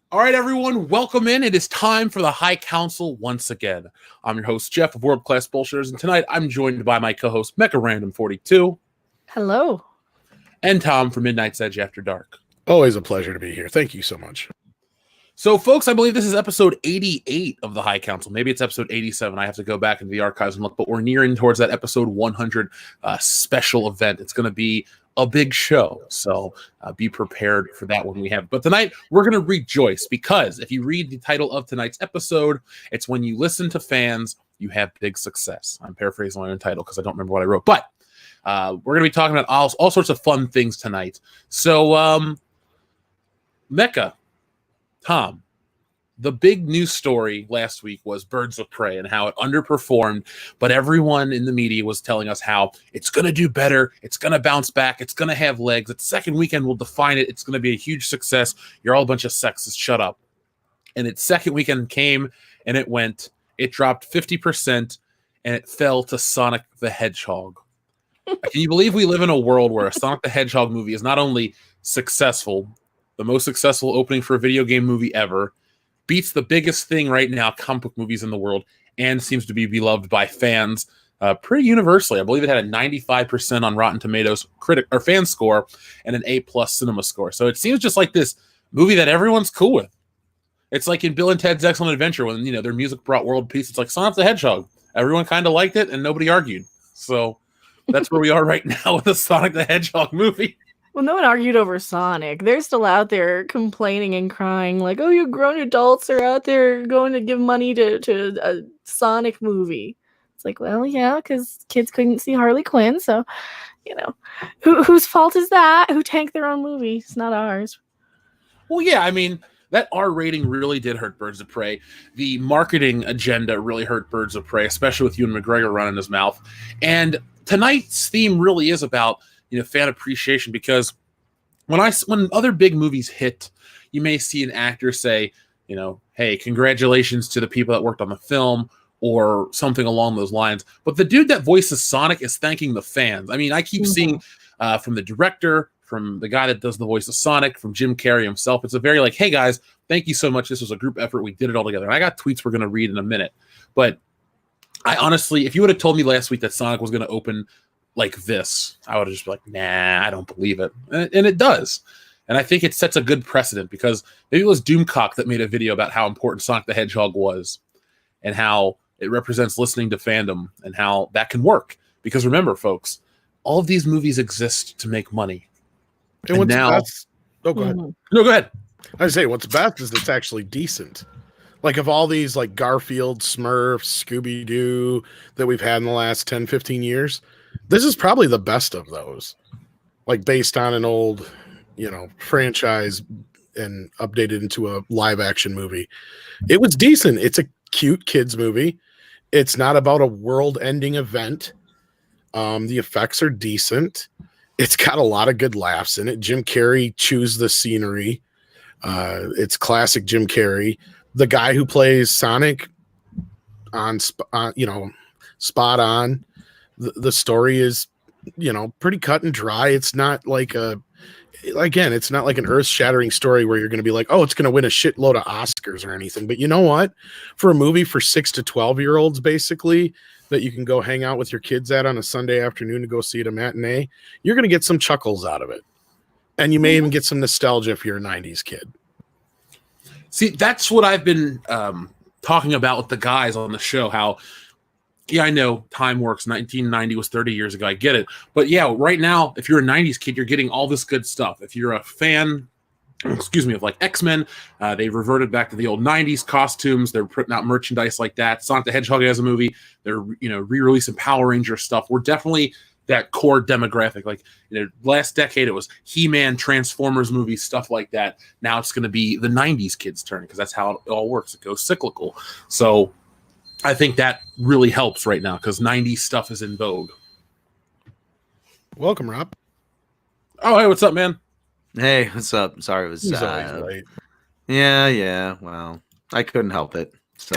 All right, everyone, welcome in. It is time for the High Council once again. I'm your host, Jeff of World Class Bullshitters, and tonight I'm joined by my co-host, Mecha Random 42. Hello. And Tom from Midnight's Edge After Dark. Always a pleasure to be here. Thank you so much. So, folks, I believe this is episode 88 of the High Council. Maybe it's episode 87. I have to go back into the archives and look, but we're nearing towards that episode 100 special event. It's going to be a big show, so be prepared for that when we have it. But tonight, we're going to rejoice because if you read the title of tonight's episode, it's when you listen to fans, you have big success. I'm paraphrasing my own title because I don't remember what I wrote, but we're going to be talking about all sorts of fun things tonight. So, Mecha, Tom, the big news story last week was Birds of Prey and how it underperformed, but everyone in the media was telling us how it's going to do better, it's going to bounce back, it's going to have legs, its second weekend will define it, it's going to be a huge success, you're all a bunch of sexists, shut up. And its second weekend came, and it dropped 50%, and it fell to Sonic the Hedgehog. Can you believe we live in a world where a Sonic the Hedgehog movie is not only successful, the most successful opening for a video game movie ever, beats the biggest thing right now, comic book movies in the world, and seems to be beloved by fans pretty universally. I believe it had a 95% on Rotten Tomatoes critic or fan score and an A+ cinema score. So it seems just like this movie that everyone's cool with. It's like in Bill and Ted's Excellent Adventure when their music brought world peace. It's like Sonic the Hedgehog. Everyone kind of liked it and nobody argued. So that's where we are right now with the Sonic the Hedgehog movie. Well, no one argued over Sonic. They're still out there complaining and crying like, oh, you grown adults are out there going to give money to a Sonic movie. It's like, well, yeah, because kids couldn't see Harley Quinn. So, whose fault is that? Who tanked their own movie? It's not ours. Well, yeah, I mean, that R rating really did hurt Birds of Prey. The marketing agenda really hurt Birds of Prey, especially with Ewan McGregor running his mouth. And tonight's theme really is about fan appreciation, because when other big movies hit, you may see an actor say, hey, congratulations to the people that worked on the film, or something along those lines. But the dude that voices Sonic is thanking the fans. I mean, I keep seeing from the director, from the guy that does the voice of Sonic, from Jim Carrey himself, it's a very like, hey guys, thank you so much. This was a group effort. We did it all together. And I got tweets we're going to read in a minute. But I honestly, if you would have told me last week that Sonic was going to open like this, I would have just been like, nah, I don't believe it. And it does. And I think it sets a good precedent, because maybe it was Doomcock that made a video about how important Sonic the Hedgehog was and how it represents listening to fandom and how that can work. Because remember, folks, all of these movies exist to make money. And what's now, best? Oh, go ahead. No, go ahead. I say what's best is it's actually decent. Like, of all these like Garfield, Smurfs, Scooby-Doo that we've had in the last 10, 15 years, this is probably the best of those, like based on an old, franchise and updated into a live action movie. It was decent. It's a cute kids movie. It's not about a world ending event. The effects are decent. It's got a lot of good laughs in it. Jim Carrey chews the scenery. It's classic Jim Carrey. The guy who plays Sonic spot on. The story is, pretty cut and dry. It's not like it's not like an earth-shattering story where you're going to be like, oh, it's going to win a shitload of Oscars or anything. But you know what? For a movie for 6 to 12-year-olds, basically, that you can go hang out with your kids at on a Sunday afternoon to go see at a matinee, you're going to get some chuckles out of it. And you may even get some nostalgia if you're a 90s kid. See, that's what I've been talking about with the guys on the show, how yeah, I know time works. 1990 was 30 years ago. I get it. But yeah, right now, if you're a 90s kid, you're getting all this good stuff. If you're a fan, of like X-Men, they reverted back to the old 90s costumes. They're putting out merchandise like that. Sonic the Hedgehog has a movie. They're, re-releasing Power Ranger stuff. We're definitely that core demographic. Like, last decade, it was He-Man, Transformers movies, stuff like that. Now it's going to be the 90s kids' turn, because that's how it all works. It goes cyclical. So I think that really helps right now, because 90s stuff is in vogue. Welcome, Rob. Oh, hey, what's up, man? Hey, what's up? Sorry, it was always late. Yeah. Well, I couldn't help it. So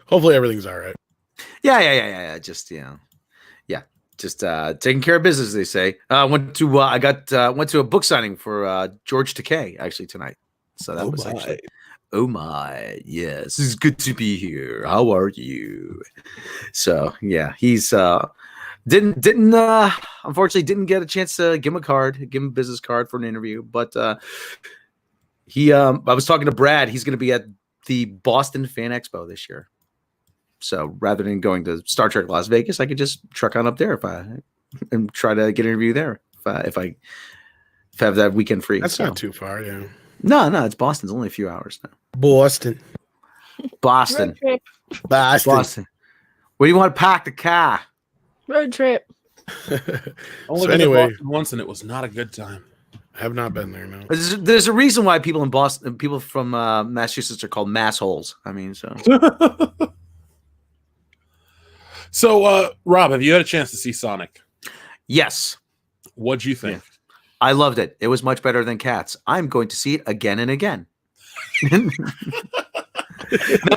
hopefully everything's all right. Yeah. Just taking care of business, they say. Went to a book signing for George Takei actually tonight. So that was actually, oh my, yes, it's good to be here. How are you? So yeah, he's didn't unfortunately didn't get a chance to give him a business card for an interview, but he I was talking to Brad. He's going to be at the Boston Fan Expo this year. So rather than going to Star Trek Las Vegas, I could just truck on up there and try to get an interview there if I have that weekend free. That's not too far, yeah. No, it's Boston. It's only a few hours now. Boston. Road trip. Boston. Where do you want to park the car? Road trip. Only been to Boston once, and it was not a good time. Have not been there, no. There's a reason why people in Boston, people from Massachusetts, are called massholes. I mean, so. So, Rob, have you had a chance to see Sonic? Yes. What'd you think? Yeah. I loved it. It was much better than Cats. I'm going to see it again and again. No,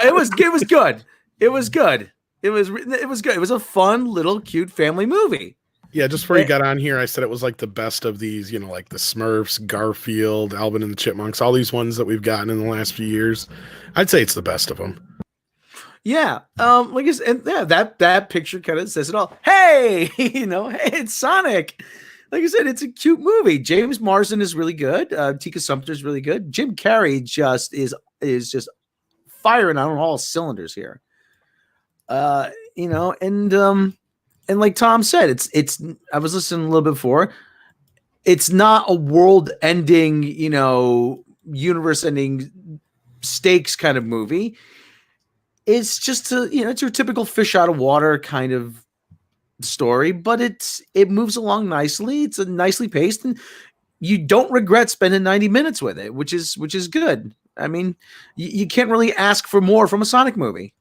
it was good. It was good. It was good. It was a fun, little, cute family movie. Yeah, just before you got on here, I said it was like the best of these, like the Smurfs, Garfield, Alvin and the Chipmunks, all these ones that we've gotten in the last few years. I'd say it's the best of them. Yeah. Like I said, that picture kind of says it all. Hey, hey, it's Sonic. Like I said, it's a cute movie. James Marsden is really good. Tika Sumpter is really good. Jim Carrey just is just firing on all cylinders here. And like Tom said, it's I was listening a little bit before. It's not a world-ending, universe-ending stakes kind of movie. It's just it's your typical fish out of water kind of story, but it moves along nicely. It's a nicely paced, and you don't regret spending 90 minutes with it, which is good. I mean, you can't really ask for more from a Sonic movie.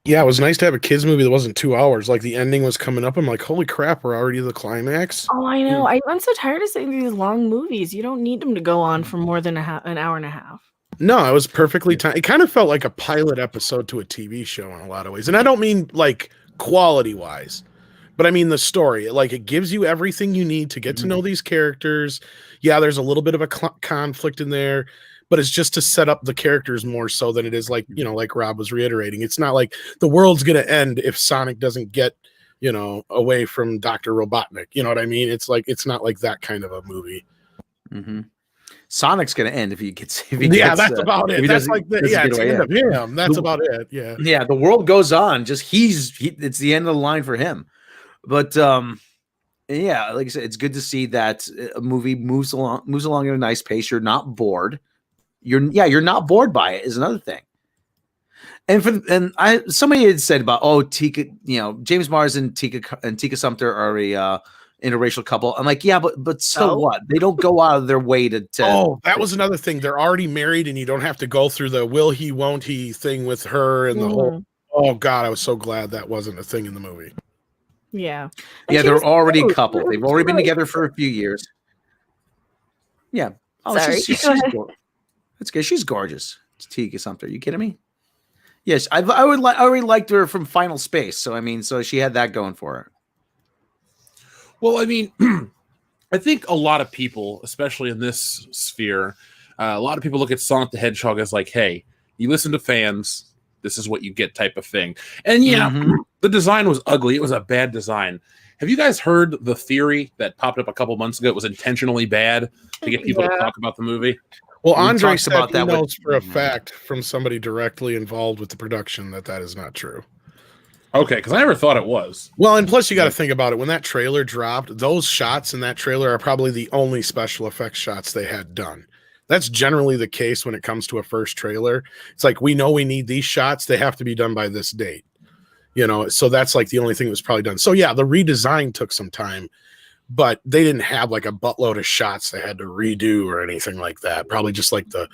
Yeah, it was nice to have a kids movie that wasn't 2 hours. Like the ending was coming up. I'm like, holy crap, we're already at the climax. Oh, I know. I'm so tired of seeing these long movies. You don't need them to go on for more than an hour and a half. No, it was perfectly timed. It kind of felt like a pilot episode to a TV show in a lot of ways. And I don't mean like quality wise, but I mean the story. Like it gives you everything you need to get to know these characters. Yeah, there's a little bit of a conflict in there, but it's just to set up the characters more so than it is like, like Rob was reiterating. It's not like the world's going to end if Sonic doesn't get, away from Dr. Robotnik. You know what I mean? It's like, it's not like that kind of a movie. Mm-hmm. Sonic's going to end if he gets. That's about it. That's like it's the end of him. That's about it. Yeah. Yeah. The world goes on. Just it's the end of the line for him. But yeah, like I said, it's good to see that a movie moves along at a nice pace. You're not bored. You're not bored by it is another thing. And somebody had said about Tika, James Marsden and Tika Sumpter are a interracial couple. I'm like, yeah, but so what? They don't go out of their way to that was another thing. They're already married, and you don't have to go through the will he, won't he thing with her and the whole. Oh God, I was so glad that wasn't a thing in the movie. Yeah. Yeah, they're already a couple. They've already been together for a few years. Yeah. Oh, sorry. She's that's good. She's gorgeous. It's Tika Sumpter. Are you kidding me? Yes, I already liked her from Final Space. So I mean, so she had that going for her. Well, I mean, I think a lot of people, especially in this sphere, a lot of people look at Sonic the Hedgehog as like, hey, you listen to fans, this is what you get type of thing. And yeah, the design was ugly. It was a bad design. Have you guys heard the theory that popped up a couple months ago? It was intentionally bad to get people to talk about the movie. Well, Andre said about that knows for a fact from somebody directly involved with the production that is not true. Okay, because I never thought it was. Well, and plus you got to think about it. When that trailer dropped, those shots in that trailer are probably the only special effects shots they had done. That's generally the case when it comes to a first trailer. It's like, we know we need these shots. They have to be done by this date. So that's like the only thing that was probably done. So yeah, the redesign took some time, but they didn't have like a buttload of shots they had to redo or anything like that. Probably just like the,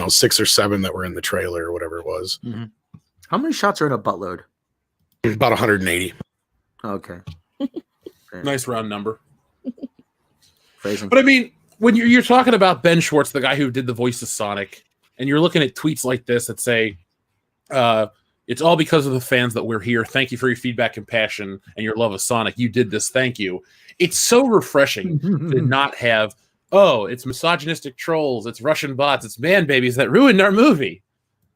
6 or 7 that were in the trailer or whatever it was. Mm-hmm. How many shots are in a buttload? About 180. Okay. Nice round number. Phrasing. But I mean, when you're talking about Ben Schwartz, the guy who did the voice of Sonic, and you're looking at tweets like this that say, it's all because of the fans that we're here. Thank you for your feedback and passion and your love of Sonic. You did this. Thank you. It's so refreshing to not have oh, it's misogynistic trolls, it's Russian bots, it's man babies that ruined our movie.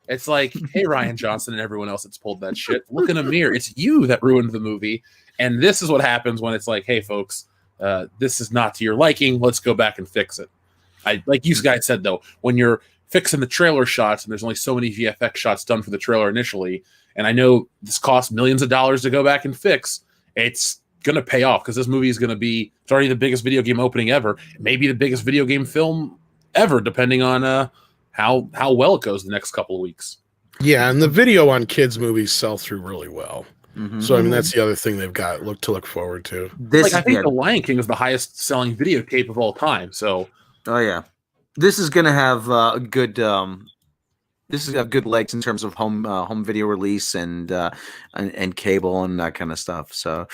It's like, hey, Ryan Johnson and everyone else that's pulled that shit, look in a mirror. It's you that ruined the movie. And this is what happens when it's like, hey, folks, this is not to your liking. Let's go back and fix it. Like you guys said, though, when you're fixing the trailer shots and there's only so many VFX shots done for the trailer initially, and I know this costs millions of dollars to go back and fix, it's going to pay off because this movie is going to be, it's already the biggest video game opening ever, maybe the biggest video game film ever, depending on how well it goes the next couple of weeks. Yeah, and the video on kids' movies sell through really well. Mm-hmm. So, I mean, that's the other thing they've got to look forward to. Like, I think The Lion King is the highest selling videotape of all time. So, oh yeah, this is going to have good. This is have good legs in terms of home video release and cable and that kind of stuff. So,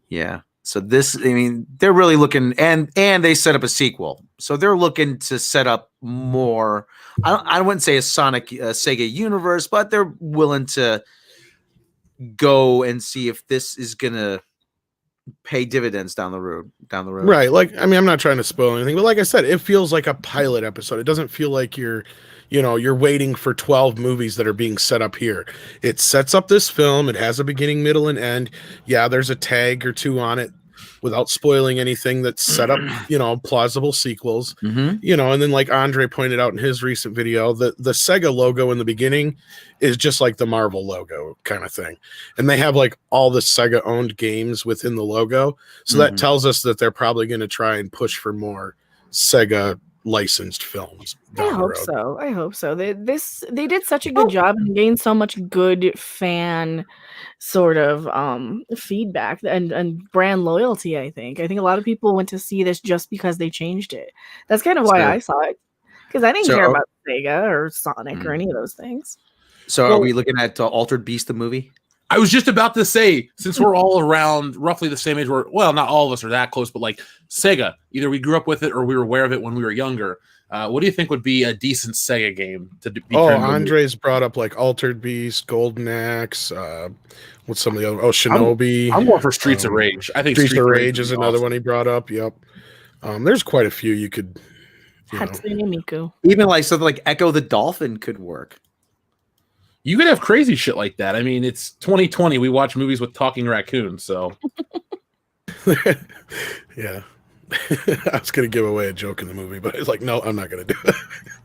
yeah. So this, I mean, they're really looking, and they set up a sequel. So they're looking to set up more. I wouldn't say a Sonic Sega universe, but they're willing to go and see if this is gonna pay dividends down the road. Right. Like, I mean, I'm not trying to spoil anything, but like I said, it feels like a pilot episode. It doesn't feel like you're waiting for 12 movies that are being set up here. It sets up this film. It has a beginning, middle, and end. Yeah, there's a tag or two on it without spoiling anything that's set up, plausible sequels. And then like Andre pointed out in his recent video, the Sega logo in the beginning is just like the Marvel logo kind of thing. And they have like all the Sega owned games within the logo. So that tells us that they're probably going to try and push for more Sega licensed films. I hope so. They did such a good job and gained so much good fan sort of feedback and brand loyalty. I think a lot of people went to see this just because they changed it. That's kind of why I saw it, because I didn't care about Sega or Sonic or any of those things. So are we looking at Altered Beast the movie? I was just about to say, since we're all around roughly the same age, well, not all of us are that close, but like Sega, either we grew up with it or we were aware of it when we were younger. What do you think would be a decent Sega game to be? Andre's brought up like Altered Beast, Golden Axe. What's some of the other? Shinobi. I'm more for Streets of Rage. I think Streets of Rage is another one he brought up. Yep. There's quite a few you could. Hatsune Miku. Even like something like Echo the Dolphin could work. You could have crazy shit like that. I mean, it's 2020. We watch movies with talking raccoons, so. Yeah. I was going to give away a joke in the movie, but it's like, no, I'm not going to do it.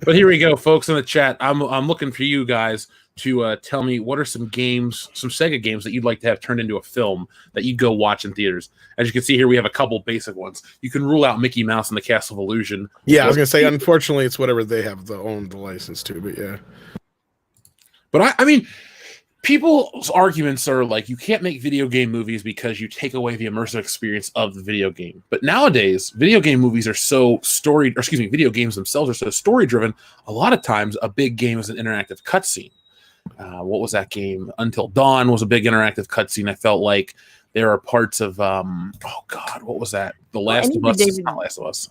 But here we go, folks in the chat. I'm looking for you guys to tell me what are some games, some Sega games that you'd like to have turned into a film that you'd go watch in theaters. As you can see here, we have a couple basic ones. You can rule out Mickey Mouse and the Castle of Illusion. Yeah, I was going to say, unfortunately, it's whatever they have the license to, but yeah. But I mean, people's arguments are like, you can't make video game movies because you take away the immersive experience of the video game. But nowadays, video game movies are so video games themselves are so story driven. A lot of times, a big game is an interactive cutscene. What was that game? Until Dawn was a big interactive cutscene. I felt like there are parts of what was that? The Last of Us. Not Last of Us.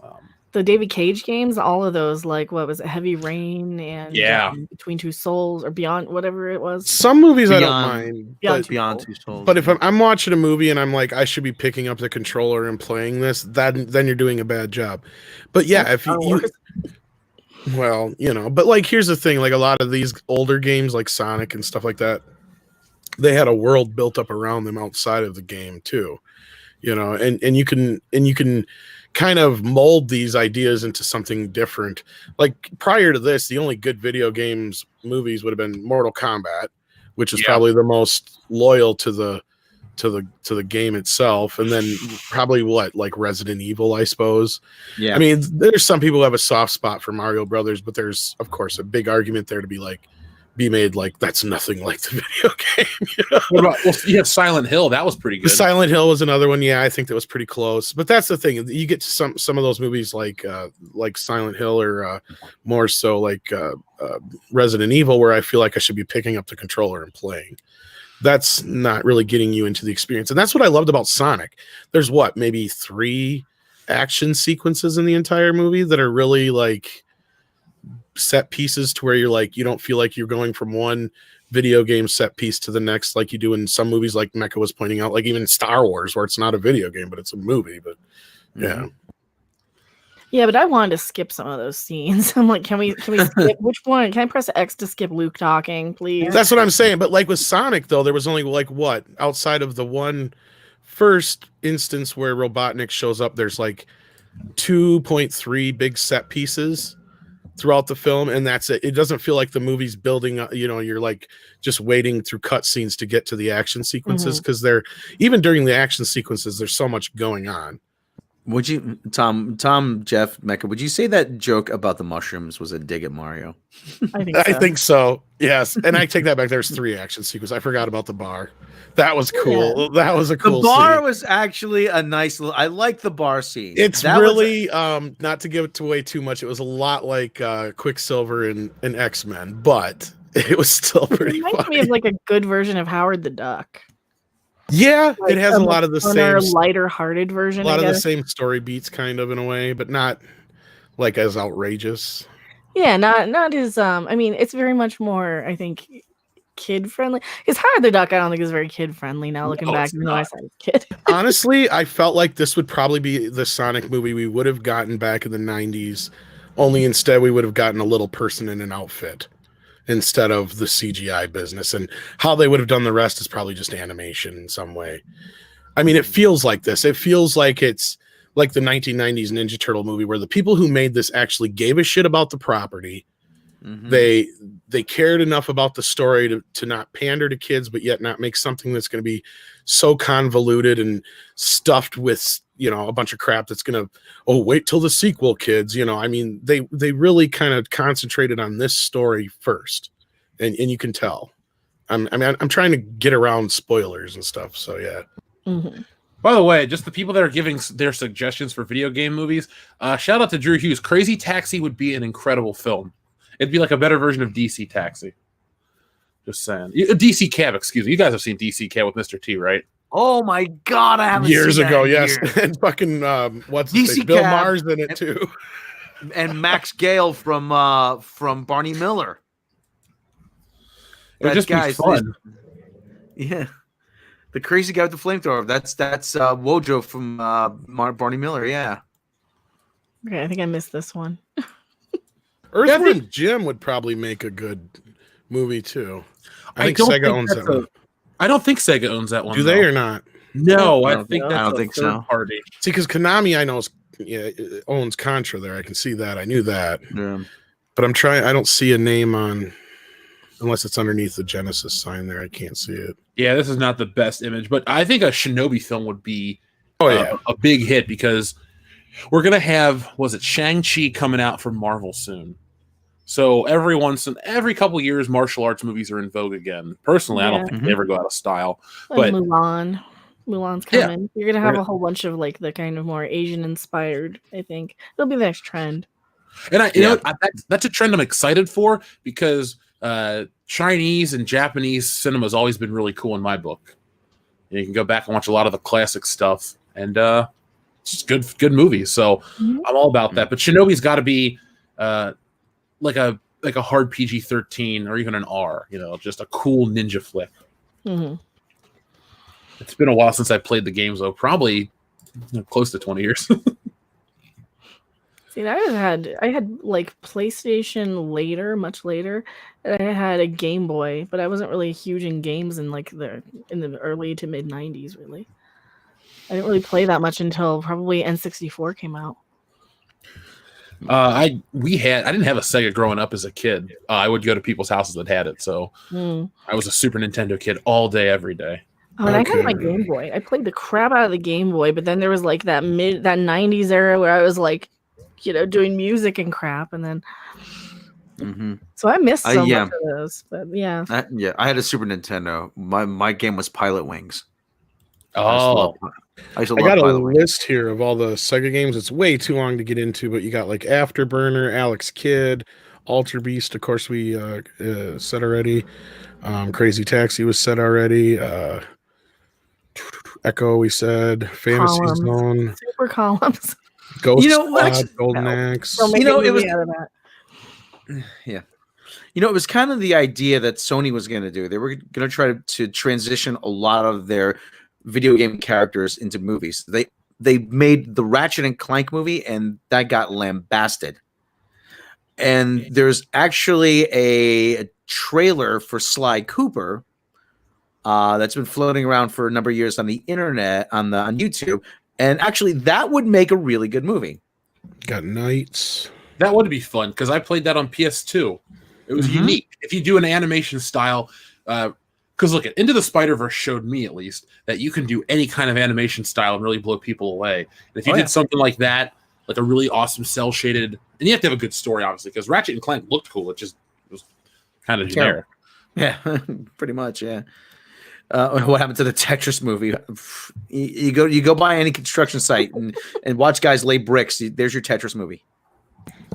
The David Cage games, all of those, like what was it, Heavy Rain and Between Two Souls or Beyond, whatever it was. Some movies I don't mind. Beyond Two Souls. But if I'm watching a movie and I'm like, I should be picking up the controller and playing this, then you're doing a bad job. But yeah, if you well, but like here's the thing, like a lot of these older games like Sonic and stuff like that, they had a world built up around them outside of the game too. And you can kind of mold these ideas into something different. Like prior to this, the only good video games movies would have been Mortal Kombat, which is probably the most loyal to the game itself, and then probably like Resident Evil, I suppose. Yeah, I mean, there's some people who have a soft spot for Mario Brothers, but there's of course a big argument there to be made like that's nothing like the video game. What about, you have Silent Hill, that was pretty good. Silent Hill was another one. Yeah, I think that was pretty close. But that's the thing, you get to some of those movies like Silent Hill or more so like Resident Evil, where I feel like I should be picking up the controller and playing. That's not really getting you into the experience. And that's what I loved about Sonic. There's maybe 3 action sequences in the entire movie that are really like set pieces to where you're like, you don't feel like you're going from one video game set piece to the next like you do in some movies, like Mecca was pointing out, like even Star Wars, where it's not a video game but it's a movie. But yeah. Yeah, but I wanted to skip some of those scenes. I'm like, can we skip which one? Can I press X to skip Luke talking, please? That's what I'm saying. But like with Sonic, though, there was only like what outside of the one first instance where Robotnik shows up, there's like 2.3 big set pieces throughout the film, and that's it. It doesn't feel like the movie's building up, you're like just waiting through cutscenes to get to the action sequences, because they're even during the action sequences, there's so much going on. Would you, Jeff, Mecca, would you say that joke about the mushrooms was a dig at Mario? I think so. Yes. And I take that back. There's 3 action sequences. I forgot about the bar. That was cool. Yeah. That was a cool The bar scene. was actually a nice little, I like the bar scene. It's really, not to give it away too much, it was a lot like Quicksilver and X-Men, but it was still pretty funny. It reminds me of like a good version of Howard the Duck. Yeah, like it has a lot of the same, lighter-hearted version. A lot of the same story beats, kind of in a way, but not like as outrageous. Yeah, not as. I mean, it's very much more, I think, kid friendly. Because Howard the Duck, I don't think is very kid friendly. Now looking back, even though I said kid. Honestly, I felt like this would probably be the Sonic movie we would have gotten back in the '90s. Only instead, we would have gotten a little person in an outfit instead of the CGI business, and how they would have done the rest is probably just animation in some way. I mean, it feels like this. It feels like it's like the 1990s Ninja Turtle movie where the people who made this actually gave a shit about the property. They cared enough about the story to not pander to kids, but yet not make something that's going to be so convoluted and stuffed with, a bunch of crap that's going to, wait till the sequel, kids. I mean, they really kind of concentrated on this story first, and you can tell. I'm trying to get around spoilers and stuff. So yeah. By the way, just the people that are giving their suggestions for video game movies, shout out to Drew Hughes. Crazy Taxi would be an incredible film. It'd be like a better version of DC Taxi. Just saying. DC Cab, excuse me. You guys have seen DC Cab with Mr. T, right? Oh my God, I haven't years seen ago, that yes. years. And fucking what's his name? Bill Maher's in it too. And Max Gale from Barney Miller. It would just be fun. Yeah. The crazy guy with the flamethrower. That's Wojo from Barney Miller, yeah. Okay, I think I missed this one. Earthworm Jim would probably make a good movie too. I think Sega owns that one. I don't think Sega owns that one. Do they or not? No, I think that's I don't think so. Party. See, because Konami, I know, owns Contra there. I can see that. I knew that. Yeah. But I'm trying. I don't see a name on, unless it's underneath the Genesis sign there. I can't see it. Yeah, this is not the best image, but I think a Shinobi film would be a big hit because we're gonna have Shang-Chi coming out from Marvel soon. So every couple of years, martial arts movies are in vogue again. Personally, I don't think they ever go out of style. But Mulan's coming. Yeah. You're gonna have a whole bunch of like the kind of more Asian inspired. I think it'll be the next trend. And that's a trend I'm excited for because Chinese and Japanese cinema has always been really cool in my book. You can go back and watch a lot of the classic stuff, and it's just good movies. So I'm all about that. But Shinobi's got to be like a hard PG-13 or even an R. Just a cool ninja flick. It's been a while since I played the games, though. Probably close to 20 years. See, I had like PlayStation later, much later, and I had a Game Boy, but I wasn't really huge in games in the early to mid 90s. Really, I didn't really play that much until probably N64 came out. I didn't have a Sega growing up as a kid. I would go to people's houses that had it, so I was a Super Nintendo kid all day, every day. Oh, and I had my Game Boy. I played the crap out of the Game Boy, but then there was like that 90s era where I was like, doing music and crap, and then so I missed so much of those. But yeah, I had a Super Nintendo. My game was Pilot Wings. Oh, I got a list here of all the Sega games. It's way too long to get into, but you got like Afterburner, Alex Kidd, Alter Beast. Of course, we said already. Crazy Taxi was said already. Echo, we said. Fantasy Zone. Super Columns. Ghost Squad, Golden Axe. It was it was kind of the idea that Sony was going to do. They were going to try to transition a lot of their video game characters into movies. they made the Ratchet and Clank movie, and that got lambasted. And there's actually a trailer for Sly Cooper that's been floating around for a number of years on the internet, on YouTube, and actually that would make a really good movie. Got knights. That would be fun because I played that on PS2. It was unique. If you do an animation style, because look, Into the Spider-Verse showed me at least that you can do any kind of animation style and really blow people away. And if you did something like that, like a really awesome cell shaded, and you have to have a good story, obviously, because Ratchet and Clank looked cool. It was kind of generic. Yeah, pretty much. Yeah. What happened to the Tetris movie? You go by any construction site and watch guys lay bricks. There's your Tetris movie.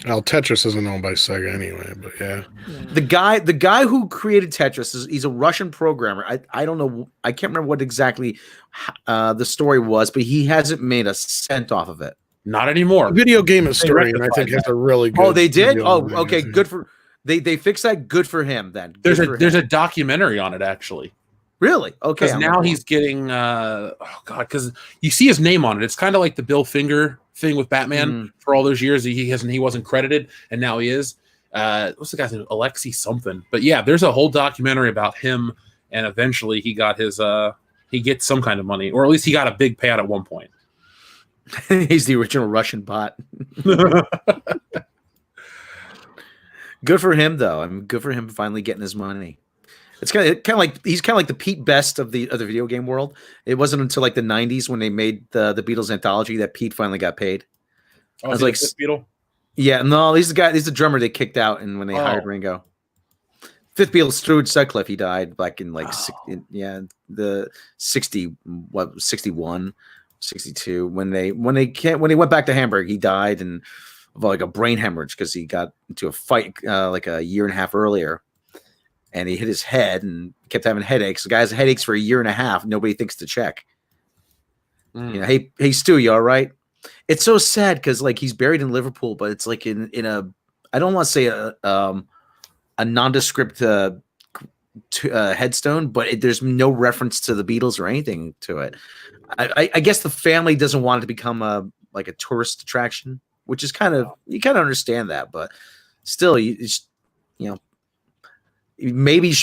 Well, Tetris isn't owned by Sega anyway, but yeah. The guy who created Tetris he's a Russian programmer. I don't know. I can't remember what exactly the story was, but he hasn't made a cent off of it. Not anymore. The video game historian, I think, has a really good. Oh, they did. Oh, okay. Good for they fixed that. Good for him. Then there's a documentary on it actually. Really? Okay. Because now he's getting because you see his name on it. It's kind of like the Bill Finger thing with Batman. For all those years he wasn't credited, and now he is. What's the guy's name? Alexei something. But yeah, there's a whole documentary about him, and eventually he got his he gets some kind of money, or at least he got a big payout at one point. He's the original Russian bot. Good for him, though. I mean, good for him finally getting his money. It's kind of like he's kind of like the Pete Best of the video game world. It wasn't until like the '90s when they made the Beatles anthology that Pete finally got paid. I was like, Beatle. Yeah, no, he's the guy. He's the drummer they kicked out, and when they hired Ringo. Fifth Beatle, Stuart Sutcliffe. He died back in like the 61, 62 when they went back to Hamburg. He died and of like a brain hemorrhage because he got into a fight like a year and a half earlier. And he hit his head and kept having headaches. The guy has headaches for a year and a half. Nobody thinks to check. You know, hey, Stu, you all right? It's so sad because like he's buried in Liverpool, but it's like in a I don't want to say a nondescript headstone, but there's no reference to the Beatles or anything to it. I guess the family doesn't want it to become a tourist attraction, which is you kind of understand that, but still, you know. Maybe you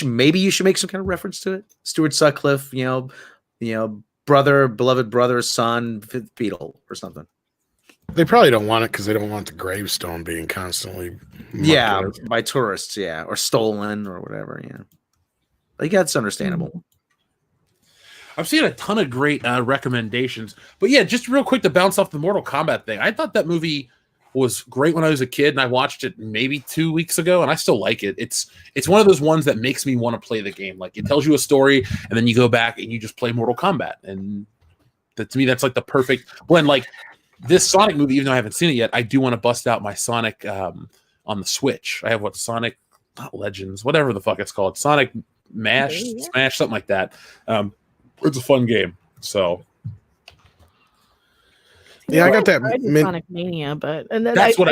should make some kind of reference to it. Stuart Sutcliffe, beloved brother, son, fifth Beatle or something. They probably don't want it because they don't want the gravestone being constantly by tourists, or stolen or whatever. Like that's understandable. I've seen a ton of great recommendations, but yeah, just real quick to bounce off the Mortal Kombat thing. I thought that movie was great when I was a kid, and I watched it maybe 2 weeks ago, and I still like it. It's one of those ones that makes me want to play the game. Like it tells you a story, and then you go back and you just play Mortal Kombat, and to me that's like the perfect blend. Like this Sonic movie, even though I haven't seen it yet, I do want to bust out my Sonic on the Switch. I have Sonic, not Legends, whatever the fuck it's called, Sonic Smash, something like that. It's a fun game. So. Yeah, I got that Sonic Mania, but that's what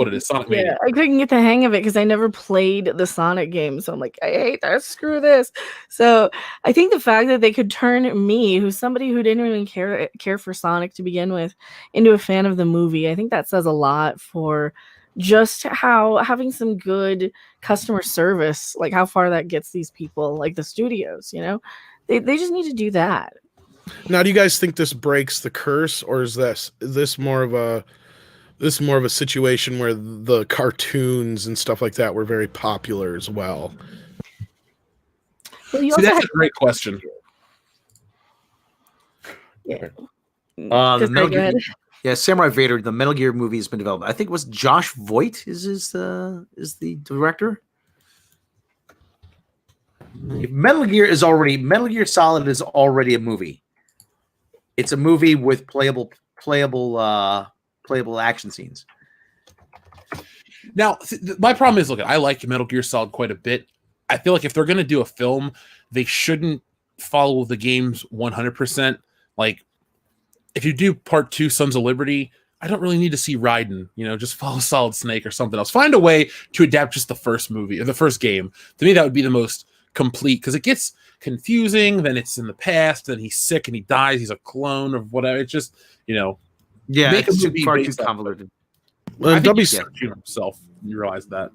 it is. Sonic Mania. I couldn't get the hang of it because I never played the Sonic game, so I'm like, I hate that. Screw this. So I think the fact that they could turn me, who's somebody who didn't really care for Sonic to begin with, into a fan of the movie, I think that says a lot for just how having some good customer service, like how far that gets these people, like the studios. They just need to do that. Now, do you guys think this breaks the curse, or is this more of a situation where the cartoons and stuff like that were very popular as well? See, that's a great question. Yeah. Samurai Vader, the Metal Gear movie has been developed. I think it was Josh Voight is the director. Metal Gear Solid is already a movie. It's a movie with playable action scenes. Now, my problem is, look, I like Metal Gear Solid quite a bit. I feel like if they're going to do a film, they shouldn't follow the games 100%. Like, if you do Part 2, Sons of Liberty, I don't really need to see Raiden. Just follow Solid Snake or something else. Find a way to adapt just the first movie or the first game. To me, that would be the most complete, because it gets confusing. Then it's in the past, then he's sick and he dies, he's a clone of whatever. It's just, Yeah, make a it's movie far too based on- convoluted. I think WC- he's shooting himself. You realize that.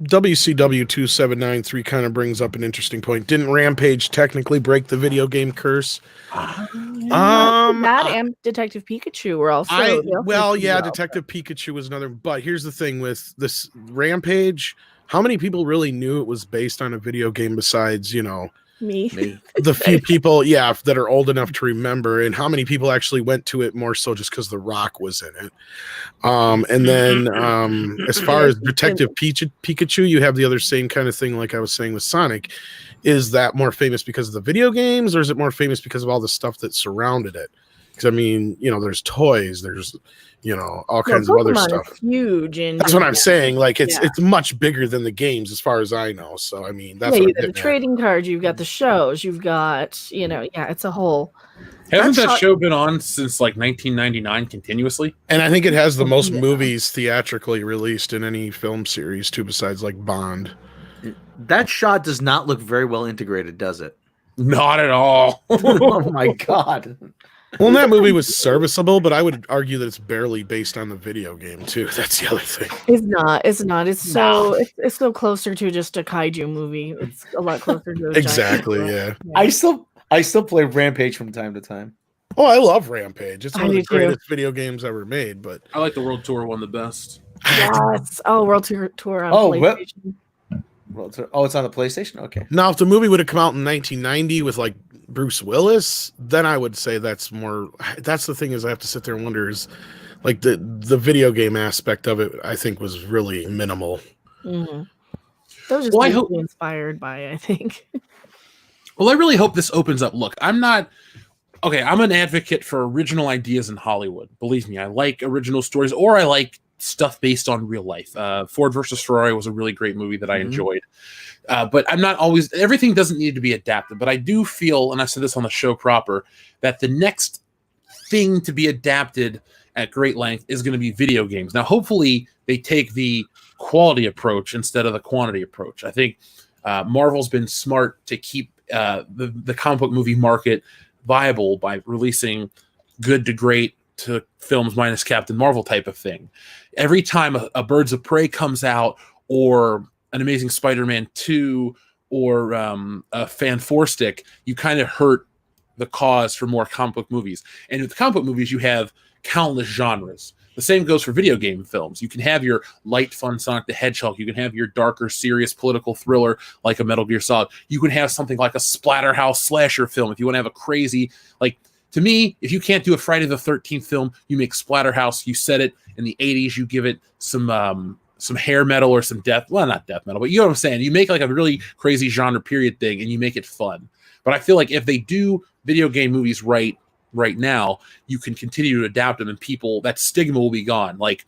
WCW 2793 kind of brings up an interesting point. Didn't Rampage technically break the video game curse? That and Detective Pikachu were also. they also did well. Detective Pikachu was another. But here's the thing with this Rampage: how many people really knew it was based on a video game besides, Me. the few people, that are old enough to remember, and how many people actually went to it more so just because The Rock was in it. And then as far as Detective Pikachu, you have the other same kind of thing, like I was saying with Sonic. Is that more famous because of the video games, or is it more famous because of all the stuff that surrounded it? Because there's toys, there's all kinds of other stuff. Is huge, and that's what I'm saying. Like it's much bigger than the games, as far as I know. So I mean, that's you've got the trading cards, you've got the shows, you've got it's a whole. Hasn't that show been on since like 1999 continuously? And I think it has the most movies theatrically released in any film series too, besides like Bond. That shot does not look very well integrated, does it? Not at all. Oh my god. Well, that movie was serviceable, but I would argue that it's barely based on the video game too. That's the other thing. It's not. It's so closer to just a kaiju movie. It's a lot closer to exactly. Yeah. I still play Rampage from time to time. Oh, I love Rampage. It's one of the greatest too. video games ever made. But I like the World Tour one the best. Yes. Oh, World Tour on PlayStation. It's on the PlayStation? Okay. Now, if the movie would have come out in 1990 with like Bruce Willis, then I would say that's the thing is I have to sit there and wonder is like the video game aspect of it, I think was really minimal. Mm-hmm. That was just inspired by, I think. Well, I really hope this opens up. Look, I'm an advocate for original ideas in Hollywood. Believe me, I like original stories, or I like stuff based on real life. Ford versus Ferrari was a really great movie that I enjoyed. But I'm not always, everything doesn't need to be adapted, but I do feel, and I said this on the show proper, that the next thing to be adapted at great length is going to be video games. Now, hopefully they take the quality approach instead of the quantity approach. I think Marvel's been smart to keep the comic book movie market viable by releasing good to great to films minus Captain Marvel type of thing. Every time a Birds of Prey comes out, or an Amazing Spider-Man 2, or a Fan 4-stick, you kind of hurt the cause for more comic book movies. And with comic book movies, you have countless genres. The same goes for video game films. You can have your light, fun Sonic the Hedgehog. You can have your darker, serious political thriller like a Metal Gear Solid. You can have something like a Splatterhouse slasher film if you want to have a crazy, like, to me, if you can't do a Friday the 13th film, you make Splatterhouse. You set it in the 80s. You give it some hair metal or some not death metal, but you know what I'm saying. You make like a really crazy genre period thing, and you make it fun. But I feel like if they do video game movies right now, you can continue to adapt them, and that stigma will be gone. Like,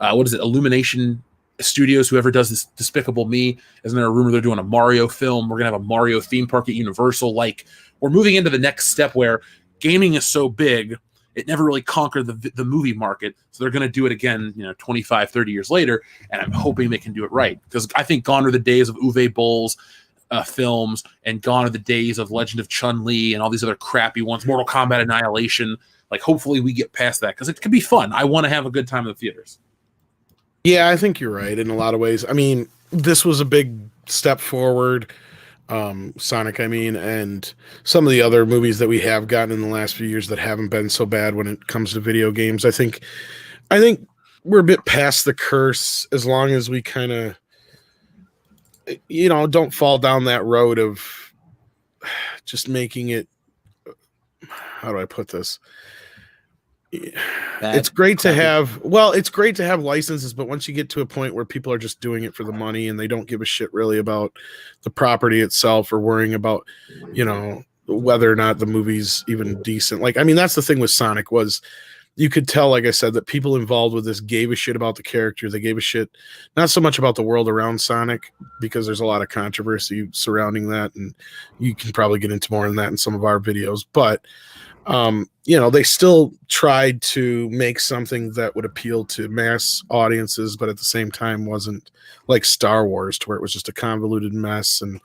what is it? Illumination Studios, whoever does this Despicable Me, isn't there a rumor they're doing a Mario film? We're gonna have a Mario theme park at Universal. Like, we're moving into the next step where gaming is so big, it never really conquered the movie market. So they're going to do it again, 25, 30 years later. And I'm hoping they can do it right. Because I think gone are the days of Uwe Boll's films, and gone are the days of Legend of Chun-Li and all these other crappy ones, Mortal Kombat Annihilation. Like, hopefully we get past that, because it could be fun. I want to have a good time in the theaters. Yeah, I think you're right in a lot of ways. I mean, this was a big step forward. Sonic, and some of the other movies that we have gotten in the last few years that haven't been so bad when it comes to video games. I think we're a bit past the curse, as long as we kind of, don't fall down that road of just making it, how do I put this? It's great to have licenses, but once you get to a point where people are just doing it for the money and they don't give a shit really about the property itself, or worrying about, whether or not the movie's even decent. Like, I mean, that's the thing with Sonic, was you could tell, like I said, that people involved with this gave a shit about the character. They gave a shit not so much about the world around Sonic, because there's a lot of controversy surrounding that, and you can probably get into more on that in some of our videos, but They still tried to make something that would appeal to mass audiences, but at the same time wasn't like Star Wars, to where it was just a convoluted mess. And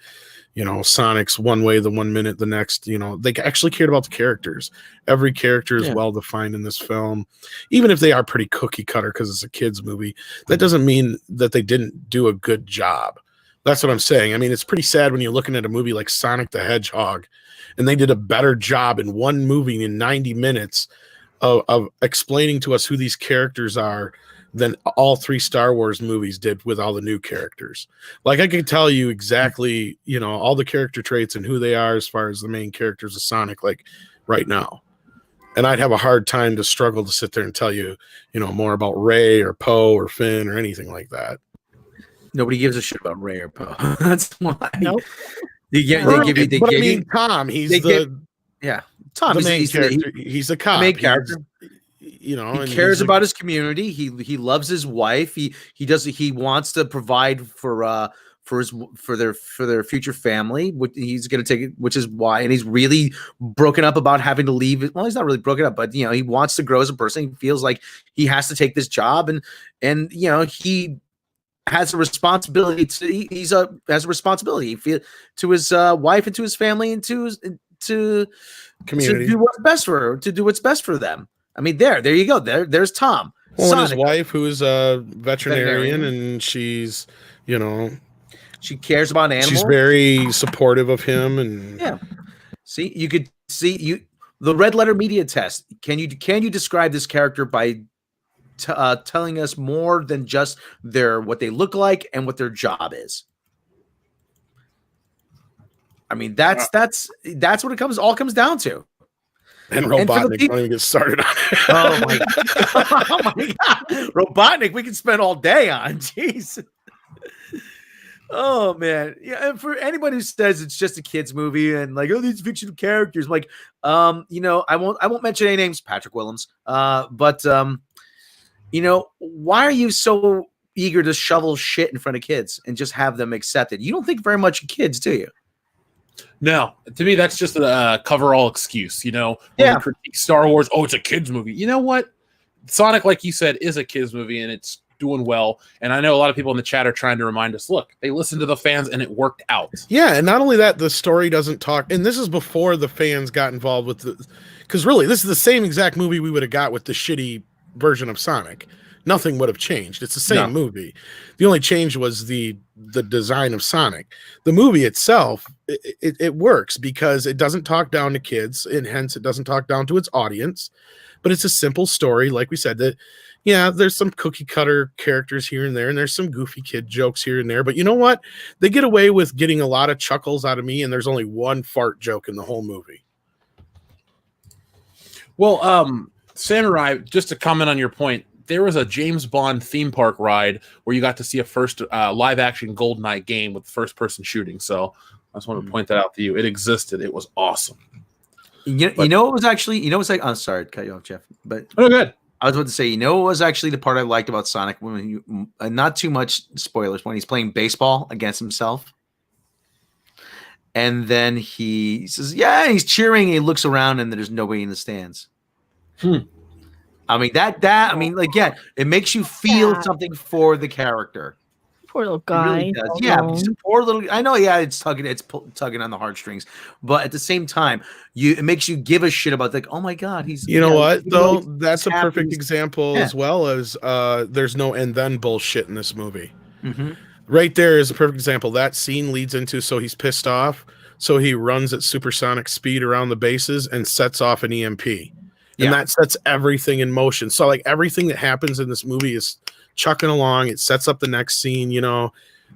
Sonic's one way the 1 minute, the next. They actually cared about the characters. Every character is well defined in this film, even if they are pretty cookie cutter because it's a kids movie. That doesn't mean that they didn't do a good job. That's what I'm saying. I mean, it's pretty sad when you're looking at a movie like Sonic the Hedgehog, and they did a better job in one movie in 90 minutes of explaining to us who these characters are than all 3 Star Wars movies did with all the new characters. Like, I can tell you exactly, all the character traits and who they are as far as the main characters of Sonic, like right now. And I'd have a hard time to struggle to sit there and tell you, more about Rey or Poe or Finn or anything like that. Nobody gives a shit about Rey or Poe. That's why. Nope. Tom, Tom, the main character. He's a cop. Main character. He cares about his community. He loves his wife. He wants to provide for their future family. He's going to take it, which is why, and he's really broken up about having to leave. Well, he's not really broken up, but he wants to grow as a person. He feels like he has to take this job, and he has a responsibility to his wife and to his family and to community, to do what's best for them. I mean, there you go. There's Tom. Well, and his wife, who's a veterinarian, and she's, she cares about animals. She's very supportive of him, and see, you could see the red letter media test. Can you describe this character by telling us more than just what they look like and what their job is? I mean, that's what it all comes down to. And Robotnik, don't even get started on it. Oh my god, Robotnik, we can spend all day on. Jeez. Oh man, yeah. And for anybody who says it's just a kids movie and like, these fictional characters, like, I won't mention any names, Patrick Willems, but why are you so eager to shovel shit in front of kids and just have them accept it? You don't think very much of kids, do you? No, to me, that's just a cover-all excuse, when we critique Star Wars, it's a kid's movie. You know what? Sonic, like you said, is a kid's movie, and it's doing well. And I know a lot of people in the chat are trying to remind us, look, they listened to the fans, and it worked out. Yeah, and not only that, the story doesn't talk, and this is before the fans got involved with because really, this is the same exact movie we would have got with the shitty version of Sonic. Nothing would have changed. It's the same movie. The only change was the design of Sonic. The movie itself, it works because it doesn't talk down to kids, and hence it doesn't talk down to its audience. But it's a simple story, like we said, that there's some cookie cutter characters here and there, and there's some goofy kid jokes here and there. But you know what? They get away with getting a lot of chuckles out of me, and there's only one fart joke in the whole movie. Well, Samurai, just to comment on your point, there was a James Bond theme park ride where you got to see a first live-action GoldenEye game with first-person shooting. So I just wanted to point that out to you. It existed. It was awesome. It was actually, I'm sorry to cut you off, Jeff. But good. I was about to say, it was actually the part I liked about Sonic, when not too much spoilers, when he's playing baseball against himself. And then he says, he's cheering, and he looks around, and there's nobody in the stands. I mean, it makes you feel something for the character. Poor little guy. Really does. Yeah, poor little. I know. Yeah, it's tugging on the heartstrings, but at the same time, it makes you give a shit about oh my god, he's. You know what though? That's a perfect example as well as there's no and then bullshit in this movie. Mm-hmm. Right there is a perfect example. That scene leads into so he's pissed off, so he runs at supersonic speed around the bases and sets off an EMP. And that sets everything in motion. So like everything that happens in this movie is chucking along. It sets up the next scene,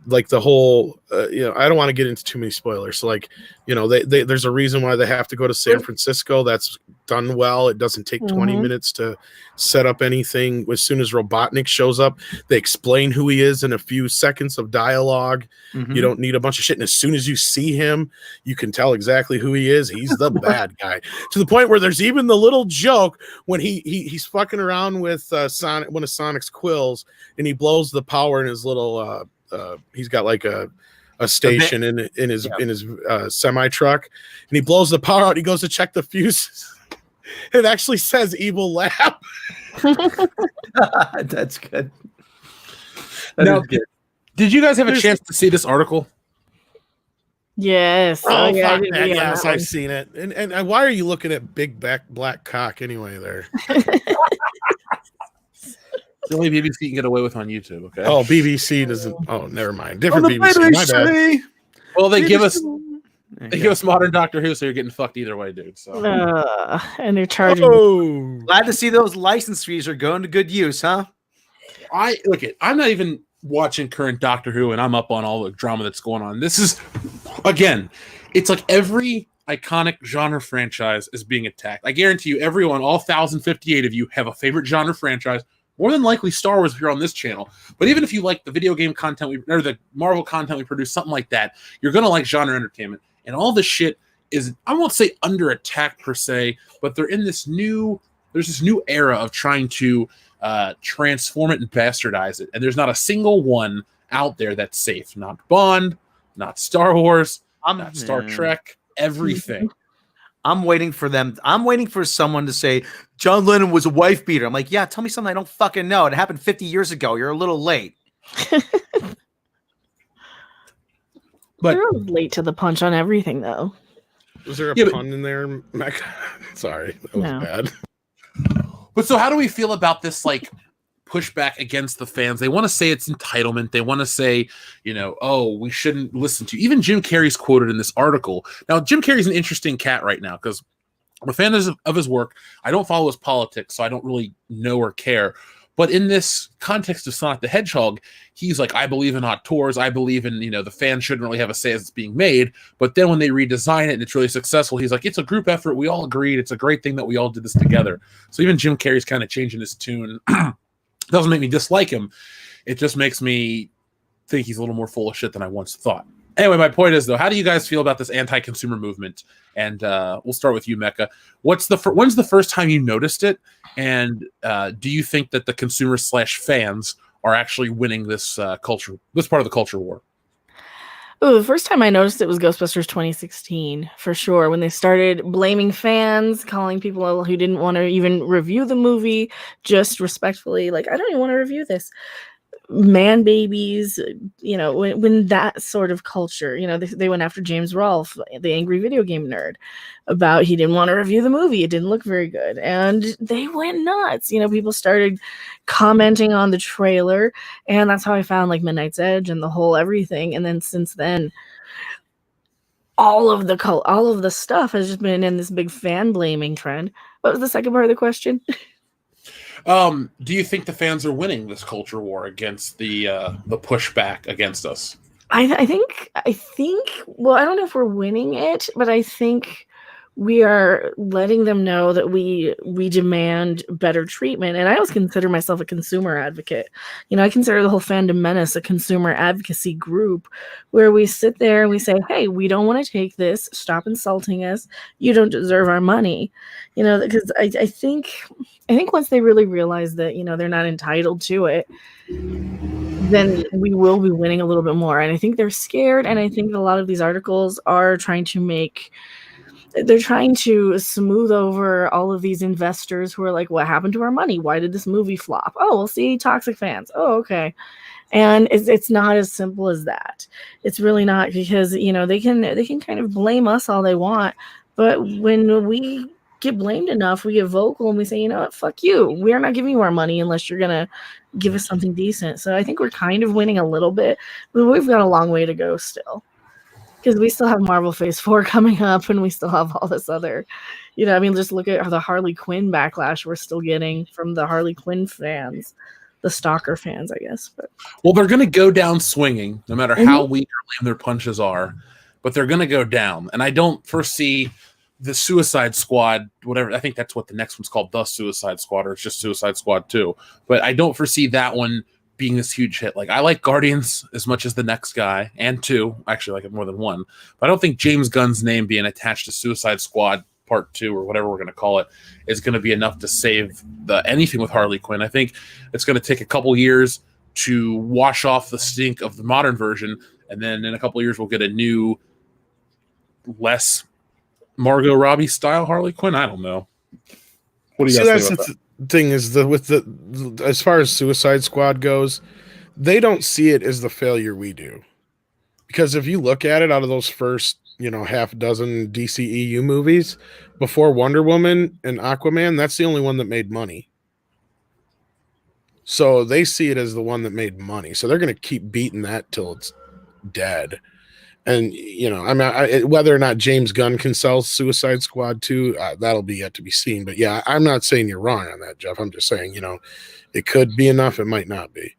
like the whole, I don't want to get into too many spoilers. So like, there's a reason why they have to go to San Francisco. That's done well. It doesn't take 20 minutes to set up anything. As soon as Robotnik shows up, they explain who he is in a few seconds of dialogue. Mm-hmm. You don't need a bunch of shit. And as soon as you see him, you can tell exactly who he is. He's the bad guy, to the point where there's even the little joke when he's fucking around with Sonic, one of Sonic's quills, and he blows the power in his little he's got like a station in his semi truck, and he blows the power out. He goes to check the fuses. It actually says evil lab. That's good. Now, did you guys have a chance to see this article? Yes. Oh, yeah, I fuck didn't that. be on Yes, that I've one. seen it. And why are you looking at big black cock anyway there? It's the only BBC you can get away with on YouTube, okay? Oh, BBC doesn't. Oh, never mind. On Different the BBC. My bad. Well, they give us BBC. give us modern Doctor Who, so you're getting fucked either way, dude. So And they're charging. Oh, Glad to see those license fees are going to good use, huh? I'm not even watching current Doctor Who, and I'm up on all the drama that's going on. This is, again, it's like every iconic genre franchise is being attacked. I guarantee you, everyone, all 1,058 of you, have a favorite genre franchise. More than likely, Star Wars if you're on this channel. But even if you like the video game content or the Marvel content we produce, something like that, you're gonna like genre entertainment. And all this shit is, I won't say under attack per se, but there's this new era of trying to transform it and bastardize it. And there's not a single one out there that's safe. Not Bond, not Star Wars, not Star Trek, everything. I'm waiting for them. I'm waiting for someone to say John Lennon was a wife beater. I'm like, yeah, tell me something I don't fucking know. It happened 50 years ago. You're a little late. But they're late to the punch on everything, though. was there a pun in there, Mecca? Sorry, that was bad. But so how do we feel about this, like, pushback against the fans? They want to say it's entitlement. They want to say, oh, we shouldn't listen to. Even Jim Carrey's quoted in this article. Now, Jim Carrey's an interesting cat right now because I'm a fan of his work. I don't follow his politics, so I don't really know or care. But in this context of Sonic the Hedgehog, he's like, I believe in auteurs. I believe in, the fans shouldn't really have a say as it's being made. But then when they redesign it and it's really successful, he's like, it's a group effort. We all agreed. It's a great thing that we all did this together. So even Jim Carrey's kind of changing his tune. Doesn't make me dislike him. It just makes me think he's a little more full of shit than I once thought. Anyway, my point is, though, how do you guys feel about this anti-consumer movement? And we'll start with you, Mecca. When's the first time you noticed it? And do you think that the consumers/fans are actually winning this part of the culture war? Oh, the first time I noticed it was Ghostbusters 2016, for sure. When they started blaming fans, calling people who didn't want to even review the movie, just respectfully, like, I don't even want to review this. Man babies, when that sort of culture, they went after James Rolfe, the angry video game nerd, about he didn't want to review the movie. It didn't look very good. And they went nuts. People started commenting on the trailer. And that's how I found like Midnight's Edge and the whole everything. And then since then, all of the stuff has just been in this big fan blaming trend. What was the second part of the question? Do you think the fans are winning this culture war against the pushback against us? I think. Well, I don't know if we're winning it, but I think we are letting them know that we demand better treatment. And I always consider myself a consumer advocate. I consider the whole Fandom Menace a consumer advocacy group where we sit there and we say, hey, we don't want to take this. Stop insulting us. You don't deserve our money. Because I think once they really realize that, they're not entitled to it, then we will be winning a little bit more. And I think they're scared. And I think a lot of these articles are trying to smooth over all of these investors who are like, what happened to our money? Why did this movie flop? Oh, we'll see toxic fans. Oh, okay. And it's not as simple as that. It's really not, because, they can kind of blame us all they want. But when we get blamed enough, we get vocal and we say, you know what, fuck you. We're not giving you our money unless you're going to give us something decent. So I think we're kind of winning a little bit, but we've got a long way to go still. Because we still have Marvel Phase 4 coming up, and we still have all this other, just look at the Harley Quinn backlash we're still getting from the Harley Quinn fans, the stalker fans, I guess. But well, they're going to go down swinging, no matter how weak or lame their punches are, but they're going to go down. And I don't foresee the Suicide Squad, whatever. I think that's what the next one's called, the Suicide Squad, or it's just Suicide Squad 2. But I don't foresee that one being this huge hit. Like, I like Guardians as much as the next guy, and 2. Actually, I like it more than 1. But I don't think James Gunn's name being attached to Suicide Squad Part 2, or whatever we're going to call it, is going to be enough to save anything with Harley Quinn. I think it's going to take a couple years to wash off the stink of the modern version, and then in a couple years we'll get a new, less Margot Robbie style Harley Quinn. I don't know. What do you See, guys that's think about that? the thing is as far as Suicide Squad goes, they don't see it as the failure we do. Because if you look at it, out of those first, half dozen DCEU movies, before Wonder Woman and Aquaman, that's the only one that made money. So they see it as the one that made money. So they're going to keep beating that till it's dead. And, whether or not James Gunn can sell Suicide Squad 2, that'll be yet to be seen. But yeah, I'm not saying you're wrong on that, Jeff. I'm just saying, it could be enough. It might not be.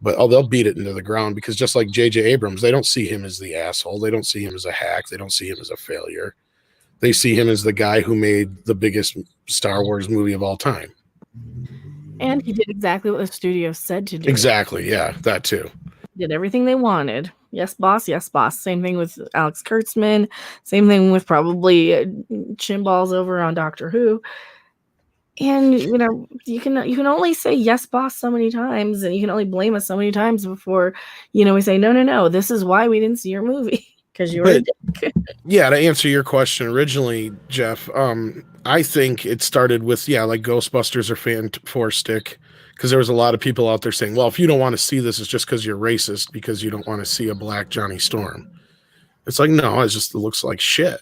But they'll beat it into the ground because just like J.J. Abrams, they don't see him as the asshole. They don't see him as a hack. They don't see him as a failure. They see him as the guy who made the biggest Star Wars movie of all time. And he did exactly what the studio said to do. Exactly. Yeah, that too. Did everything they wanted. Yes, boss. Yes, boss. Same thing with Alex Kurtzman. Same thing with probably Chimballs over on Doctor Who. And you can only say yes, boss, so many times, and you can only blame us so many times before we say no. This is why we didn't see your movie because you were a dick. Yeah, to answer your question originally, Jeff, I think it started with like Ghostbusters or Fan 4 Stick, because there was a lot of people out there saying, well, if you don't want to see this, it's just because you're racist because you don't want to see a black Johnny Storm. It's like, no, it looks like shit.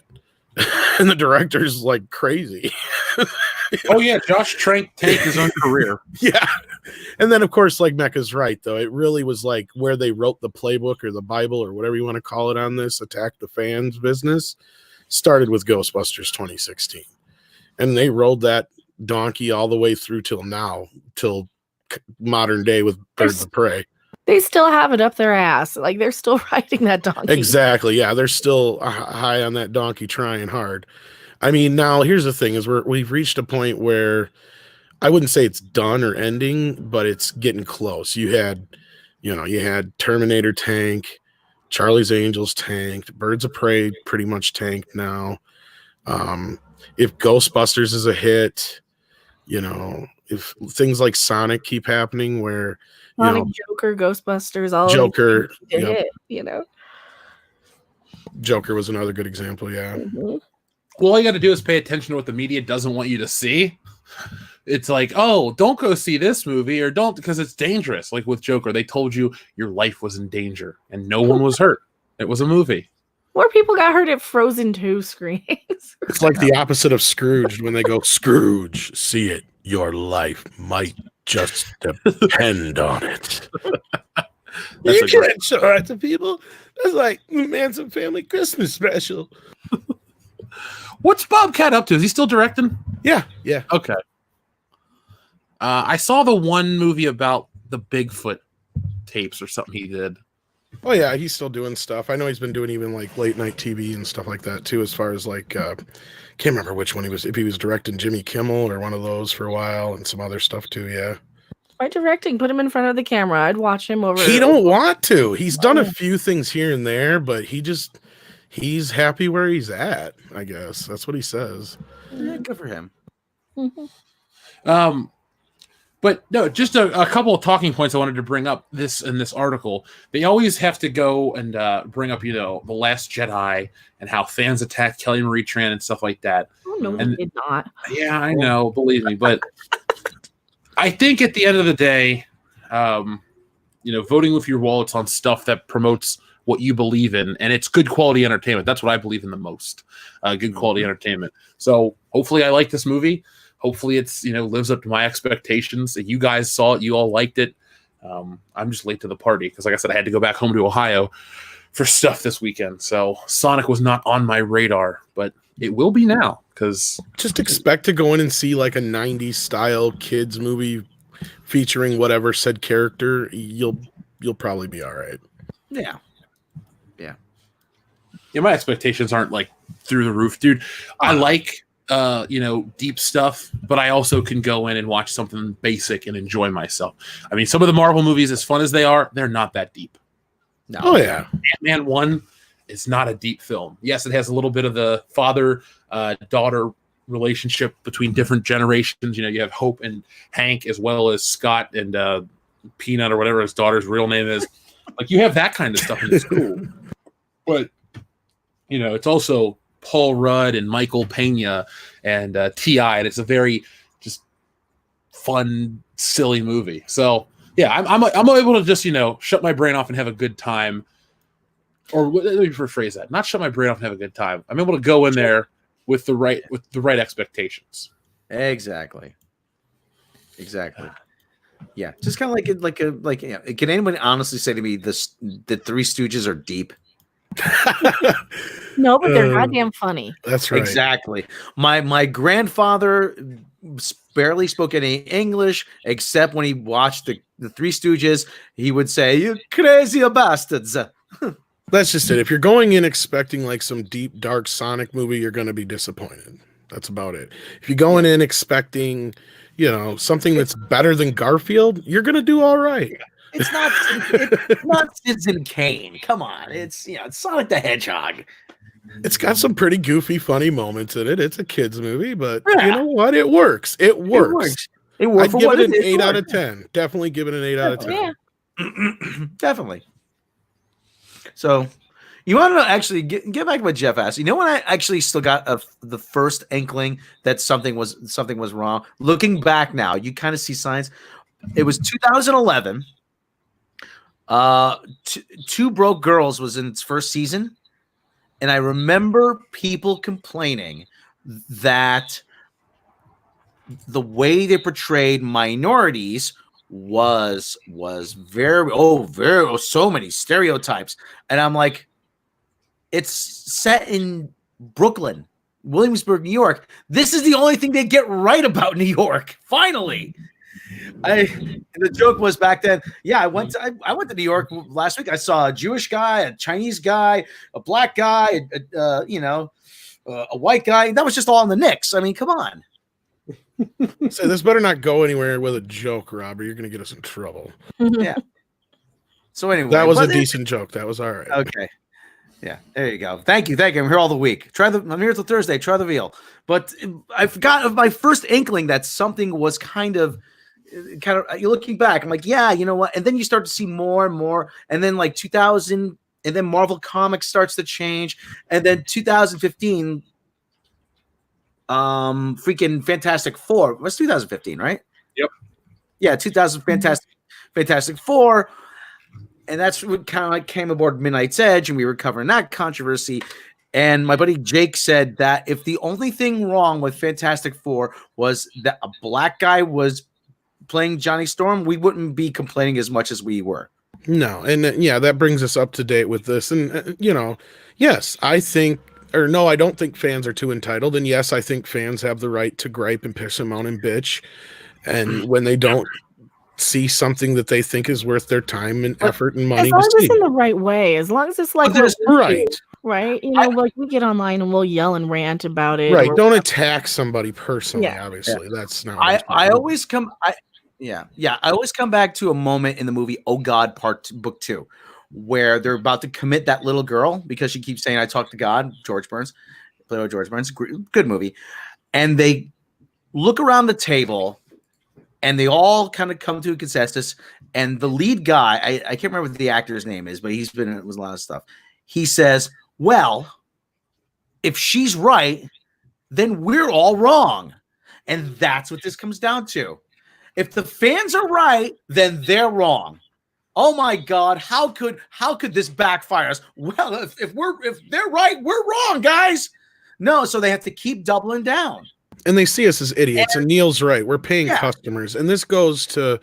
And the director's like crazy. Oh yeah, Josh Trank tanked his own career. Yeah. And then of course, like Mecca's right though. It really was like where they wrote the playbook or the Bible or whatever you want to call it on this attack the fans business started with Ghostbusters 2016. And they rode that donkey all the way through till now, till modern day with Birds of Prey. They still have it up their ass. Like they're still riding that donkey. Exactly. Yeah. They're still high on that donkey trying hard. I mean, now here's the thing is we've reached a point where I wouldn't say it's done or ending, but it's getting close. You had Terminator tank, Charlie's Angels tanked, Birds of Prey pretty much tanked now. If Ghostbusters is a hit, if things like Sonic keep happening where Sonic, Joker, Ghostbusters, all Joker, hit, Joker was another good example, yeah. Mm-hmm. Well, all you got to do is pay attention to what the media doesn't want you to see. It's like, oh, don't go see this movie or don't because it's dangerous. Like with Joker, they told you your life was in danger and no one was hurt. It was a movie. More people got hurt at Frozen 2 screenings. It's like the opposite of Scrooge when they go, Scrooge, see it. Your life might just depend on it. You can't show that to people. That's like Manson Family Christmas special. What's Bobcat up to? Is he still directing? Yeah. Okay. I saw the one movie about the Bigfoot tapes or something he did. Oh yeah, he's still doing stuff. I know he's been doing even like late night TV and stuff like that too. As far as like, can't remember which one he was. If he was directing Jimmy Kimmel or one of those for a while, and some other stuff too. Yeah. By directing, put him in front of the camera. I'd watch him over. He don't want to. He's done a few things here and there, but he's happy where he's at. I guess that's what he says. Yeah, good for him. Mm-hmm. But no, just a couple of talking points I wanted to bring up in this article. They always have to go and bring up, The Last Jedi and how fans attacked Kelly Marie Tran and stuff like that. Oh, no, he did not. Yeah, I know, believe me. But I think at the end of the day, voting with your wallets on stuff that promotes what you believe in, and it's good quality entertainment. That's what I believe in the most. Good quality entertainment. So hopefully I like this movie. Hopefully it's, lives up to my expectations. You guys saw it. You all liked it. I'm just late to the party because, like I said, I had to go back home to Ohio for stuff this weekend. So Sonic was not on my radar, but it will be now because just expect to go in and see like a 90s style kids movie featuring whatever said character. You'll probably be all right. Yeah. Yeah, my expectations aren't like through the roof, dude. I like deep stuff, but I also can go in and watch something basic and enjoy myself. I mean, some of the Marvel movies, as fun as they are, they're not that deep. No. Oh yeah. Ant-Man 1 is not a deep film. Yes, it has a little bit of the father-daughter relationship between different generations. You have Hope and Hank as well as Scott and Peanut or whatever his daughter's real name is. Like you have that kind of stuff in the school. But it's also Paul Rudd and Michael Pena and T.I. And it's a very just fun, silly movie. So yeah, I'm able to just shut my brain off and have a good time. Or let me rephrase that: not shut my brain off and have a good time. I'm able to go in there with the right expectations. Exactly. Yeah, just kind of like can anyone honestly say to me the Three Stooges are deep? No, but they're goddamn funny. That's right. Exactly. My grandfather barely spoke any English except when he watched the Three Stooges. He would say, "You crazy bastards." That's just it. If you're going in expecting like some deep, dark Sonic movie, you're going to be disappointed. That's about it. If you're going in expecting, something that's better than Garfield, you're going to do all right. It's not Citizen Kane. Come on. It's Sonic the Hedgehog. It's got some pretty goofy, funny moments in it. It's a kid's movie, but you know what? It works. It works. I'd give it an 8 out of 10. Definitely give it an 8 out of 10. Yeah. Definitely. So, you want to actually get back to what Jeff asked. You know when I actually still got the first inkling that something was wrong? Looking back now, you kind of see signs. It was 2011. Two Broke Girls was in its first season, and I remember people complaining that the way they portrayed minorities was very so many stereotypes, and I'm like, it's set in Brooklyn, Williamsburg, New York. This is the only thing they get right about New York. Finally, the joke was back then. Yeah, I went to New York last week. I saw a Jewish guy, a Chinese guy, a black guy, a white guy. That was just all in the Knicks. I mean, come on. So this better not go anywhere with a joke, Robert. You're going to get us in trouble. Yeah. So anyway, that was a decent joke. That was all right. Okay. Yeah, there you go. Thank you. I'm here all the week. I'm here till Thursday. Try the veal. But I forgot of my first inkling that something was kind of you're looking back. I'm like, yeah, you know what? And then you start to see more and more. And then like 2000, and then Marvel Comics starts to change. And then 2015, freaking Fantastic Four. It was 2015, right? Yep. Yeah, 2000 Fantastic Four. And that's what kind of like came aboard Midnight's Edge, and we were covering that controversy. And my buddy Jake said that if the only thing wrong with Fantastic Four was that a black guy was playing Johnny Storm, we wouldn't be complaining as much as we were. No, and that brings us up to date with this. And yes, I don't think fans are too entitled. And yes, I think fans have the right to gripe and piss them out and bitch. And when they don't see something that they think is worth their time and effort and money, as long as it's in the right way, as long as it's like right. Like we get online and we'll yell and rant about it. Right. Don't attack somebody personally. Yeah. Obviously, that's not. I always come back to a moment in the movie Oh God Book 2, where they're about to commit that little girl because she keeps saying I talk to God. George Burns, played by George Burns, good movie, and they look around the table. And they all kind of come to a consensus. And the lead guy, I can't remember what the actor's name is, but he's been in a lot of stuff. He says, well, if she's right, then we're all wrong. And that's what this comes down to. If the fans are right, then they're wrong. Oh my God, how could this backfire us? Well, if they're right, we're wrong, guys. No, so they have to keep doubling down. And they see us as idiots. And Neil's right. We're paying customers. And this goes to,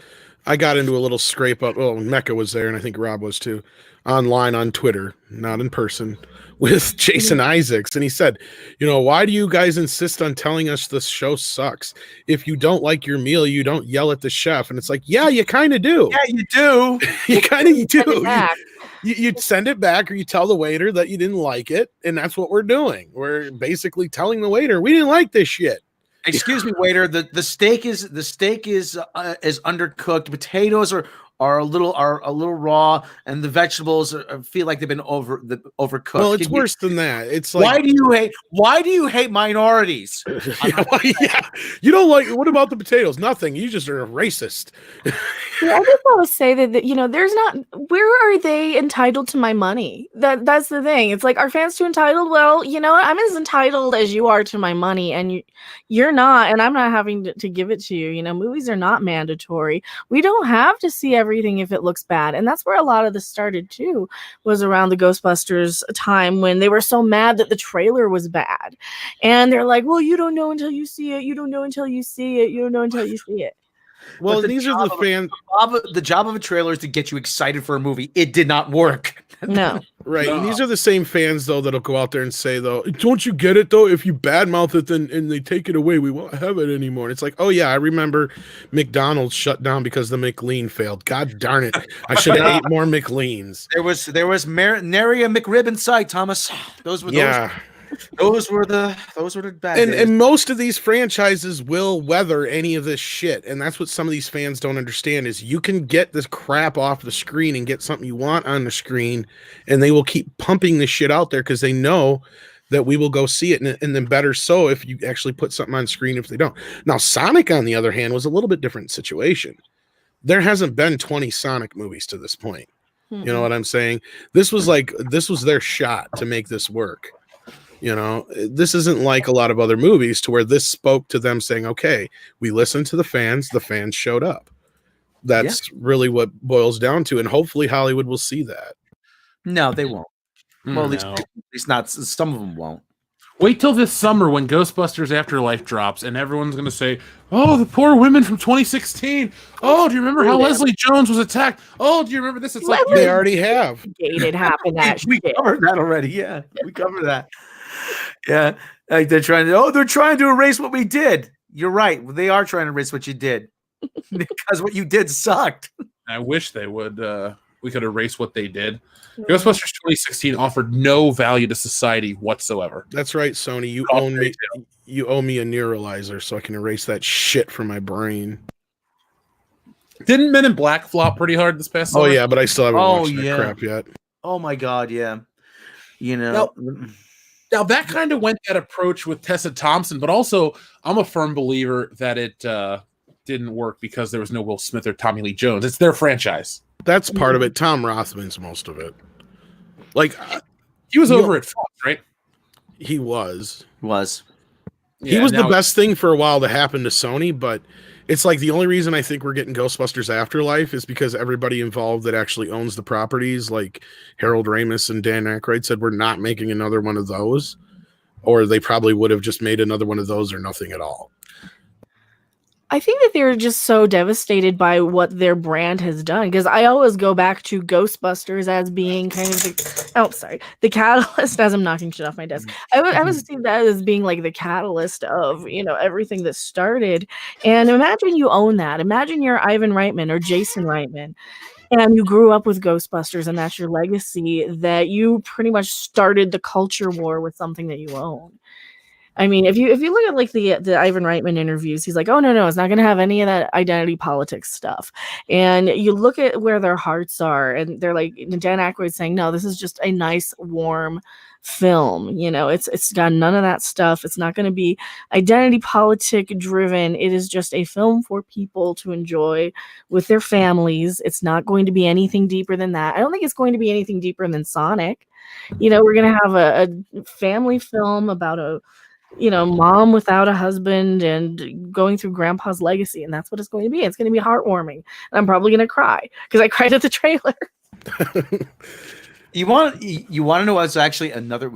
I got into a little scrape up. Well, Mecca was there, and I think Rob was too, online on Twitter, not in person, with Jason Isaacs. And he said, why do you guys insist on telling us this show sucks? If you don't like your meal, you don't yell at the chef. And it's like, yeah, you kind of do. Yeah, you do. You kind of do. You send it back, or you tell the waiter that you didn't like it. And that's what we're doing. We're basically telling the waiter, we didn't like this shit. Excuse me, waiter. The steak is undercooked. Potatoes are are a little raw, and the vegetables feel like they've been overcooked. Well, it's worse than that. It's like, why do you hate minorities? yeah. You don't like, what about the potatoes? Nothing. You just are a racist. Yeah, I just want to say that there's not. Where are they entitled to my money? That's the thing. It's like, are fans too entitled? Well, I'm as entitled as you are to my money, and you're not, and I'm not having to give it to you. Movies are not mandatory. We don't have to see everything if it looks bad, and that's where a lot of this started too. Was around the Ghostbusters time when they were so mad that the trailer was bad, and they're like, "Well, you don't know until you see it. You don't know until you see it. You don't know until you see it." Well, these are the fans. The job of a trailer is to get you excited for a movie. It did not work. No. Right. No. And these are the same fans, though, that'll go out there and say, though, don't you get it, though? If you badmouth it and they take it away, we won't have it anymore. And it's like, oh, yeah, I remember McDonald's shut down because the McLean failed. God darn it. I should have ate more McLeans. There was nary a McRib in sight, Thomas. Those were the bad days. And most of these franchises will weather any of this shit, and that's what some of these fans don't understand is you can get this crap off the screen and get something you want on the screen, and they will keep pumping this shit out there because they know that we will go see it, and then better so if you actually put something on screen if they don't. Now, Sonic, on the other hand, was a little bit different situation. There hasn't been 20 Sonic movies to this point. You know what I'm saying? This was their shot to make this work. This isn't like a lot of other movies to where this spoke to them saying, okay, we listened to the fans showed up. That's really what boils down to. And hopefully Hollywood will see that. No, they won't. Well, at least not. Some of them won't. Wait till this summer when Ghostbusters Afterlife drops and everyone's going to say, oh, the poor women from 2016. Oh, do you remember how Leslie Jones was attacked? Oh, do you remember this? It's like they already have. It happened. We covered that already. Yeah, we covered that. Yeah, like they're trying to erase what we did. You're right. They are trying to erase what you did because what you did sucked. I wish they would. We could erase what they did. Ghostbusters 2016 offered no value to society whatsoever. That's right, Sony. You owe me a neuralizer so I can erase that shit from my brain. Didn't Men in Black flop pretty hard this past summer? Oh yeah, but I still haven't watched that crap yet. Oh my god, yeah. Now that kind of went that approach with Tessa Thompson, but also I'm a firm believer that it didn't work because there was no Will Smith or Tommy Lee Jones. It's their franchise. That's part of it. Tom Rothman's most of it. Like he was over at Fox, right? He was. Yeah, he was the best thing for a while to happen to Sony, but it's like the only reason I think we're getting Ghostbusters Afterlife is because everybody involved that actually owns the properties, like Harold Ramis and Dan Aykroyd, said we're not making another one of those, or they probably would have just made another one of those or nothing at all. I think that they're just so devastated by what their brand has done, because I always go back to Ghostbusters as being kind of the catalyst. As I'm knocking shit off my desk, I was seeing that as being like the catalyst of everything that started. And imagine you own that. Imagine you're Ivan Reitman or Jason Reitman, and you grew up with Ghostbusters, and that's your legacy. That you pretty much started the culture war with something that you own. I mean, if you look at like the Ivan Reitman interviews, he's like, oh no, it's not going to have any of that identity politics stuff. And you look at where their hearts are, and they're like, Dan Aykroyd saying, no, this is just a nice, warm film. It's got none of that stuff. It's not going to be identity politic driven. It is just a film for people to enjoy with their families. It's not going to be anything deeper than that. I don't think it's going to be anything deeper than Sonic. We're going to have a family film about a mom without a husband and going through grandpa's legacy, and that's what it's going to be. It's going to be heartwarming, and I'm probably going to cry because I cried at the trailer. You want to know what's actually another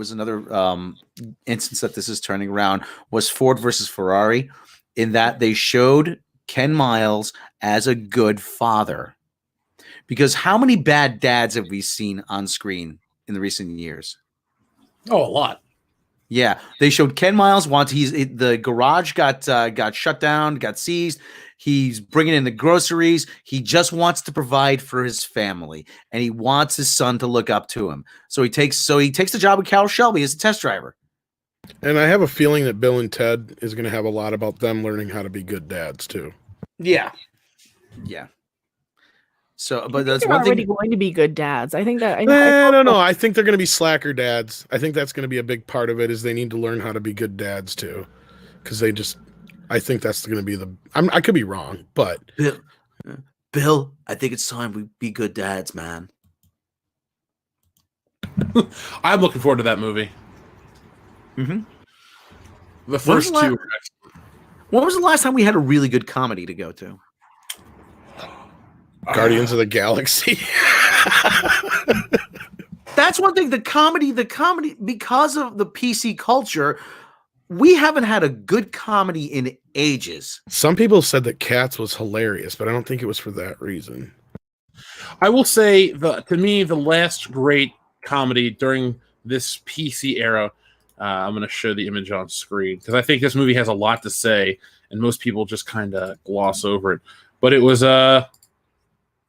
instance that this is turning around was Ford versus Ferrari, in that they showed Ken Miles as a good father. Because how many bad dads have we seen on screen in the recent years? Oh, a lot. Yeah, they showed Ken Miles the garage got shut down, got seized. He's bringing in the groceries. He just wants to provide for his family, and he wants his son to look up to him. So he takes the job of Carroll Shelby as a test driver. And I have a feeling that Bill and Ted is going to have a lot about them learning how to be good dads too. Yeah. So, I but think that's they're one already thing. going to be good dads. I think that. I don't know. I think they're going to be slacker dads. I think that's going to be a big part of it. Is they need to learn how to be good dads too, because they just. I think that's going to be the. I could be wrong, but Bill, I think it's time we be good dads, man. I'm looking forward to that movie. Mm-hmm. The first When was the two. When was the last time we had a really good comedy to go to? Guardians of the Galaxy. That's one thing. The comedy, because of the PC culture, we haven't had a good comedy in ages. Some people said that Cats was hilarious, but I don't think it was for that reason. I will say, to me, the last great comedy during this PC era, I'm going to show the image on screen, because I think this movie has a lot to say, and most people just kind of gloss over it. But it was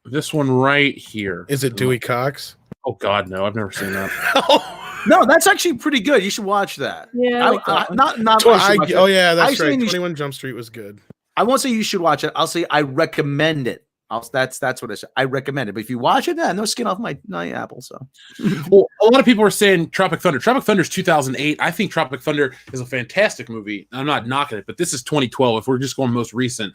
this one right here. Is it Dewey Cox? Oh, God, no. I've never seen that. No, that's actually pretty good. You should watch that. Yeah, I like that one. Oh yeah, that's right. Actually, 21 Jump Street was good. I won't say you should watch it. I'll say I recommend it. That's what I said. I recommend it. But if you watch it, no skin off my apple. So, well, a lot of people are saying Tropic Thunder. Tropic Thunder is 2008. I think Tropic Thunder is a fantastic movie. I'm not knocking it, but this is 2012. If we're just going most recent,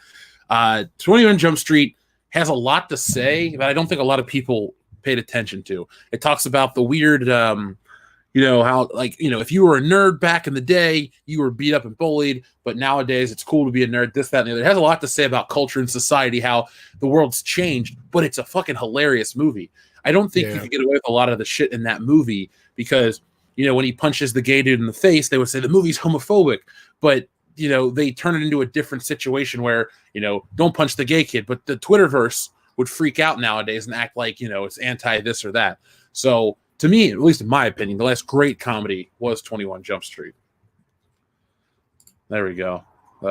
21 Jump Street has a lot to say that I don't think a lot of people paid attention to. It talks about the weird, how, if you were a nerd back in the day, you were beat up and bullied, but nowadays it's cool to be a nerd, this, that, and the other. It has a lot to say about culture and society, how the world's changed, but it's a fucking hilarious movie. I don't think you can get away with a lot of the shit in that movie because, when he punches the gay dude in the face, they would say the movie's homophobic, but, they turn it into a different situation where, don't punch the gay kid, but the Twitterverse would freak out nowadays and act like, it's anti this or that. So, to me, at least in my opinion, the last great comedy was 21 Jump Street. There we go.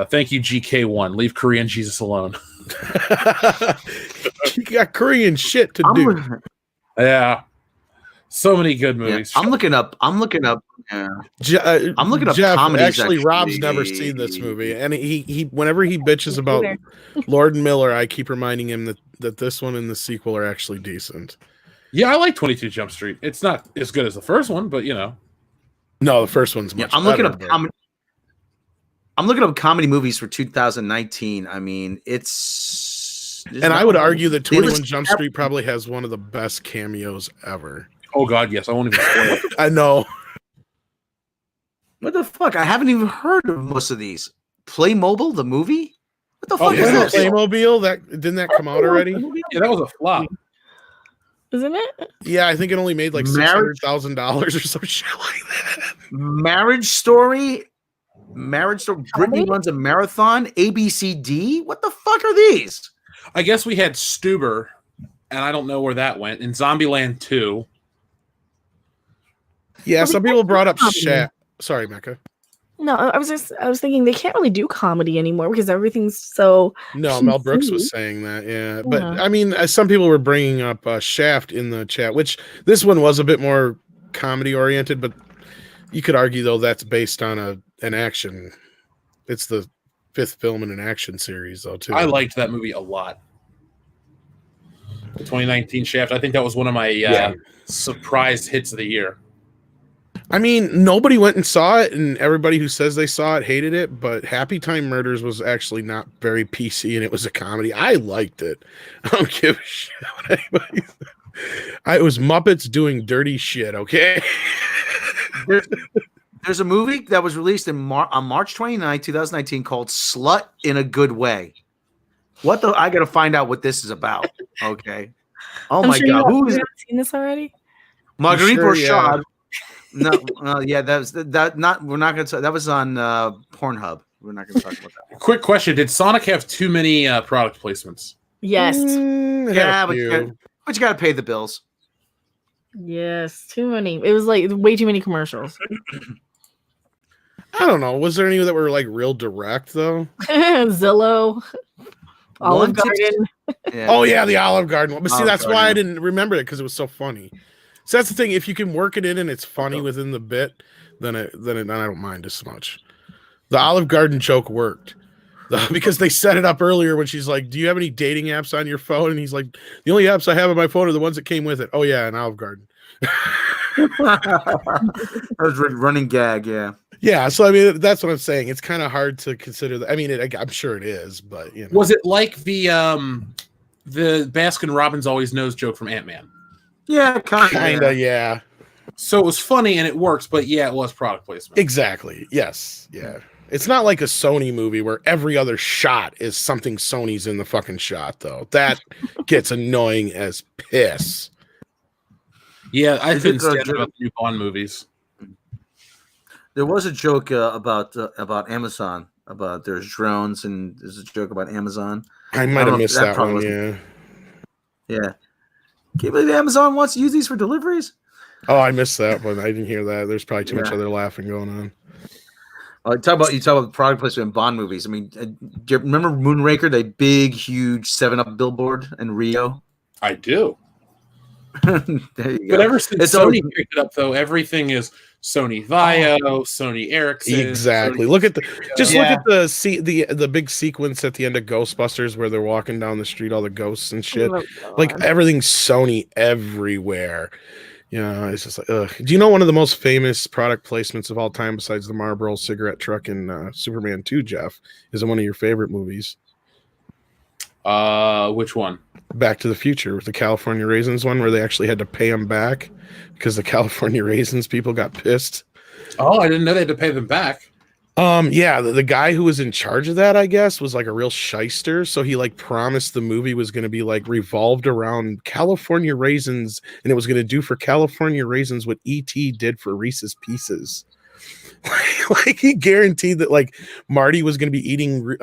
Thank you, GK1. Leave Korean Jesus alone. You got Korean shit to do. Yeah. So many good movies. Yeah, I'm looking up. I'm looking up Jeff, comedies. Actually, Rob's never seen this movie, and he whenever he bitches about Lord and Miller, I keep reminding him that this one and the sequel are actually decent. Yeah, I like 22 Jump Street. It's not as good as the first one, but No, the first one's much I'm better. I'm looking up comedy movies for 2019. I mean, and I would argue that 21 Jump Street probably has one of the best cameos ever. Oh God, yes. I won't even spoil it. I know. What the fuck? I haven't even heard of most of these. Playmobil, the movie? What the fuck is this? Playmobil? Didn't that come out already? Yeah, that was a flop. Isn't it? Yeah, I think it only made like $600,000 or some shit like that. Marriage Story. Brittany runs a marathon. ABCD. What the fuck are these? I guess we had Stuber, and I don't know where that went. In Zombieland 2. Yeah, some people brought up Shaft. Sorry, Mecca. No, I was thinking they can't really do comedy anymore because everything's so. No, Mel Brooks was saying that. Yeah, but I mean, some people were bringing up Shaft in the chat, which this one was a bit more comedy oriented, but you could argue though that's based on an action. It's the 5th film in an action series, though. Too. I liked that movie a lot. The 2019 Shaft. I think that was one of my surprise hits of the year. I mean, nobody went and saw it, and everybody who says they saw it hated it, but Happy Time Murders was actually not very PC, and it was a comedy. I liked it. I don't give a shit what anybody said. It was Muppets doing dirty shit, okay? There's a movie that was released on March 29, 2019 called Slut in a Good Way. I got to find out what this is about, okay? Oh, my God. Who is it? Seen this already? Marguerite Bourchard. Yeah. No, yeah, that was that. We're not going to. That was on Pornhub. We're not going to talk about that. Quick question: did Sonic have too many product placements? Yes. Yeah, but you got to pay the bills. Yes, too many. It was like way too many commercials. I don't know. Was there any that were like real direct though? Zillow, Olive Garden. Yeah. Oh yeah, the Olive Garden one. But see, Olive that's Garden. why I didn't remember it because it was so funny. So that's the thing. If you can work it in and it's funny within the bit, then I don't mind as much. The Olive Garden joke worked. because they set it up earlier when she's like, "Do you have any dating apps on your phone?" And he's like, "The only apps I have on my phone are the ones that came with it." Oh yeah, an Olive Garden. That was running gag, yeah. Yeah, so I mean, that's what I'm saying. It's kind of hard to consider that. I mean, I'm sure it is, but you know. Was it like the Baskin Robbins always knows joke from Ant-Man? Yeah, kind of. Yeah. So it was funny and it works, but yeah, it was product placement. Exactly. Yes. Yeah. It's not like a Sony movie where every other shot is something Sony's in the fucking shot, though. That gets annoying as piss. Yeah, I couldn't stand about the new Bond movies. There was a joke about Amazon, about there's drones, and there's a joke about Amazon. I might have missed that one, yeah. Yeah. Can you believe Amazon wants to use these for deliveries? Oh, I missed that one. I didn't hear that. There's probably too much other laughing going on. You talk about product placement in Bond movies. I mean, do you remember Moonraker, the big, huge 7-Up billboard in Rio? I do. There you go. But ever since Sony picked it up, though, everything is Sony Vaio, Sony Ericsson. Exactly. Sony look at the big sequence at the end of Ghostbusters where they're walking down the street, all the ghosts and shit. Like everything's Sony everywhere. You know, it's just like, ugh. Do you know one of the most famous product placements of all time, besides the Marlboro cigarette truck in Superman 2, Jeff, is in one of your favorite movies? Which one? Back to the Future, with the California Raisins one, where they actually had to pay them back because the California Raisins people got pissed. Oh, I didn't know they had to pay them back. Yeah, the guy who was in charge of that, I guess, was like a real shyster. So he like promised the movie was going to be like revolved around California Raisins, and it was going to do for California Raisins what E.T. did for Reese's Pieces. Like he guaranteed that like Marty was going to be eating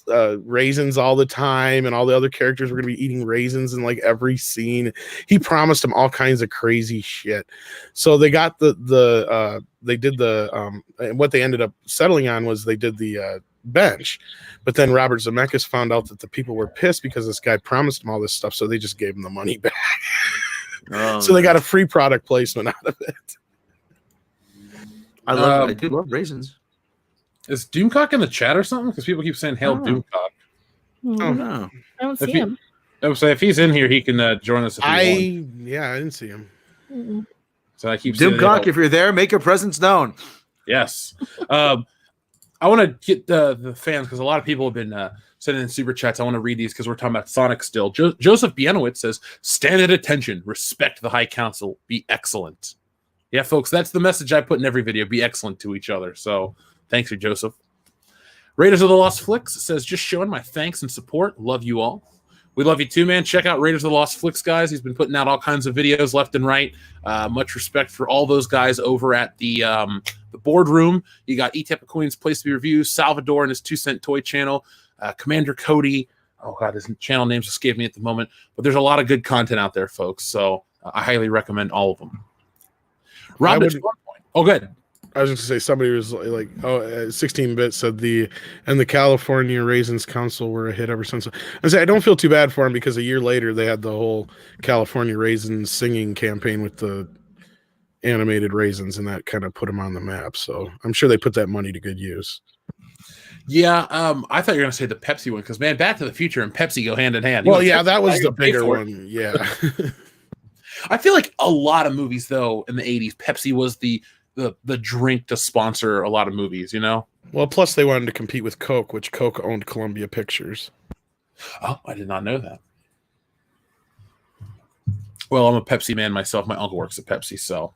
raisins all the time, and all the other characters were going to be eating raisins in like every scene. He promised them all kinds of crazy shit. So they got they did and what they ended up settling on was they did the bench, but then Robert Zemeckis found out that the people were pissed because this guy promised them all this stuff, so they just gave him the money back. So they got a free product placement out of it. I do love raisins. Is Doomcock in the chat or something? Because people keep saying "Hail Doomcock." Oh no, I don't see him. I would say if he's in here, he can join us. If I didn't see him. Mm-mm. So I keep Doomcock. If you're there, make your presence known. Yes. I want to get the fans, because a lot of people have been sending in super chats. I want to read these because we're talking about Sonic still. Joseph Bienowitz says, "Stand at attention, respect the High Council, be excellent." Yeah, folks, that's the message I put in every video. Be excellent to each other. So thanks, you, Joseph. Raiders of the Lost Flicks says, "Just showing my thanks and support. Love you all." We love you too, man. Check out Raiders of the Lost Flicks, guys. He's been putting out all kinds of videos left and right. Much respect for all those guys over at the boardroom. You got E-Type-A-Coin's Place to Be Reviews, Salvador and his 2 Cent Toy channel, Commander Cody. Oh, God, his channel names escape me at the moment. But there's a lot of good content out there, folks. So I highly recommend all of them. Rob, at one point. Oh, good. I was just going to say, somebody was like, 16-bit said the California Raisins Council were a hit ever since. I don't feel too bad for them, because a year later they had the whole California Raisins singing campaign with the animated raisins, and that kind of put them on the map. So I'm sure they put that money to good use. Yeah, I thought you were going to say the Pepsi one, because, man, Back to the Future and Pepsi go hand in hand. Well, yeah, that was the bigger one. Yeah. I feel like a lot of movies, though, in the 80s, Pepsi was the drink to sponsor a lot of movies, you know? Well, plus they wanted to compete with Coke, which Coke owned Columbia Pictures. Oh, I did not know that. Well, I'm a Pepsi man myself. My uncle works at Pepsi, so.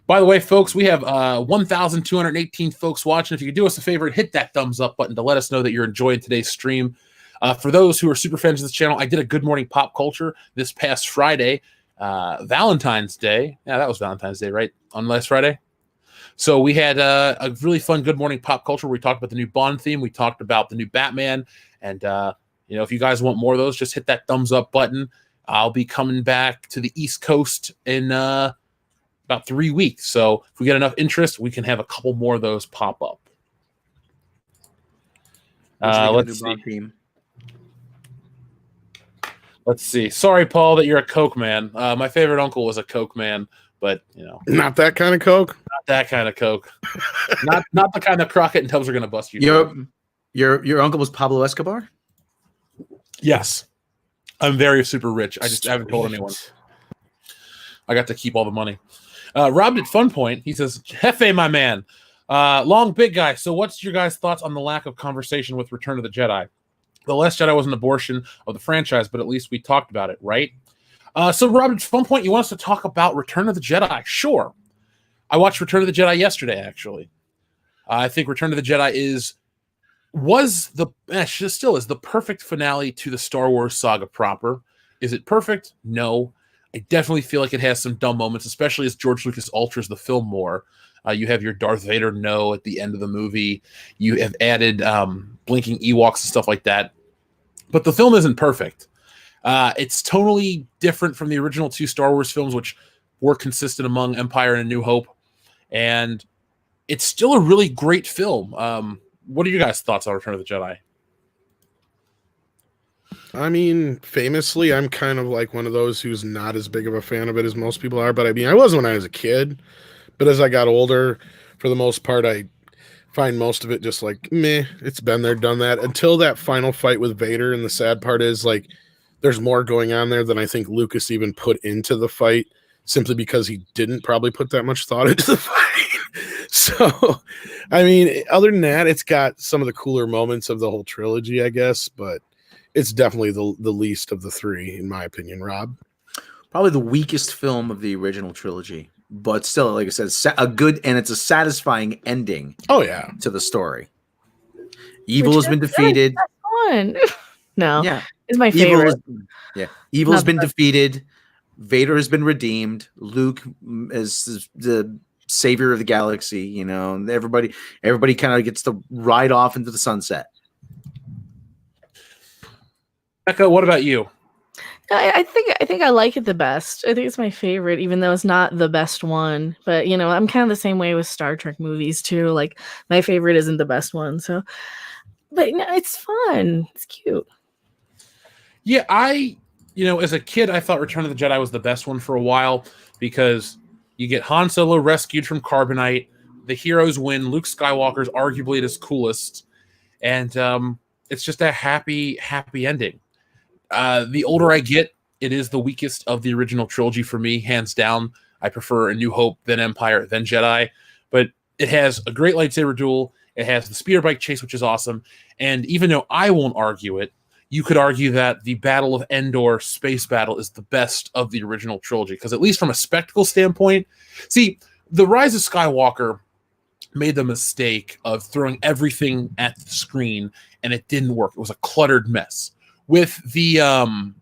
By the way, folks, we have 1,218 folks watching. If you could do us a favor and hit that thumbs up button to let us know that you're enjoying today's stream. For those who are super fans of this channel, I did a Good Morning Pop Culture this past Friday, Valentine's Day. Yeah, that was Valentine's Day, right? On last Friday. So we had a really fun Good Morning Pop Culture where we talked about the new Bond theme. We talked about the new Batman. And, if you guys want more of those, just hit that thumbs up button. I'll be coming back to the East Coast in about 3 weeks. So if we get enough interest, we can have a couple more of those pop up. Let's see. Let's see. Sorry, Paul, that you're a Coke man. My favorite uncle was a Coke man, but not that kind of Coke. Not that kind of Coke. not the kind of Crockett and Tubbs are going to bust you. Your uncle was Pablo Escobar? Yes. I'm very super rich. I just haven't told Sweet. anyone. I got to keep all the money. Robbed at Fun Point. He says, Hefe, my man. Long big guy. So what's your guys' thoughts on the lack of conversation with Return of the Jedi? The Last Jedi was an abortion of the franchise, but at least we talked about it, right? So Robbed at Fun Point, you want us to talk about Return of the Jedi? Sure. I watched Return of the Jedi yesterday, actually. I think Return of the Jedi still is the perfect finale to the Star Wars saga proper. Is it perfect? No. I definitely feel like it has some dumb moments, especially as George Lucas alters the film more. You have your Darth Vader no at the end of the movie. You have added blinking Ewoks and stuff like that. But the film isn't perfect. It's totally different from the original two Star Wars films, which were consistent among Empire and A New Hope. And it's still a really great film. What are you guys' thoughts on Return of the Jedi? I mean, famously, I'm kind of like one of those who's not as big of a fan of it as most people are. But I mean, I was when I was a kid. But as I got older, for the most part, I find most of it just like, meh, it's been there, done that. Until that final fight with Vader. And the sad part is, like, there's more going on there than I think Lucas even put into the fight, simply because he didn't probably put that much thought into the fight. So, I mean, other than that, it's got some of the cooler moments of the whole trilogy, I guess, but it's definitely the least of the three, in my opinion. Rob? Probably the weakest film of the original trilogy, but still, like I said, a good, and it's a satisfying ending. Oh, yeah. To the story. Evil has been defeated. Fun. No, Yeah. it's my favorite. Evil has been defeated. Vader has been redeemed. Luke is the savior of the galaxy, you know, and everybody kind of gets to ride off into the sunset. Becca, what about you? I think I like it the best. I think it's my favorite, even though it's not the best one. But you know, I'm kind of the same way with Star Trek movies too. Like my favorite isn't the best one. So, but no, it's fun. It's cute. Yeah, as a kid, I thought Return of the Jedi was the best one for a while because you get Han Solo rescued from Carbonite, the heroes win, Luke Skywalker's arguably at his coolest, and it's just a happy ending. The older I get, it is the weakest of the original trilogy for me, hands down. I prefer A New Hope, then Empire, then Jedi, but it has a great lightsaber duel, it has the speeder bike chase, which is awesome, and even though I won't argue it, you could argue that the Battle of Endor space battle is the best of the original trilogy, because at least from a spectacle standpoint, see, The Rise of Skywalker made the mistake of throwing everything at the screen, and it didn't work. It was a cluttered mess. With Return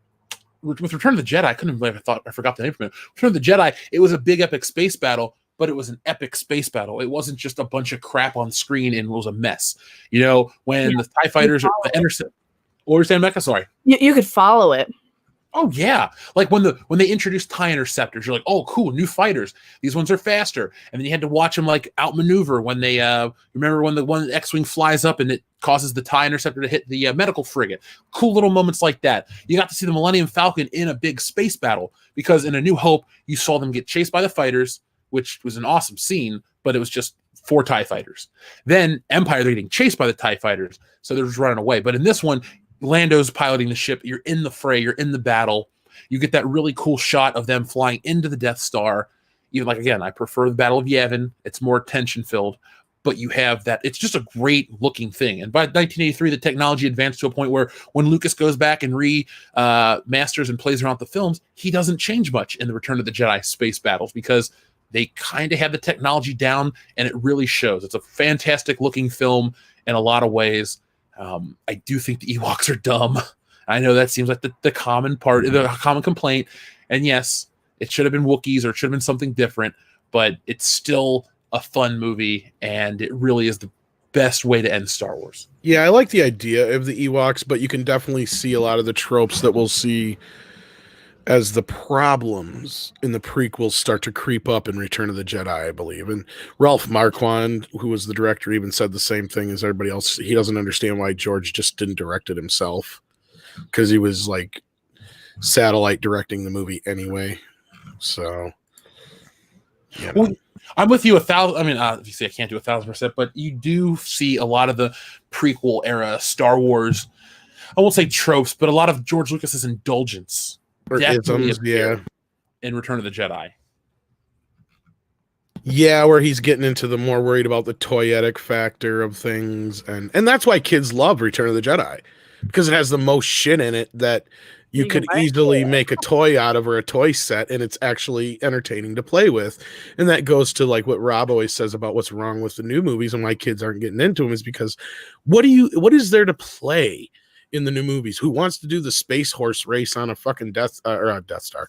of the Jedi, I couldn't believe I forgot the name from it. Return of the Jedi, it was a big epic space battle, but it was an epic space battle. It wasn't just a bunch of crap on screen and it was a mess. You know, when the TIE fighters, the intercept. What were you saying, Mecca? Sorry. You could follow it. Oh yeah, like when they introduced TIE interceptors, you're like, oh cool, new fighters. These ones are faster, and then you had to watch them like outmaneuver when they remember when the one X-wing flies up and it causes the TIE interceptor to hit the medical frigate. Cool little moments like that. You got to see the Millennium Falcon in a big space battle because in A New Hope you saw them get chased by the fighters, which was an awesome scene, but it was just 4 TIE fighters. Then Empire, they're getting chased by the TIE fighters, so they're just running away. But in this one, Lando's piloting the ship. You're in the fray. You're in the battle. You get that really cool shot of them flying into the Death Star. Even like, again, I prefer the Battle of Yavin. It's more tension filled, but you have that. It's just a great looking thing. And by 1983, the technology advanced to a point where when Lucas goes back and masters and plays around the films, he doesn't change much in the Return of the Jedi space battles because they kind of have the technology down and it really shows. It's a fantastic looking film in a lot of ways. I do think the Ewoks are dumb. I know that seems like the common complaint. And yes, it should have been Wookiees or it should have been something different, but it's still a fun movie and it really is the best way to end Star Wars. Yeah, I like the idea of the Ewoks, but you can definitely see a lot of the tropes that we'll see as the problems in the prequels start to creep up in Return of the Jedi, I believe. And Ralph Marquand, who was the director, even said the same thing as everybody else. He doesn't understand why George just didn't direct it himself because he was like satellite directing the movie anyway. So, Well, I'm with you 1,000. I mean, obviously I can't do 1,000%, but you do see a lot of the prequel era Star Wars. I won't say tropes, but a lot of George Lucas's indulgence. Or isms, yeah. In Return of the Jedi. Yeah, where he's getting into the more worried about the toyetic factor of things, and that's why kids love Return of the Jedi, because it has the most shit in it that you could easily make a toy out of, or a toy set, and it's actually entertaining to play with. And that goes to like what Rob always says about what's wrong with the new movies and why kids aren't getting into them, is because what is there to play in the new movies? Who wants to do the space horse race on a fucking Star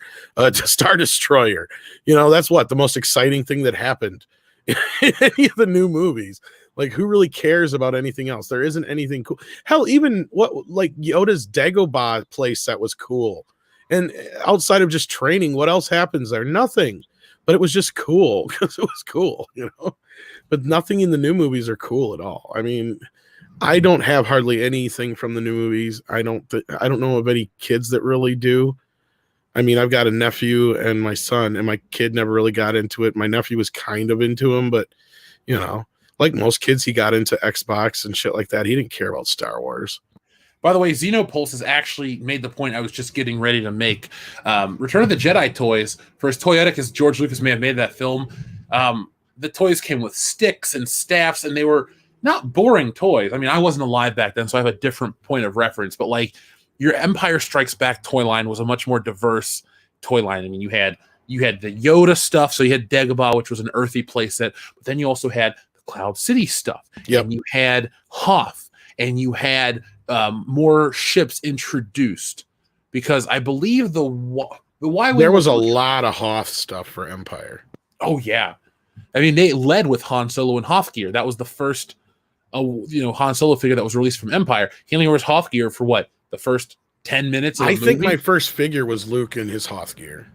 Destroyer? You know, that's what the most exciting thing that happened in any of the new movies. Like, who really cares about anything else? There isn't anything cool. Hell, even like Yoda's Dagobah playset was cool. And outside of just training, what else happens there? Nothing. But it was just cool because it was cool, you know. But nothing in the new movies are cool at all. I mean, I don't have hardly anything from the new movies. I don't know of any kids that really do. I mean, I've got a nephew and my son, and my kid never really got into it. My nephew was kind of into him, but you know, like most kids, he got into Xbox and shit like that. He didn't care about Star Wars. By the way, Xenopulse has actually made the point I was just getting ready to make. Return of the Jedi toys, for as toyetic as George Lucas may have made that film, the toys came with sticks and staffs, and they were not boring toys. I mean, I wasn't alive back then, so I have a different point of reference. But like, your Empire Strikes Back toy line was a much more diverse toy line. I mean, you had the Yoda stuff, so you had Dagobah, which was an earthy playset, but then you also had the Cloud City stuff. Yep. And you had Hoth, and you had more ships introduced, because I believe the why there was a lot of Hoth stuff for Empire. Oh yeah, I mean, they led with Han Solo and Hoth gear. That was the first Han Solo figure that was released from Empire. He only wears Hoth gear for what, the first 10 minutes of the movie? I think my first figure was Luke in his Hoth gear.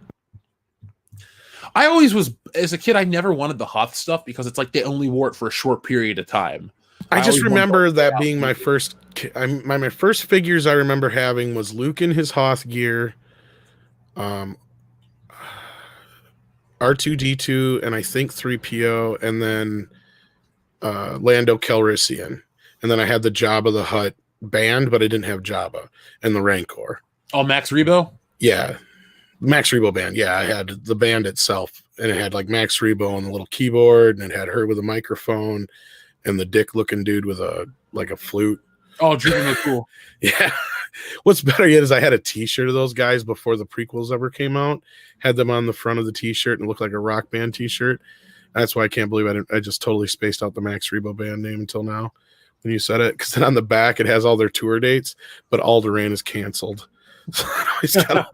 I always was, as a kid, I never wanted the Hoth stuff because it's like they only wore it for a short period of time. I just remember that being my first. My first figures I remember having was Luke in his Hoth gear, R2D2, and I think 3PO, and then Lando Calrissian, and then I had the Jabba the Hutt band, but I didn't have Jabba, and the Rancor. Oh, Max Rebo? Yeah, Max Rebo band. Yeah, I had the band itself, and it had like Max Rebo on the little keyboard, and it had her with a microphone, and the dick-looking dude with a flute. Oh, Dream was cool. Yeah. What's better yet is I had a T-shirt of those guys before the prequels ever came out. Had them on the front of the T-shirt, and it looked like a Rock Band T-shirt. That's why I can't believe I just totally spaced out the Max Rebo band name until now when you said it. Because then on the back it has all their tour dates, but Alderaan is canceled. So I always gotta...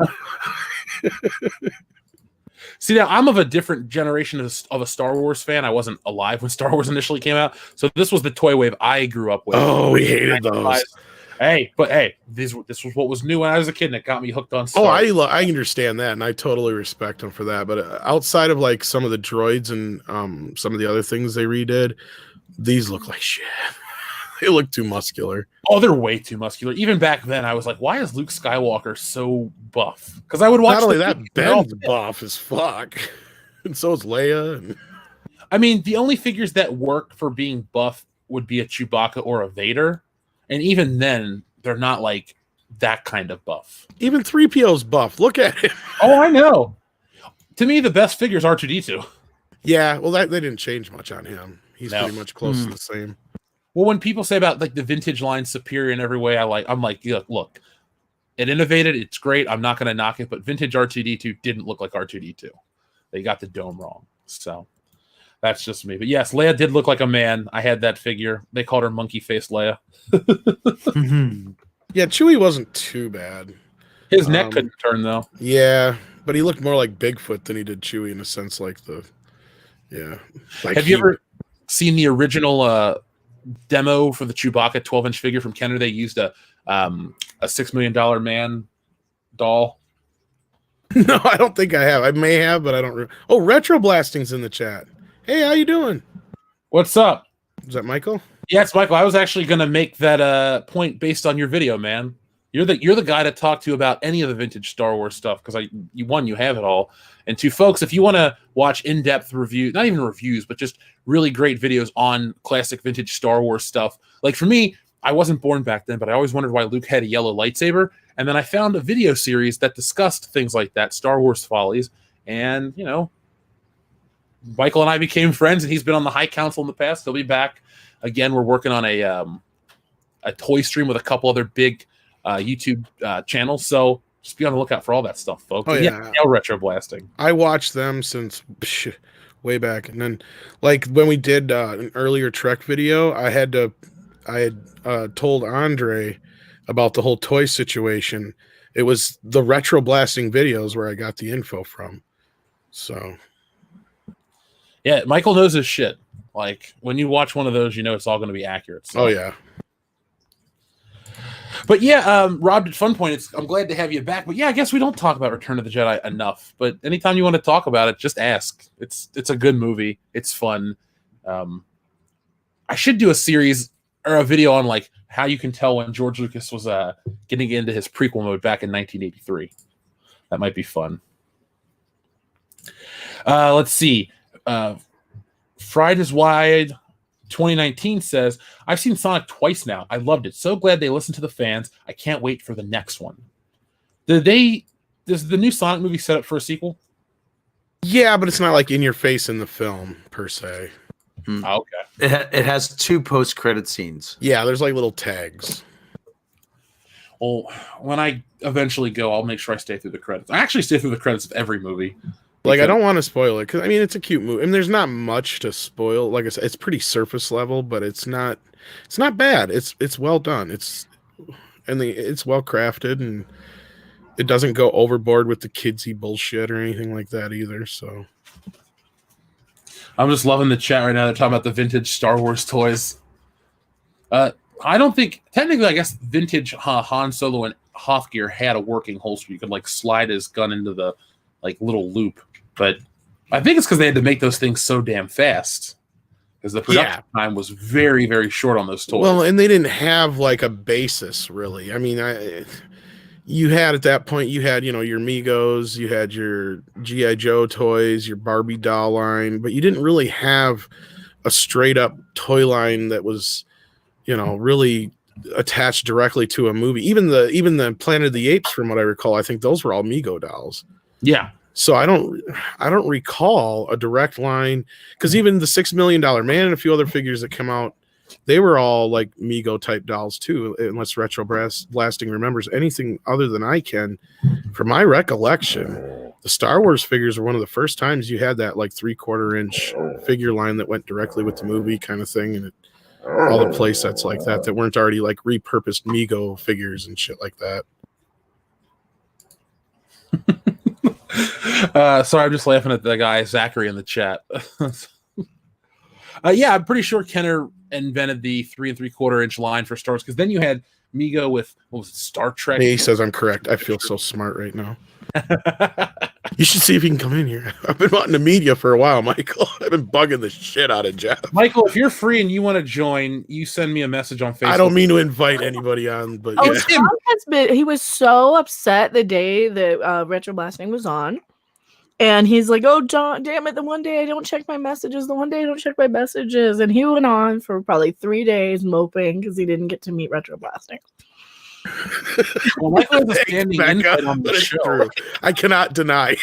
See, now I'm of a different generation of a Star Wars fan. I wasn't alive when Star Wars initially came out, so this was the toy wave I grew up with. Oh, we hated those. Hey, this was what was new when I was a kid, and it got me hooked on Star Wars. I understand that, and I totally respect them for that. But outside of like some of the droids and some of the other things they redid, these look like shit. They look too muscular. Oh, they're way too muscular. Even back then, I was like, why is Luke Skywalker so buff? Because I would watch. Not only that, Ben's buff as fuck. And so is Leia. I mean, the only figures that work for being buff would be a Chewbacca or a Vader. And even then, they're not like that kind of buff. Even 3PO's buff. Look at him. Oh, I know. To me, the best figure is R2-D2. Yeah, well, they didn't change much on him. He's pretty much close to the same. Well, when people say about like the vintage line superior in every way, I'm like, look, it innovated. It's great. I'm not going to knock it, but vintage R2-D2 didn't look like R2-D2. They got the dome wrong. So that's just me. But yes, Leia did look like a man. I had that figure. They called her monkey face Leia. Yeah, Chewie wasn't too bad. His neck couldn't turn though. Yeah, but he looked more like Bigfoot than he did Chewie in a sense. Like Have you ever seen the original demo for the Chewbacca 12-inch figure from Kenner? They used a $6 million man doll. No, I don't think I have. I may have, but I don't. Oh, Retro Blasting's in the chat. Hey, how you doing? What's up? Is that Michael? Yeah, it's Michael. I was actually going to make that point based on your video, man. You're the guy to talk to about any of the vintage Star Wars stuff because you have it all, and two, folks, if you want to watch in-depth review, not even reviews, but just really great videos on classic vintage Star Wars stuff. Like for me, I wasn't born back then, but I always wondered why Luke had a yellow lightsaber, and then I found a video series that discussed things like that, Star Wars follies, and Michael and I became friends, and he's been on the High Council in the past. He'll be back again. We're working on a toy stream with a couple other big YouTube channels, so just be on the lookout for all that stuff, folks. Oh yeah, retro blasting. I watched them since way back, and then like when we did an earlier Trek video, I had told Andre about the whole toy situation. It was the retro blasting videos where I got the info from. So yeah, Michael knows his shit. Like when you watch one of those, it's all going to be accurate. So. Oh yeah. But yeah, Rob, at Fun Point, I'm glad to have you back. But yeah, I guess we don't talk about Return of the Jedi enough. But anytime you want to talk about it, just ask. It's a good movie. It's fun. I should do a series or a video on like how you can tell when George Lucas was getting into his prequel mode back in 1983. That might be fun. Let's see. Fried is Wide 2019 says, I've seen Sonic twice now. I loved it. So glad they listened to the fans. I can't wait for the next one. Does the new Sonic movie set up for a sequel? Yeah, but it's not like in your face in the film per se. Oh, okay. It has 2 post-credit scenes. Yeah, there's like little tags. Well, when I eventually go, I'll make sure I stay through the credits. I actually stay through the credits of every movie. Like, I don't want to spoil it, because, I mean, it's a cute movie. I mean, there's not much to spoil. Like I said, it's pretty surface level, but it's not bad. It's well done. It's well crafted, and it doesn't go overboard with the kidsy bullshit or anything like that either, so. I'm just loving the chat right now. They're talking about the vintage Star Wars toys. I don't think, technically, I guess vintage Han Solo and Hoth gear had a working holster. You could, like, slide his gun into the, like, little loop. But I think it's because they had to make those things so damn fast. Because the production time was very, very short on those toys. Well, and they didn't have, like, a basis, really. I mean, you had, at that point, you had, your Migos, you had your G.I. Joe toys, your Barbie doll line, but you didn't really have a straight-up toy line that was, really attached directly to a movie. Even the Planet of the Apes, from what I recall, I think those were all Mego dolls. Yeah. So I don't recall a direct line, because even the $6 Million Man and a few other figures that come out, they were all like Mego type dolls too, unless Retro Blasting remembers anything other than I can. From my recollection, the Star Wars figures were one of the first times you had that like 3/4 inch figure line that went directly with the movie kind of thing, and all the play sets like that weren't already like repurposed Mego figures and shit like that. Sorry, I'm just laughing at the guy Zachary in the chat. Yeah, I'm pretty sure Kenner invented the 3 3/4 inch line for Star Wars, because then you had Mego with, what was it, Star Trek? He says I'm correct. I feel so smart right now. You should see if he can come in here. I've been wanting to meet you for a while, Michael. I've been bugging the shit out of Jeff. Michael, if you're free and you want to join, you send me a message on Facebook. I don't mean to invite anybody on, but he was so upset the day that Retro Blasting was on. And he's like, oh, damn it, the one day I don't check my messages, And he went on for probably 3 days moping because he didn't get to meet Retro Blasting. Well, Michael has a standing invite on the show. I cannot deny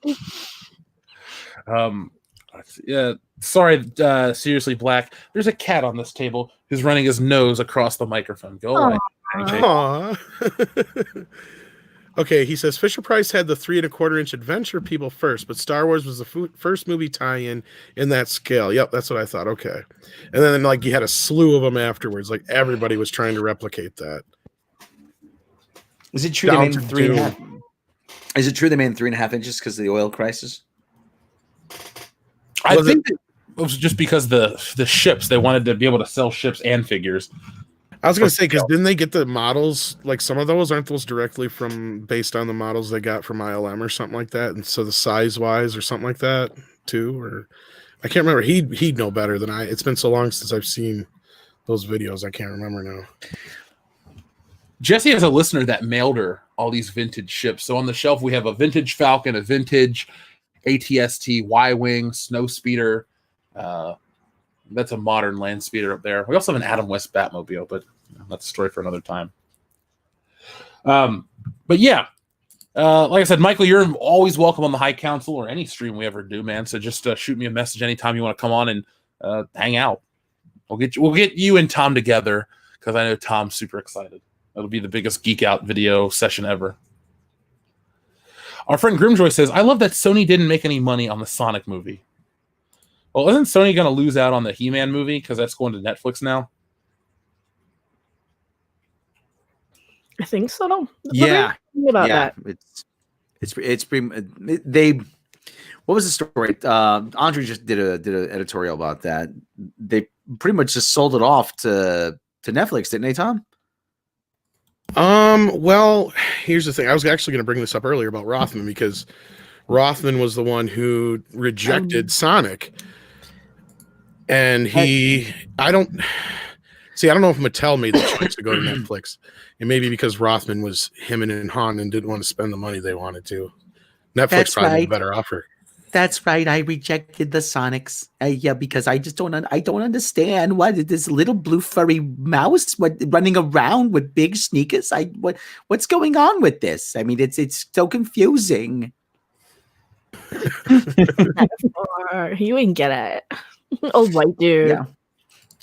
it. Yeah, sorry, seriously, Black. There's a cat on this table who's running his nose across the microphone. Go away. Aww. Okay, he says Fisher-Price had the 3 1/4 inch adventure people first, but Star Wars was the first movie tie-in in that scale. Yep, that's what I thought. Okay, and then like you had a slew of them afterwards. Like everybody was trying to replicate that. Is it true they made 3.5? Is it true they made 3.5 inches because of the oil crisis? I think it was just because the ships, they wanted to be able to sell ships and figures. I was going to say, because didn't they get the models, like some of those, aren't those directly based on the models they got from ILM or something like that? And so the size-wise or something like that, too? Or I can't remember. He'd know better than I. It's been so long since I've seen those videos. I can't remember now. Jesse has a listener that mailed her all these vintage ships. So on the shelf, we have a vintage Falcon, a vintage ATST Y-Wing, Snowspeeder. That's a modern land speeder up there. We also have an Adam West Batmobile, but that's a story for another time. But yeah, like I said, Michael, you're always welcome on the High Council or any stream we ever do, man. So just shoot me a message anytime you want to come on and hang out. We'll get you and Tom together because I know Tom's super excited. That'll be the biggest geek out video session ever. Our friend Grimjoy says, I love that Sony didn't make any money on the Sonic movie. Well, isn't Sony going to lose out on the He-Man movie because that's going to Netflix now? I think so. Yeah. About that. It's pretty. They. What was the story? Andre just did an editorial about that. They pretty much just sold it off to Netflix, didn't they, Tom? Well, here's the thing. I was actually going to bring this up earlier about Rothman because Rothman was the one who rejected Sonic. And I don't know if Mattel made the choice to go to Netflix. It may be because Rothman was him and Han and didn't want to spend the money they wanted to. Netflix probably had a better offer. That's right. I rejected the Sonics. Because I just don't understand what this little blue furry mouse running around with big sneakers. What's going on with this? I mean, it's so confusing. You didn't get it. Old white dude. Yeah.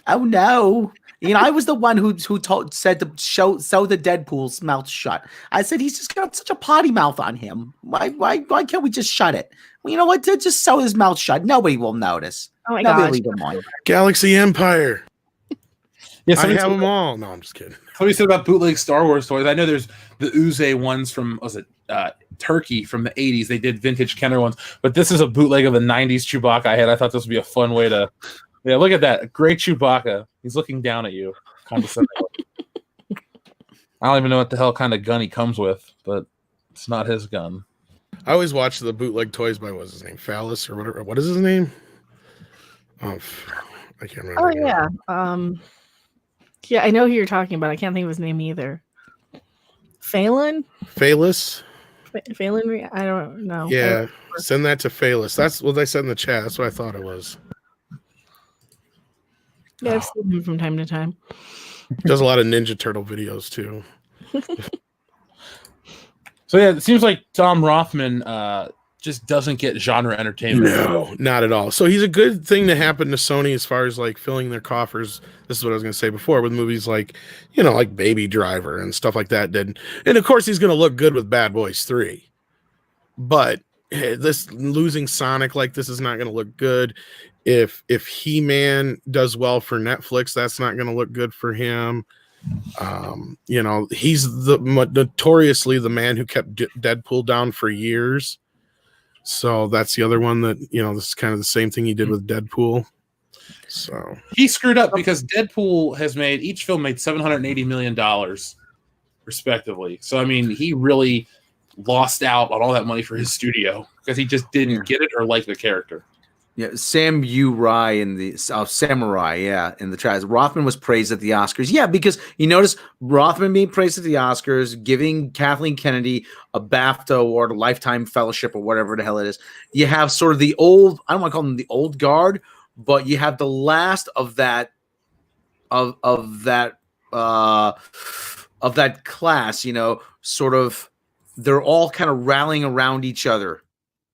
Oh no. I was the one who said to sew the Deadpool's mouth shut. I said he's just got such a potty mouth on him. Why can't we just shut it? Well, you know what? Just sew his mouth shut. Nobody will notice. Oh my gosh. Galaxy Empire. Yeah, I have them all. No, I'm just kidding. Somebody said about bootleg Star Wars toys. I know there's the Uze ones from Turkey from the 80s. They did vintage Kenner ones, but this is a bootleg of the 90s Chewbacca I had. I thought this would be a fun way to. Yeah, look at that. Great Chewbacca. He's looking down at you. Condescendingly. I don't even know what the hell kind of gun he comes with, but it's not his gun. I always watch the bootleg toys by what's his name? Phallus or whatever. What is his name? Oh, I can't remember. Oh, yeah. Yeah, I know who you're talking about. I can't think of his name either. Phelan? Phallus? Phelan? I don't know. Yeah, send that to Phallus. That's what I said in the chat. That's what I thought it was. Yeah, I've seen him from time to time. Does a lot of Ninja Turtle videos too. So yeah, it seems like Tom Rothman just doesn't get genre entertainment. No, not at all. So he's a good thing to happen to Sony as far as like filling their coffers. This is what I was going to say before with movies like, like Baby Driver and stuff like that. And of course he's going to look good with Bad Boys 3. But this losing Sonic like this is not going to look good. If He-Man does well for Netflix, that's not going to look good for him. He's notoriously the man who kept Deadpool down for years. So that's the other one that, this is kind of the same thing he did with Deadpool. So he screwed up because Deadpool has each film made $780 million respectively. So, I mean, he really lost out on all that money for his studio because he just didn't get it or like the character. Yeah, Sam U. Rai in the Samurai, in the chat. Rothman was praised at the Oscars. Yeah, because you notice Rothman being praised at the Oscars, giving Kathleen Kennedy a BAFTA award, a Lifetime Fellowship, or whatever the hell it is. You have sort of the old, I don't want to call them the old guard, but you have the last of that of that class, sort of they're all kind of rallying around each other.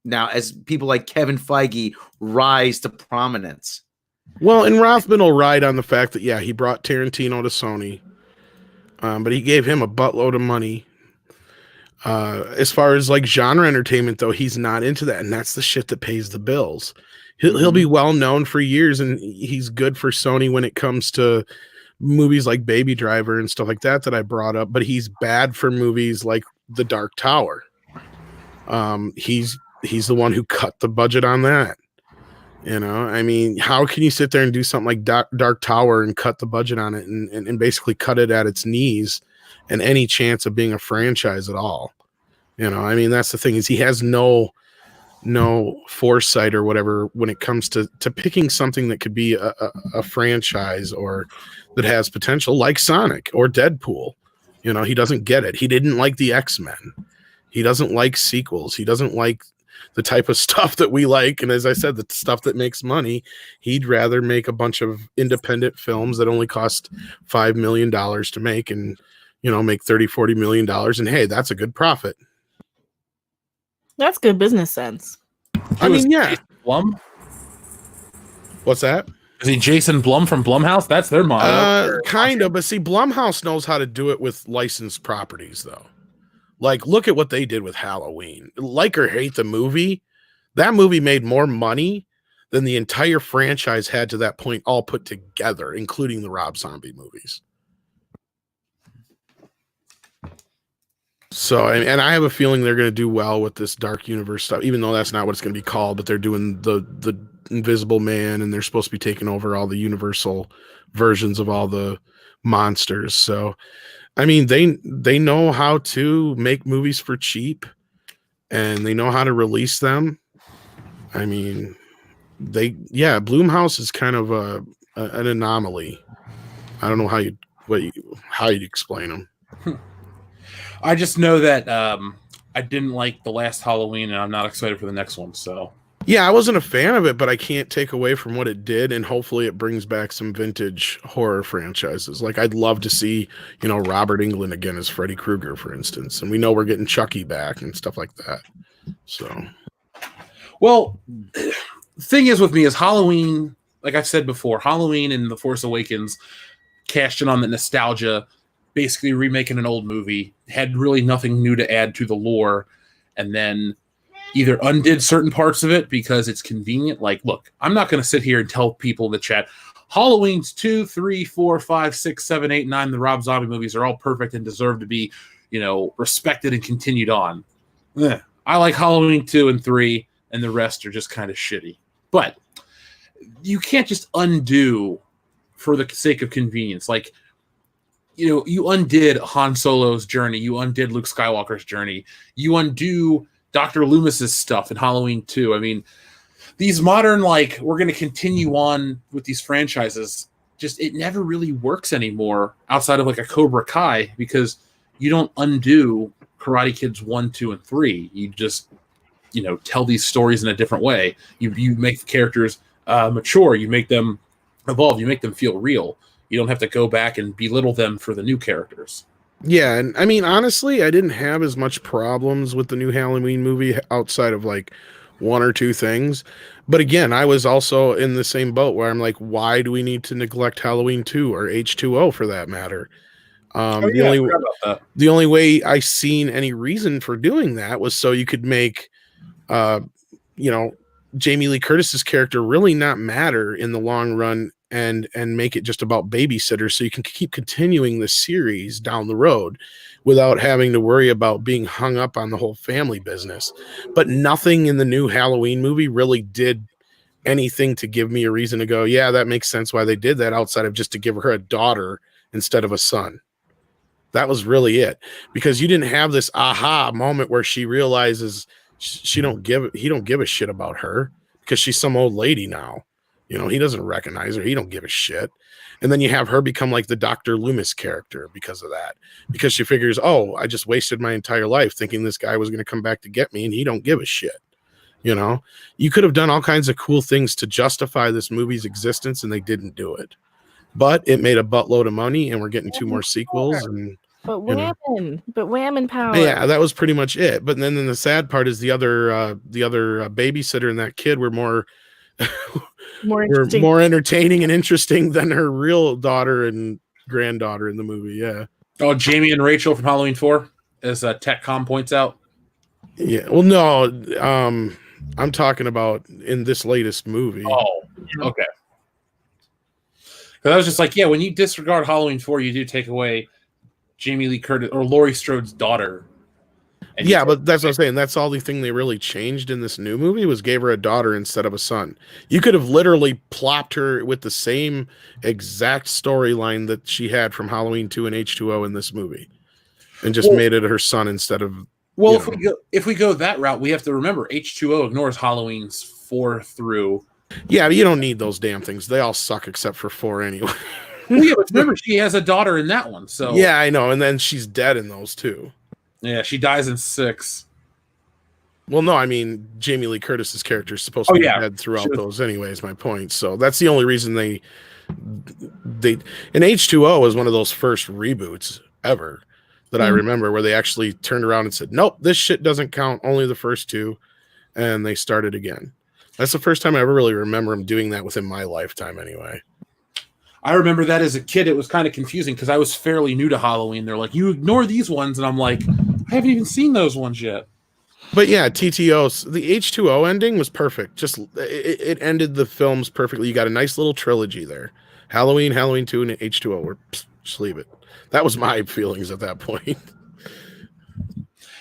Now, as people like Kevin Feige rise to prominence. Well, and Rothman will ride on the fact that, he brought Tarantino to Sony, but he gave him a buttload of money. As far as like genre entertainment, though, he's not into that, and that's the shit that pays the bills. He'll be well known for years, and he's good for Sony when it comes to movies like Baby Driver and stuff like that I brought up, but he's bad for movies like The Dark Tower. He's the one who cut the budget on that. I mean, how can you sit there and do something like Dark Tower and cut the budget on it and basically cut it at its knees and any chance of being a franchise at all? I mean, that's the thing is he has no no foresight or whatever when it comes to picking something that could be a franchise or that has potential, like Sonic or Deadpool. You know, he doesn't get it. He didn't like the X-Men. He doesn't like sequels. He doesn't like the type of stuff that we like. And as I said, the stuff that makes money, he'd rather make a bunch of independent films that only cost $5 million to make and, you know, make $30-40 million. And hey, that's a good profit. That's good business sense. I mean, yeah. Blum? What's that? Is he Jason Blum from Blumhouse? That's their motto. Kind of, but see, Blumhouse knows how to do it with licensed properties, though. Like, look at what they did with Halloween. Like or hate the movie, that movie made more money than the entire franchise had to that point all put together, including the Rob Zombie movies. So, and I have a feeling they're going to do well with this Dark Universe stuff, even though that's not what it's going to be called, but they're doing the Invisible Man, and they're supposed to be taking over all the Universal versions of all the monsters. So, I mean, they know how to make movies for cheap, and they know how to release them. I mean, Blumhouse is kind of an anomaly. I don't know how you'd explain them. I just know that I didn't like the last Halloween, and I'm not excited for the next one. So yeah, I wasn't a fan of it, but I can't take away from what it did, and hopefully it brings back some vintage horror franchises. Like, I'd love to see, you know, Robert Englund again as Freddy Krueger, for instance, and we know we're getting Chucky back and stuff like that. So, well, the thing is with me is Halloween, like I've said before, Halloween and The Force Awakens cashed in on the nostalgia, basically remaking an old movie, had really nothing new to add to the lore, and then either undid certain parts of it because it's convenient. Like, look, I'm not going to sit here and tell people in the chat, Halloween's 2, 3, 4, 5, 6, 7, 8, 9, the Rob Zombie movies are all perfect and deserve to be, you know, respected and continued on. I like Halloween 2 and 3, and the rest are just kind of shitty. But you can't just undo for the sake of convenience. Like, you know, you undid Han Solo's journey. You undid Luke Skywalker's journey. You undo Dr. Loomis's stuff in Halloween 2. I mean, these modern, like, we're going to continue on with these franchises, just it never really works anymore outside of like a Cobra Kai, because you don't undo Karate Kids 1, 2, and 3. You just, you know, tell these stories in a different way. You make the characters mature. You make them evolve. You make them feel real. You don't have to go back and belittle them for the new characters. Yeah, and I mean, honestly, I didn't have as much problems with the new Halloween movie outside of like one or two things. But again, I was also in the same boat where I'm like, why do we need to neglect Halloween 2 or H2O for that matter? The only way I seen any reason for doing that was so you could make, you know, Jamie Lee Curtis's character really not matter in the long run, and make it just about babysitters, so you can keep continuing the series down the road without having to worry about being hung up on the whole family business. But nothing in the new Halloween movie really did anything to give me a reason to go, yeah, that makes sense why they did that, outside of just to give her a daughter instead of a son. That was really it, because you didn't have this aha moment where she realizes he don't give a shit about her because she's some old lady now. You know, he doesn't recognize her. He don't give a shit. And then you have her become like the Dr. Loomis character because of that. Because she figures, oh, I just wasted my entire life thinking this guy was going to come back to get me, and he don't give a shit. You know, you could have done all kinds of cool things to justify this movie's existence, and they didn't do it. But it made a buttload of money, and we're getting 2 more sequels. But wham power. Yeah, that was pretty much it. But then the sad part is the other babysitter and that kid were more more entertaining and interesting than her real daughter and granddaughter in the movie. Yeah. Oh, Jamie and Rachel from Halloween 4, as TechCom points out. Yeah. Well, no, I'm talking about in this latest movie. Oh, okay. Because I was just like, yeah, when you disregard Halloween 4, you do take away Jamie Lee Curtis or Laurie Strode's daughter. Yeah, but that's what I'm saying. That's all the thing they really changed in this new movie was gave her a daughter instead of a son. You could have literally plopped her with the same exact storyline that she had from Halloween 2 and H2O in this movie, and just made it her son instead of Well, You if we go that route, we have to remember H2O ignores Halloween's 4 through. Yeah, but you don't need those damn things. They all suck except for 4 anyway. Well, yeah, but remember she has a daughter in that one, so Yeah, I know, and then she's dead in those too. yeah, she dies in 6. Well, no, I mean Jamie Lee Curtis's character is supposed to be dead throughout those anyway, is my point. So that's the only reason they and H2O was one of those first reboots ever that I remember where they actually turned around and said, nope, this shit doesn't count, only the first 2, and they started again. That's the first time I ever really remember them doing that within my lifetime anyway. I remember that as a kid. It was kind of confusing because I was fairly new to Halloween. They're like, you ignore these ones, and I'm like, I haven't even seen those ones yet. But yeah, TTO, the H2O ending was perfect. Just it ended the films perfectly. You got a nice little trilogy there. Halloween, Halloween 2, and H2O. Just leave it. That was my feelings at that point.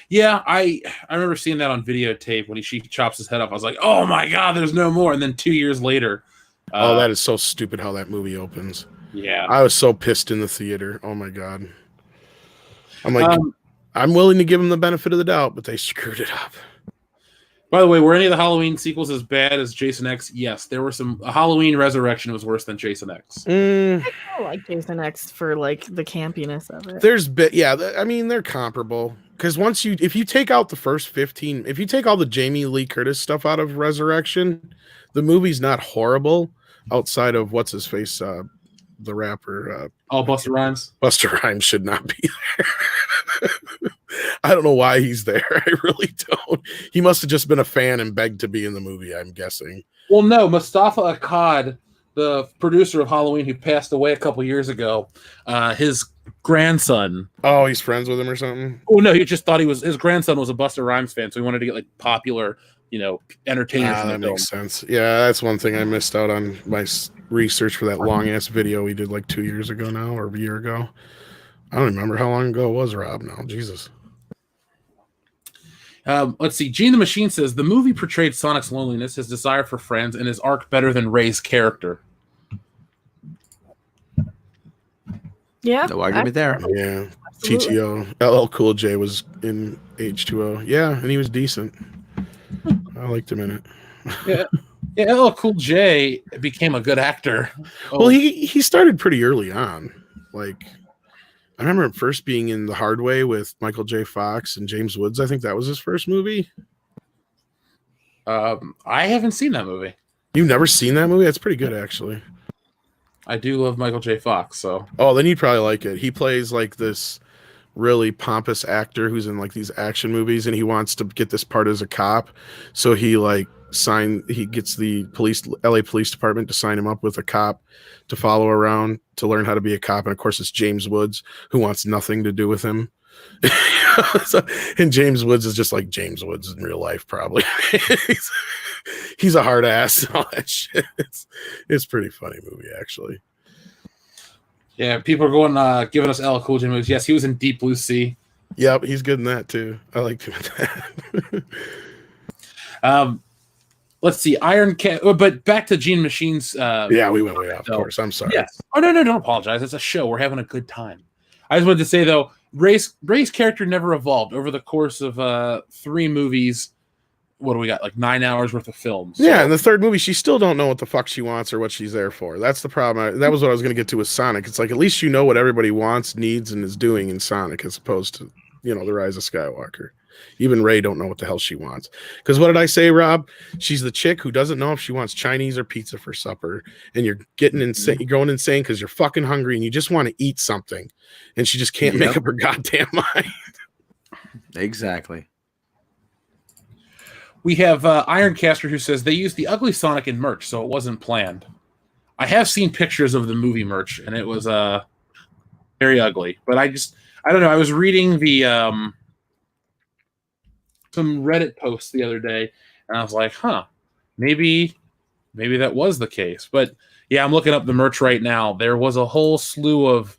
Yeah, I remember seeing that on videotape when she chops his head off. I was like, oh my God, there's no more. And then 2 years later. That is so stupid how that movie opens. Yeah. I was so pissed in the theater. Oh my God. I'm like, I'm willing to give them the benefit of the doubt, but they screwed it up. By the way, were any of the Halloween sequels as bad as Jason X? Yes, there were some. Halloween Resurrection was worse than Jason X. I like Jason X for like the campiness of it. I mean, they're comparable because if you take out the first 15, if you take all the Jamie Lee Curtis stuff out of Resurrection, the movie's not horrible outside of what's his face, the rapper. Busta Rhymes. Busta Rhymes should not be there. I don't know why he's there. I really don't. He must have just been a fan and begged to be in the movie, I'm guessing. Well, no, Mustafa Akkad, the producer of Halloween who passed away a couple years ago, his grandson. Oh, he's friends with him or something? Oh, no, he just thought his grandson was a Busta Rhymes fan, so he wanted to get like popular, entertainers. That makes sense. Yeah, that's one thing I missed out on my research for that long-ass video we did like 2 years ago now, or a year ago. I don't remember how long ago it was, Rob, now. Jesus. Let's see. Gene the Machine says, the movie portrayed Sonic's loneliness, his desire for friends, and his arc better than Ray's character. Yeah. No argument there. Yeah. TTO. LL Cool J was in H2O. Yeah, and he was decent. I liked him in it. Yeah, LL Cool J became a good actor. Well, he started pretty early on. Like, I remember him first being in The Hard Way with Michael J. Fox and James Woods. I think that was his first movie. I haven't seen that movie. You've never seen that movie? That's pretty good, actually. I do love Michael J. Fox, so. Oh, then you'd probably like it. He plays like this really pompous actor who's in like these action movies, and he wants to get this part as a cop. So he gets the LA Police Department to sign him up with a cop to follow around to learn how to be a cop. And of course, it's James Woods, who wants nothing to do with him. And James Woods is just like James Woods in real life, probably. he's a hard ass and all that shit. It's a pretty funny movie, actually. Yeah, people are going giving us LL Cool J movies. Yes, he was in Deep Blue Sea. Yep, he's good in that too. I liked him in that. Let's see, Iron Cat. But back to Gene Machine's. Yeah, we went way off course. I'm sorry. Yes. Oh no, don't apologize. It's a show. We're having a good time. I just wanted to say though, Ray's character never evolved over the course of 3 movies. What do we got? Like 9 hours worth of films. So. Yeah, in the third movie, she still don't know what the fuck she wants or what she's there for. That's the problem. That was what I was going to get to with Sonic. It's like at least you know what everybody wants, needs, and is doing in Sonic, as opposed to the Rise of Skywalker. Even Ray don't know what the hell she wants. Because what did I say, Rob? She's the chick who doesn't know if she wants Chinese or pizza for supper, and you're getting insane. You're going insane because you're fucking hungry and you just want to eat something, and she just can't make up her goddamn mind. Exactly. We have Ironcaster who says they used the ugly Sonic in merch, so it wasn't planned. I have seen pictures of the movie merch, and it was very ugly. But I don't know. I was reading the some Reddit posts the other day, and I was like, maybe that was the case. But yeah, I'm looking up the merch right now. There was a whole slew of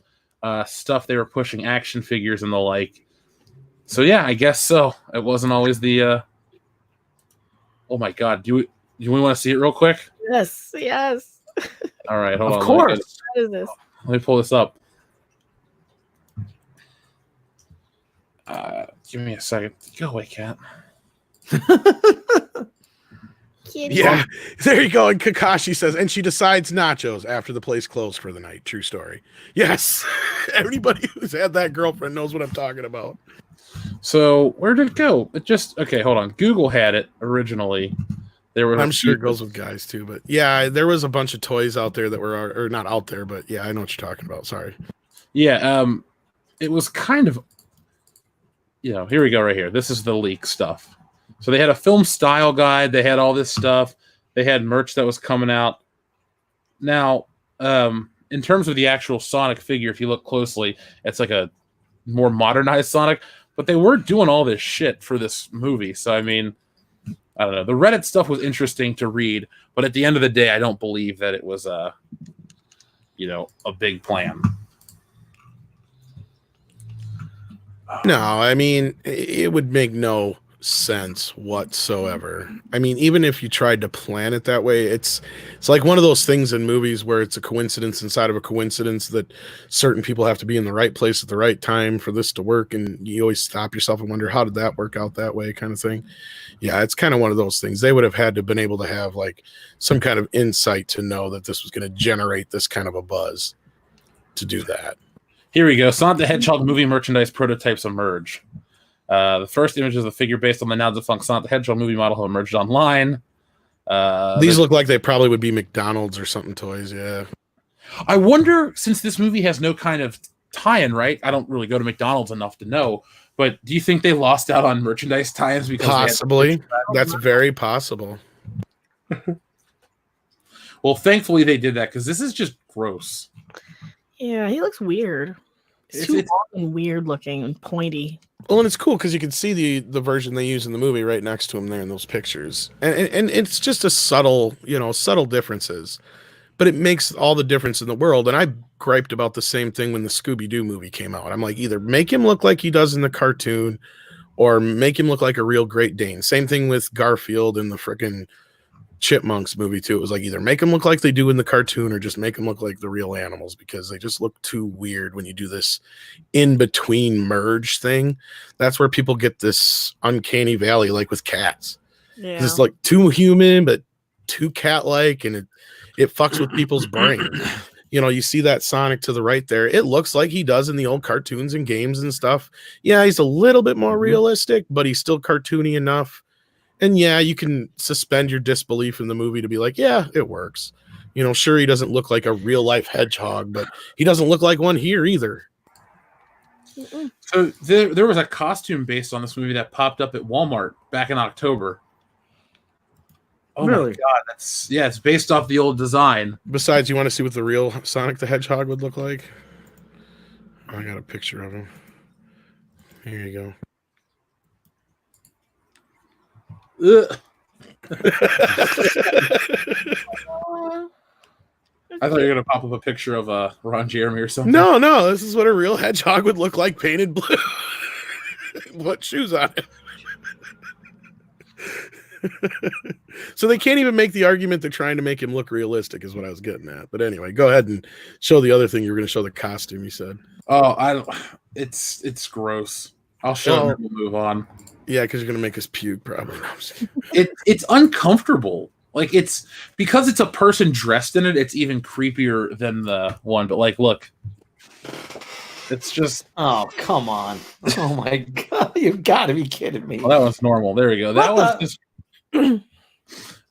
stuff they were pushing, action figures and the like. So yeah, I guess so. It wasn't always the. Oh my God! Do we want to see it real quick? Yes. All right, hold on. Of course. What is this? Let me pull this up. Give me a second. Go away, cat. Yeah, there you go. And Kakashi says, and she decides nachos after the place closed for the night. True story. Yes. Everybody who's had that girlfriend knows what I'm talking about. So where did it go? It just okay. Hold on. Google had it originally. I'm sure it goes with guys too, but yeah, there was a bunch of toys out there that were, or not out there, but yeah, I know what you're talking about. Sorry. Yeah. It was kind of, here we go right here. This is the leak stuff. So they had a film style guide. They had all this stuff. They had merch that was coming out. Now, in terms of the actual Sonic figure, if you look closely, it's like a more modernized Sonic, but they were doing all this shit for this movie. So, I mean, I don't know. The Reddit stuff was interesting to read, but at the end of the day, I don't believe that it was a big plan. No, I mean, it would make no sense whatsoever. I mean, even if you tried to plan it that way, it's like one of those things in movies where it's a coincidence inside of a coincidence that certain people have to be in the right place at the right time for this to work, and you always stop yourself and wonder, how did that work out that way, kind of thing. Yeah, it's kind of one of those things. They would have had to have been able to have like some kind of insight to know that this was going to generate this kind of a buzz to do that. Here we go. Sonic the Hedgehog movie merchandise prototypes emerge. The first images of the figure based on the now defunct Sonic the Hedgehog movie model have emerged online. These look like they probably would be McDonald's or something toys, yeah. I wonder, since this movie has no kind of tie-in, right? I don't really go to McDonald's enough to know, but do you think they lost out on merchandise tie-ins? Because possibly. That's very possible. Well, thankfully they did that, because this is just gross. Yeah, he looks weird. It's too long and weird looking and pointy. Well, and it's cool because you can see the version they use in the movie right next to him there in those pictures. And it's just a subtle differences. But it makes all the difference in the world. And I griped about the same thing when the Scooby-Doo movie came out. I'm like, either make him look like he does in the cartoon or make him look like a real Great Dane. Same thing with Garfield in the frickin' Chipmunks movie too. It was like, either make them look like they do in the cartoon or just make them look like the real animals, because they just look too weird when you do this in between merge thing. That's where people get this uncanny valley, like with cats. Yeah. It's like too human but too cat-like, and it fucks with people's brain. You see that Sonic to the right there, it looks like he does in the old cartoons and games and stuff. Yeah, he's a little bit more realistic, but he's still cartoony enough. And yeah, you can suspend your disbelief in the movie to be like, yeah, it works. Sure, he doesn't look like a real life hedgehog, but he doesn't look like one here either. So there was a costume based on this movie that popped up at Walmart back in October. Oh really? My God, it's based off the old design. Besides, you want to see what the real Sonic the Hedgehog would look like? I got a picture of him. Here you go. I thought you were gonna pop up a picture of Ron Jeremy or something. No, this is what a real hedgehog would look like painted blue. What shoes on it? So they can't even make the argument they're trying to make him look realistic, is what I was getting at. But anyway, go ahead and show the other thing. You were going to show the costume, you said. Oh, I don't. It's gross. I'll show it and we'll move on. Yeah, because you're going to make us puke, probably. It's uncomfortable. Like, it's because it's a person dressed in it, it's even creepier than the one. But like, look, it's just. Oh, come on! Oh my God, you've got to be kidding me! Well, that one's normal. There we go. That was just. I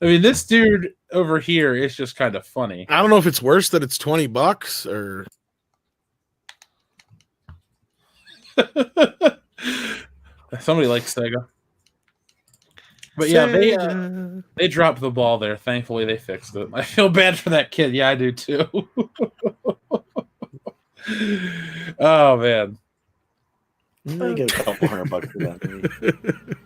mean, this dude over here is just kind of funny. I don't know if it's worse that it's $20 or. Somebody likes Sega. But yeah, they dropped the ball there. Thankfully, they fixed it. I feel bad for that kid. Yeah, I do too. Oh man, I get a couple $100 for that.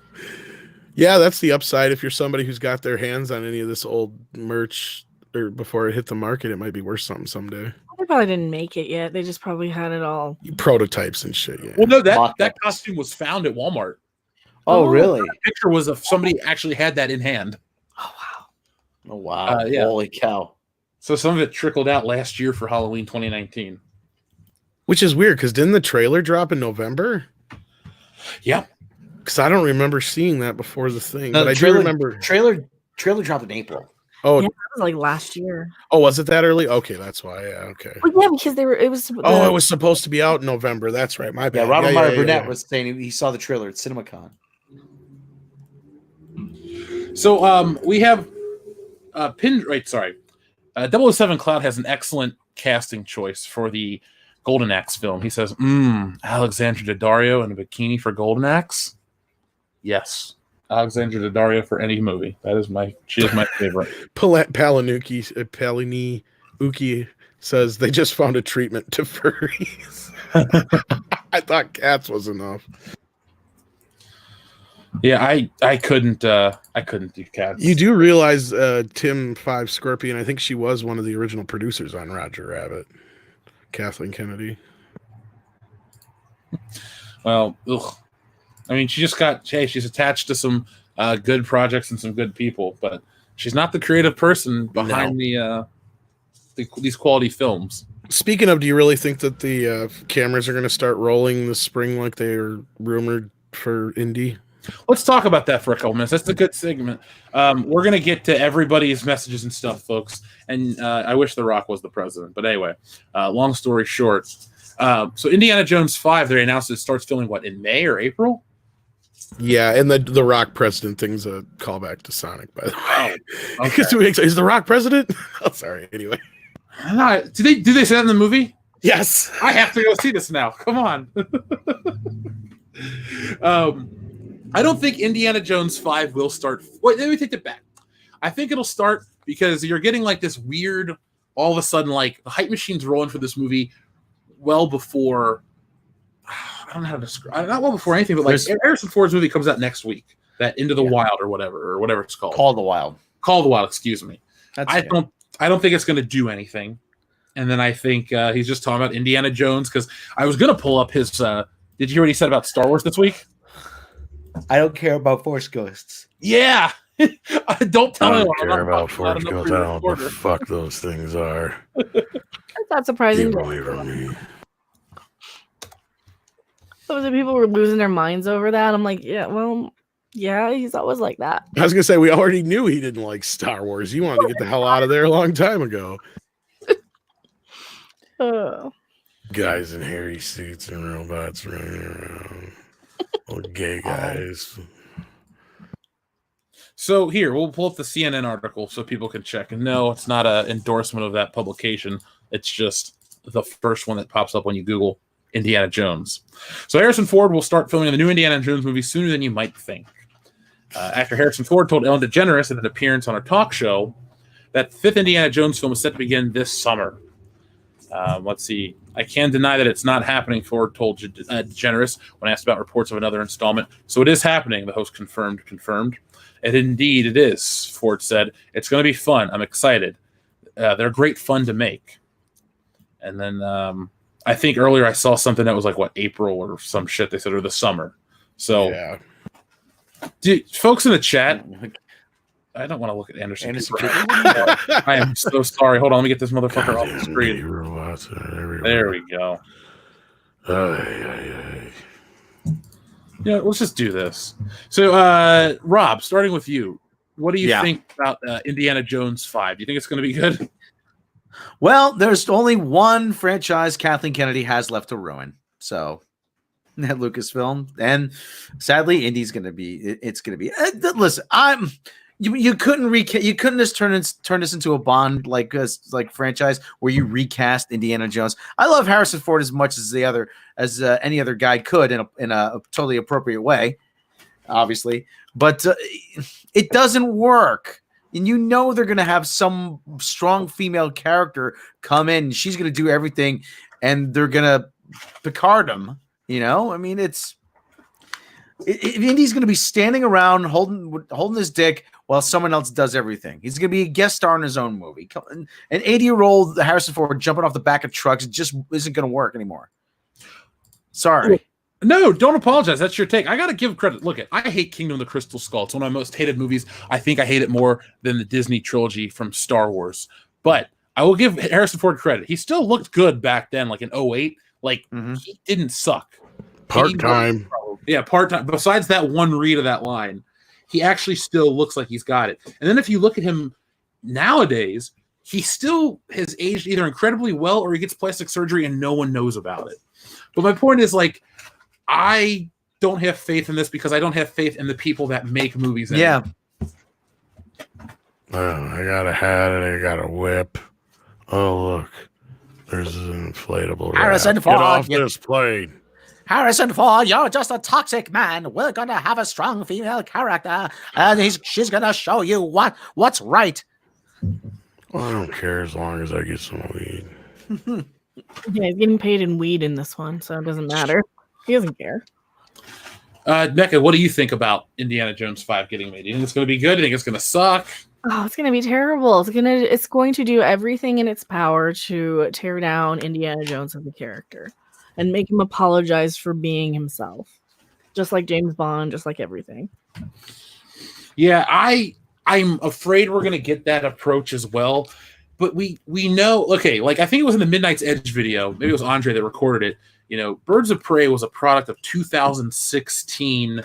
Yeah, that's the upside. If you're somebody who's got their hands on any of this old merch or before it hit the market, it might be worth something someday. They probably didn't make it yet. They just probably had it all. Prototypes and shit. Yeah. Well, no, that costume was found at Walmart. Oh, really? The picture was of somebody actually had that in hand. Oh, wow. Oh, wow. Yeah. Holy cow. So some of it trickled out last year for Halloween 2019. Which is weird, because didn't the trailer drop in November? Yep. Because I don't remember seeing that before the thing. No, but I trailer, do remember. Trailer dropped in April. Oh, Yeah, that was like last year. oh, was it that early? Okay, that's why. Yeah, okay. Well, yeah, because it was. Oh, it was supposed to be out in November. That's right. My bad. Yeah, Robert Meyer Burnett yeah. was saying he saw the trailer at CinemaCon. So we have Sorry. 007 Cloud has an excellent casting choice for the Golden Axe film. He says, Alexandra Daddario in a bikini for Golden Axe? Yes. Alexandra Daddario for any movie. She is my favorite. Paliniuki says they just found a treatment to furries. I thought cats was enough. Yeah, I couldn't do cats. You do realize Tim Five Scorpion, I think she was one of the original producers on Roger Rabbit. Kathleen Kennedy. Well, I mean, she's attached to some good projects and some good people, but she's not the creative person behind these quality films. Speaking of, do you really think that the cameras are going to start rolling this spring like they are rumored for Indy? Let's talk about that for a couple minutes. That's a good segment. We're going to get to everybody's messages and stuff, folks. And I wish The Rock was the president. But anyway, long story short. So Indiana Jones 5, they announced it starts filming, in May or April? Yeah, and the Rock president thing's a callback to Sonic, by the way. Oh, okay. Is The Rock president? Oh, sorry. Anyway. Do they say that in the movie? Yes. I have to go see this now. Come on. I don't think Indiana Jones 5 will start. Wait, let me take that back. I think it'll start because you're getting like this weird, all of a sudden, like the hype machine's rolling for this movie well before. I don't know how to describe. Not well before anything, but like Harrison Ford's movie comes out next week. That Into the Wild or whatever it's called. Call of the Wild. Excuse me. I don't think it's going to do anything. And then I think he's just talking about Indiana Jones because I was going to pull up his. Did you hear what he said about Star Wars this week? I don't care about Force Ghosts. Yeah. Don't tell me. I don't care about Force Ghosts. I don't know what the fuck those things are. That's not surprising. Can't believe me. Some of the people were losing their minds over that. I'm like, yeah, he's always like that. I was gonna say we already knew he didn't like Star Wars. He wanted to get the hell out of there a long time ago. Guys in hairy suits and robots running around. Little gay guys. So here, we'll pull up the CNN article so people can check. And no, it's not an endorsement of that publication. It's just the first one that pops up when you Google Indiana Jones. So Harrison Ford will start filming the new Indiana Jones movie sooner than you might think. After Harrison Ford told Ellen DeGeneres in an appearance on a talk show that the fifth Indiana Jones film is set to begin this summer. Let's see. I can't deny that it's not happening, Ford told DeGeneres when asked about reports of another installment. So it is happening, the host confirmed. And indeed it is, Ford said. It's going to be fun. I'm excited. They're great fun to make. And then I think earlier I saw something that was like, April or some shit they said, or the summer. So, yeah. Dude, folks in the chat, I don't want to look at Anderson. I am so sorry. Hold on, let me get this motherfucker off the screen. There we go. Yeah, let's just do this. So, Rob, starting with you, what do you think about Indiana Jones 5? Do you think it's going to be good? Well, there's only one franchise Kathleen Kennedy has left to ruin. So, that Lucasfilm, and sadly, Indy's going to be. It's going to be. Listen, You couldn't just turn this into a Bond like franchise where you recast Indiana Jones. I love Harrison Ford as much as any other guy could in a totally appropriate way, obviously, but it doesn't work. And they're going to have some strong female character come in. She's going to do everything, and they're going to Picard him. I mean, Indy's going to be standing around holding his dick while someone else does everything. He's going to be a guest star in his own movie. An 80-year-old Harrison Ford jumping off the back of trucks just isn't going to work anymore. Sorry. No, don't apologize. That's your take. I got to give credit. Look, I hate Kingdom of the Crystal Skull. It's one of my most hated movies. I think I hate it more than the Disney trilogy from Star Wars. But I will give Harrison Ford credit. He still looked good back then, like in 2008. He didn't suck. Part-time. Yeah, part-time. Besides that one read of that line, he actually still looks like he's got it. And then if you look at him nowadays, he still has aged either incredibly well or he gets plastic surgery and no one knows about it. But my point is, like, I don't have faith in this because I don't have faith in the people that make movies anymore. I got a hat and I got a whip. Oh, look. There's an inflatable Harrison rat. Ford, Get off this plane. Harrison Ford, you're just a toxic man. We're gonna have a strong female character, and she's gonna show you what's right. Well, I don't care as long as I get some weed. Yeah, he's getting paid in weed in this one, so it doesn't matter. He doesn't care. Becca, what do you think about Indiana Jones 5 getting made? Do you think it's going to be good? Do you think it's going to suck? Oh, it's gonna be terrible. It's going to do everything in its power to tear down Indiana Jones as a character and make him apologize for being himself. Just like James Bond, just like everything. Yeah, I'm afraid we're gonna get that approach as well. But we know, okay, like I think it was in the Midnight's Edge video, maybe it was Andre that recorded it. You know, Birds of Prey was a product of 2016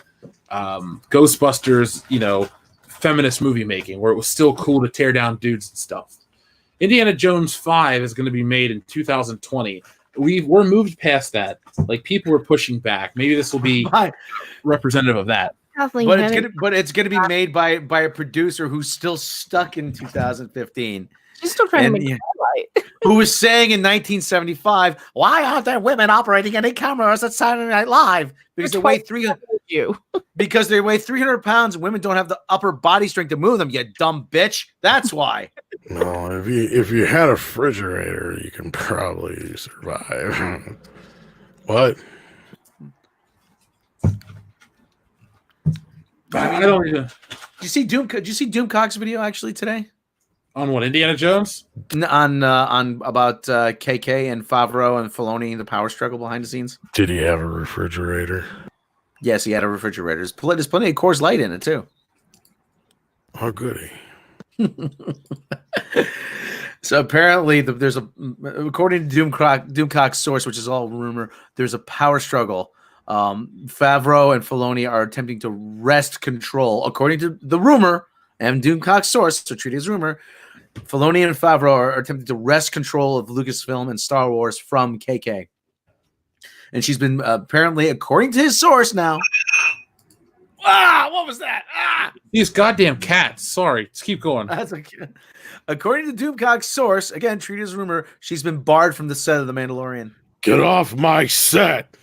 Ghostbusters, you know, feminist movie making, where it was still cool to tear down dudes and stuff. Indiana Jones 5 is going to be made in 2020. We're moved past that. Like, people were pushing back. Maybe this will be representative of that. Kathleen But it's gonna be made by a producer who's still stuck in 2015. She's still trying to make Twilight. Who was saying in 1975, Why aren't there women operating any cameras at Saturday Night Live? because they weigh 300 because they weigh 300 pounds and women don't have the upper body strength to move them, you dumb bitch. That's why. No, if you had a refrigerator, you can probably survive. What? I don't even... Did you see Doomcock's video actually today? On what, Indiana Jones? On about KK and Favreau and Filoni, the power struggle behind the scenes. Did he have a refrigerator? Yes, he had a refrigerator. There's plenty of Coors Light in it too. Oh, goody. So apparently, there's according to Doomcock's source, which is all rumor, there's a power struggle. Favreau and Filoni are attempting to wrest control, according to the rumor and Doomcock's source. So treat it as rumor. Filoni and Favreau are attempting to wrest control of Lucasfilm and Star Wars from KK. And she's been apparently, according to his source now. What was that? These goddamn cats. Sorry, just keep going. That's okay. According to Doomcock's source, again, treated as rumor, she's been barred from the set of The Mandalorian. Get off my set.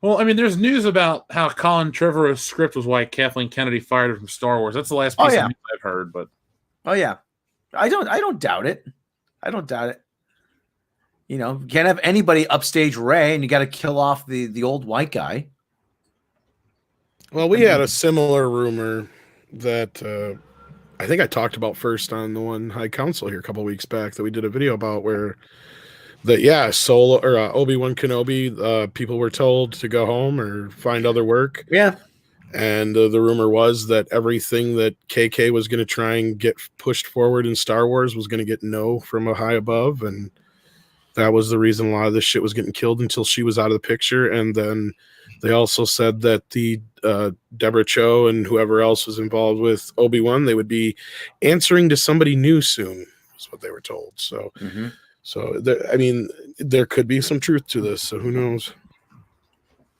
Well, I mean, there's news about how Colin Trevorrow's script was why Kathleen Kennedy fired her from Star Wars. That's the last piece of news I've heard. But oh yeah, I don't doubt it. I don't doubt it. You know, you can't have anybody upstage Rey, and you got to kill off the old white guy. Well, we had a similar rumor that I think I talked about first on the one High Council here a couple weeks back that we did a video about where Solo or Obi-Wan Kenobi, people were told to go home or find other work. Yeah. And the rumor was that everything that KK was going to try and get pushed forward in Star Wars was going to get no from a high above. And that was the reason a lot of this shit was getting killed until she was out of the picture. And then they also said that the Deborah Cho and whoever else was involved with Obi-Wan, they would be answering to somebody new soon, is what they were told. So, there could be some truth to this. So who knows?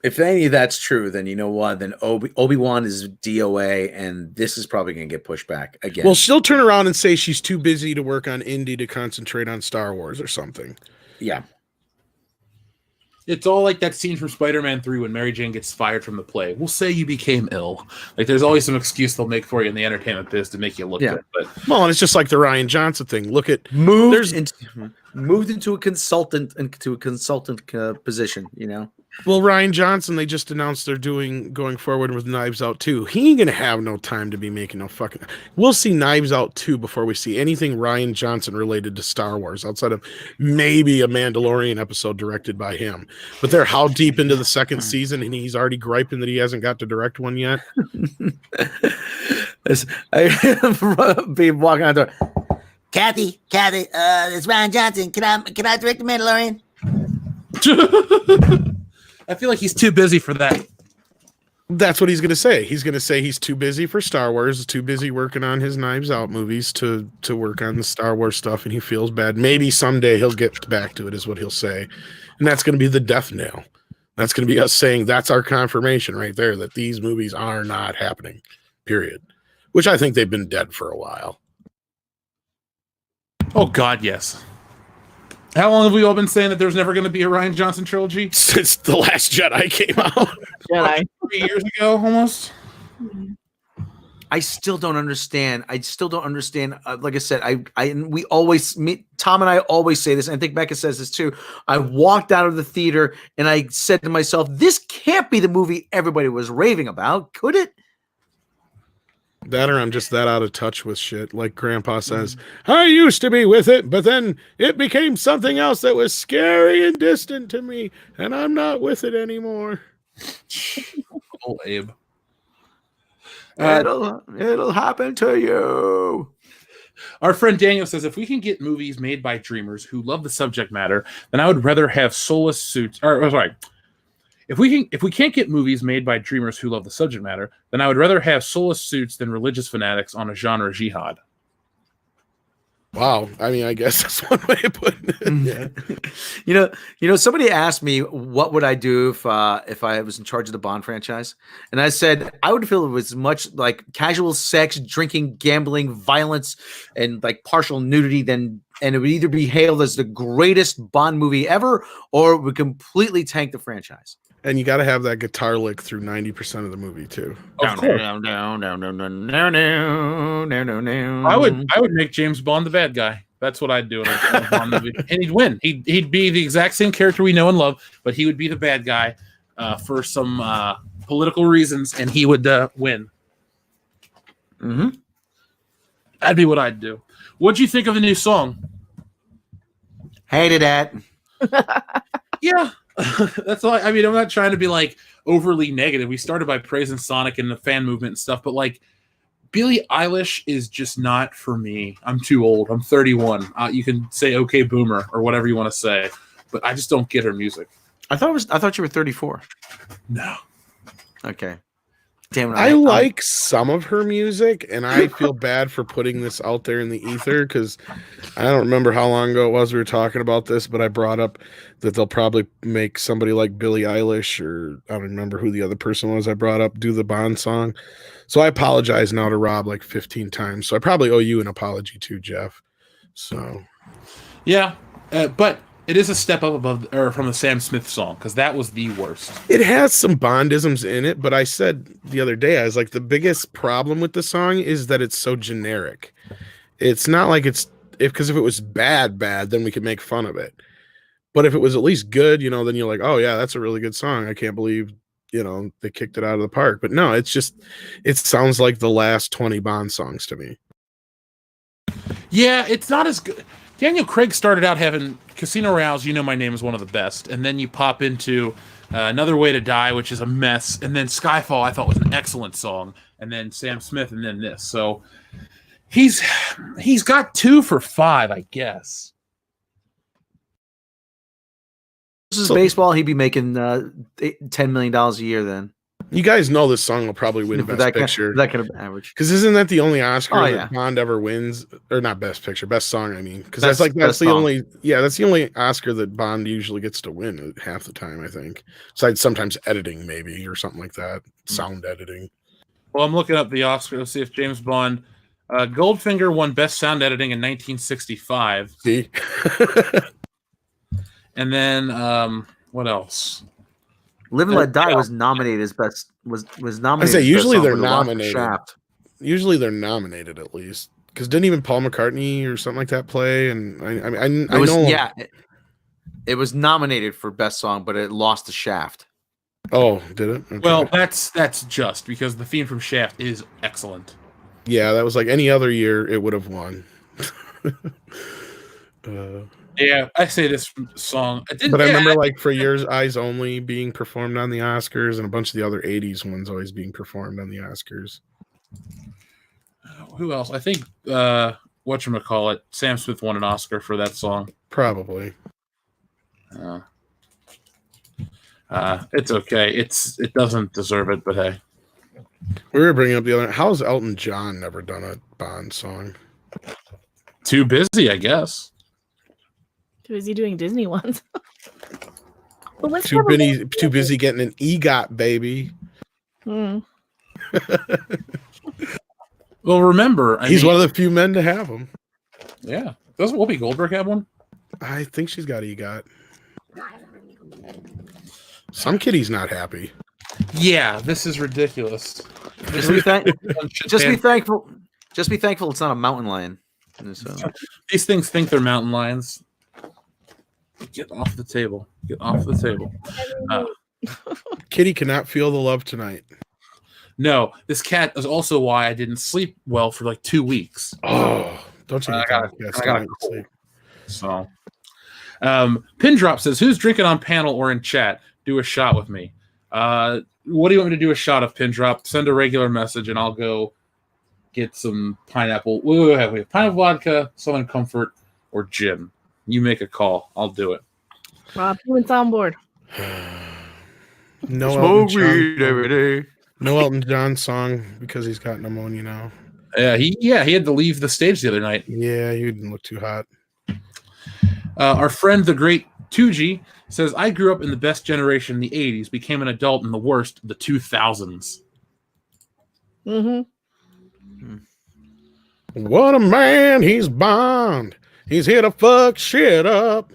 If any of that's true, then you know what? Then Obi-Wan is DOA, and this is probably going to get pushed back again. Well, she'll turn around and say she's too busy to work on Indy to concentrate on Star Wars or something. Yeah. it's all like that scene from Spider-Man 3 when Mary Jane gets fired from the play. We'll say you became ill. Like, there's always some excuse they'll make for you in the entertainment biz to make you look good. But well, and it's just like the Ryan Johnson thing. Look at moved into a consultant position, you know. Well, Ryan Johnson, they just announced they're going forward with Knives Out 2. He ain't gonna have no time to be making no fucking. We'll see Knives Out 2 before we see anything Ryan Johnson related to Star Wars, outside of maybe a Mandalorian episode directed by him. But they're how deep into the second season, and he's already griping that he hasn't got to direct one yet. I be walking out the door. Kathy, it's Ryan Johnson. Can I direct the Mandalorian? I feel like he's too busy for that. That's what he's going to say. He's going to say he's too busy for Star Wars, too busy working on his Knives Out movies to work on the Star Wars stuff, and he feels bad. Maybe someday he'll get back to it, is what he'll say. And that's going to be the death nail. That's going to be us saying that's our confirmation right there, that these movies are not happening, period. Which I think they've been dead for a while. Oh, God, yes. How long have we all been saying that there's never going to be a Rian Johnson trilogy? Since The Last Jedi came out. Jedi. 3 years ago, almost. I still don't understand. Like I said, we always Tom and I always say this, and I think Becca says this too. I walked out of the theater and I said to myself, "This can't be the movie everybody was raving about, could it?" That or I'm just that out of touch with shit. Like Grandpa says, I used to be with it, but then it became something else that was scary and distant to me, and I'm not with it anymore. Oh, Abe. It'll happen to you. Our friend Daniel says, if we can get movies made by dreamers who love the subject matter, then I would rather have soulless suits. If we can't get movies made by dreamers who love the subject matter, then I would rather have soulless suits than religious fanatics on a genre jihad. Wow. I mean, I guess that's one way of putting it. Yeah. You know, somebody asked me what would I do if I was in charge of the Bond franchise, and I said I would feel it was much like casual sex, drinking, gambling, violence, and like partial nudity. And it would either be hailed as the greatest Bond movie ever, or it would completely tank the franchise. And you got to have that guitar lick through 90% of the movie too. Of course. I would make James Bond the bad guy. That's what I'd do in a Bond movie, and he'd win. He'd be the exact same character we know and love, but he would be the bad guy for some political reasons, and he would win. Mm-hmm. That'd be what I'd do. What'd you think of the new song? Hated it. Yeah. That's all. I mean, I'm not trying to be like overly negative. We started by praising Sonic and the fan movement and stuff, but like Billie Eilish is just not for me. I'm too old. I'm 31. You can say okay boomer or whatever you want to say, but I just don't get her music. I thought you were 34. No. Okay. Damn it. I like some of her music, and I feel bad for putting this out there in the ether because I don't remember how long ago it was we were talking about this, but I brought up that they'll probably make somebody like Billie Eilish, or I don't remember who the other person was I brought up, do the Bond song. So I apologize now to Rob like 15 times. So I probably owe you an apology too, Jeff. So yeah, but it is a step up above or from the Sam Smith song, because that was the worst. It has some Bondisms in it, but I said the other day, I was like, the biggest problem with the song is that it's so generic. It's not like because if it was bad, then we could make fun of it. But if it was at least good, then you're like, oh yeah, that's a really good song. I can't believe, they kicked it out of the park. But no, it sounds like the last 20 Bond songs to me. Yeah, it's not as good. Daniel Craig started out having Casino Royale's You Know My Name is one of the best, and then you pop into Another Way to Die, which is a mess, and then Skyfall I thought was an excellent song, and then Sam Smith, and then this. So he's got 2 for 5, I guess. This is baseball. He'd be making $10 million a year then. You guys know this song will probably win Best Picture. That kind of average. Because isn't that the only Oscar that Bond ever wins? Or not Best Picture, Best Song, I mean. Because that's the only Oscar that Bond usually gets to win half the time, I think. Besides sometimes editing, maybe, or something like that. Sound editing. Well, I'm looking up the Oscar to see if James Bond... Goldfinger won Best Sound Editing in 1965. See? And then, what else? Live and Let Die was nominated as best. Was nominated. I say usually they're nominated. Usually they're nominated at least, because didn't even Paul McCartney or something like that play? And I know. Yeah, it was nominated for best song, but it lost to Shaft. Oh, did it? Okay. Well, that's just because the theme from Shaft is excellent. Yeah, that was like any other year it would have won. Yeah, I say this song. I remember like for years, Eyes Only being performed on the Oscars, and a bunch of the other 80s ones always being performed on the Oscars. Who else? I think whatchamacallit, Sam Smith won an Oscar for that song. Probably. It's okay. It doesn't deserve it, but hey. We were bringing up the other. How's Elton John never done a Bond song? Too busy, I guess. Too busy doing Disney ones. But let's Too busy getting an EGOT, baby. Mm. Well, remember, He's one of the few men to have them. Yeah. Doesn't Whoopi Goldberg have one? I think she's got EGOT. Some kitty's not happy. Yeah, this is ridiculous. Just be thankful. Just be thankful it's not a mountain lion. So. These things think they're mountain lions. Get off the table. Get off the table. Kitty cannot feel the love tonight. No, this cat is also why I didn't sleep well for like 2 weeks. Oh, don't you? I got sleep. So, Pin Drop says, "Who's drinking on panel or in chat? Do a shot with me." What do you want me to do a shot of, Pin Drop? Send a regular message and I'll go get some pineapple. We have pineapple vodka, Southern Comfort, or gin. You make a call. I'll do it. Rob, you went on board. No Smoke weed every day. No Elton John song because he's got pneumonia now. He had to leave the stage the other night. Yeah, he didn't look too hot. Our friend, the great 2G, says, "I grew up in the best generation in the 80s, became an adult in the worst, the 2000s. Mm-hmm. What a man, he's Bond. He's here to fuck shit up.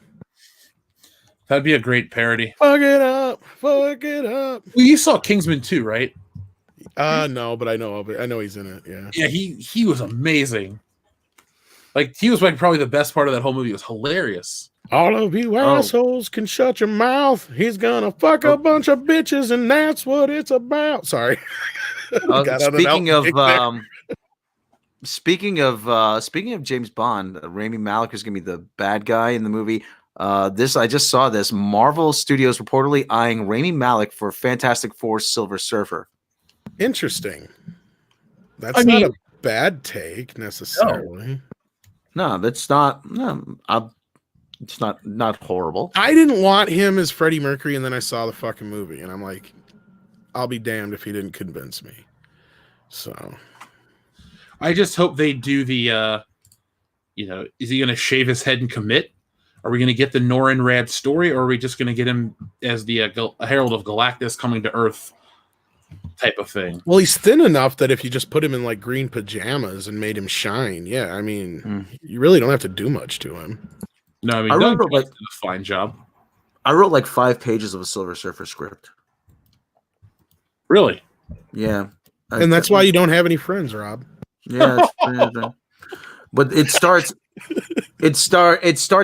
That'd be a great parody. Fuck it up. Fuck it up. Well, you saw Kingsman 2, right? No, but I know of it. I know he's in it. Yeah. Yeah, he was amazing. Like, he was like probably the best part of that whole movie. It was hilarious. All of you assholes can shut your mouth. He's gonna fuck a bunch of bitches, and that's what it's about. Sorry. Speaking of James Bond, Rami Malek is gonna be the bad guy in the movie. I just saw this. Marvel Studios reportedly eyeing Rami Malek for Fantastic Four Silver Surfer. Interesting. That's not a bad take necessarily. No, that's not. No, it's not horrible. I didn't want him as Freddie Mercury, and then I saw the fucking movie, and I'm like, I'll be damned if he didn't convince me. So, I just hope they do the, is he going to shave his head and commit? Are we going to get the Norin Rad story, or are we just going to get him as the Herald of Galactus coming to Earth type of thing? Well, he's thin enough that if you just put him in like green pajamas and made him shine, yeah, I mean, you really don't have to do much to him. No, I mean, Doug did a fine job. I wrote like 5 pages of a Silver Surfer script. Really? Yeah. And that's why you don't have any friends, Rob. Yeah. But it starts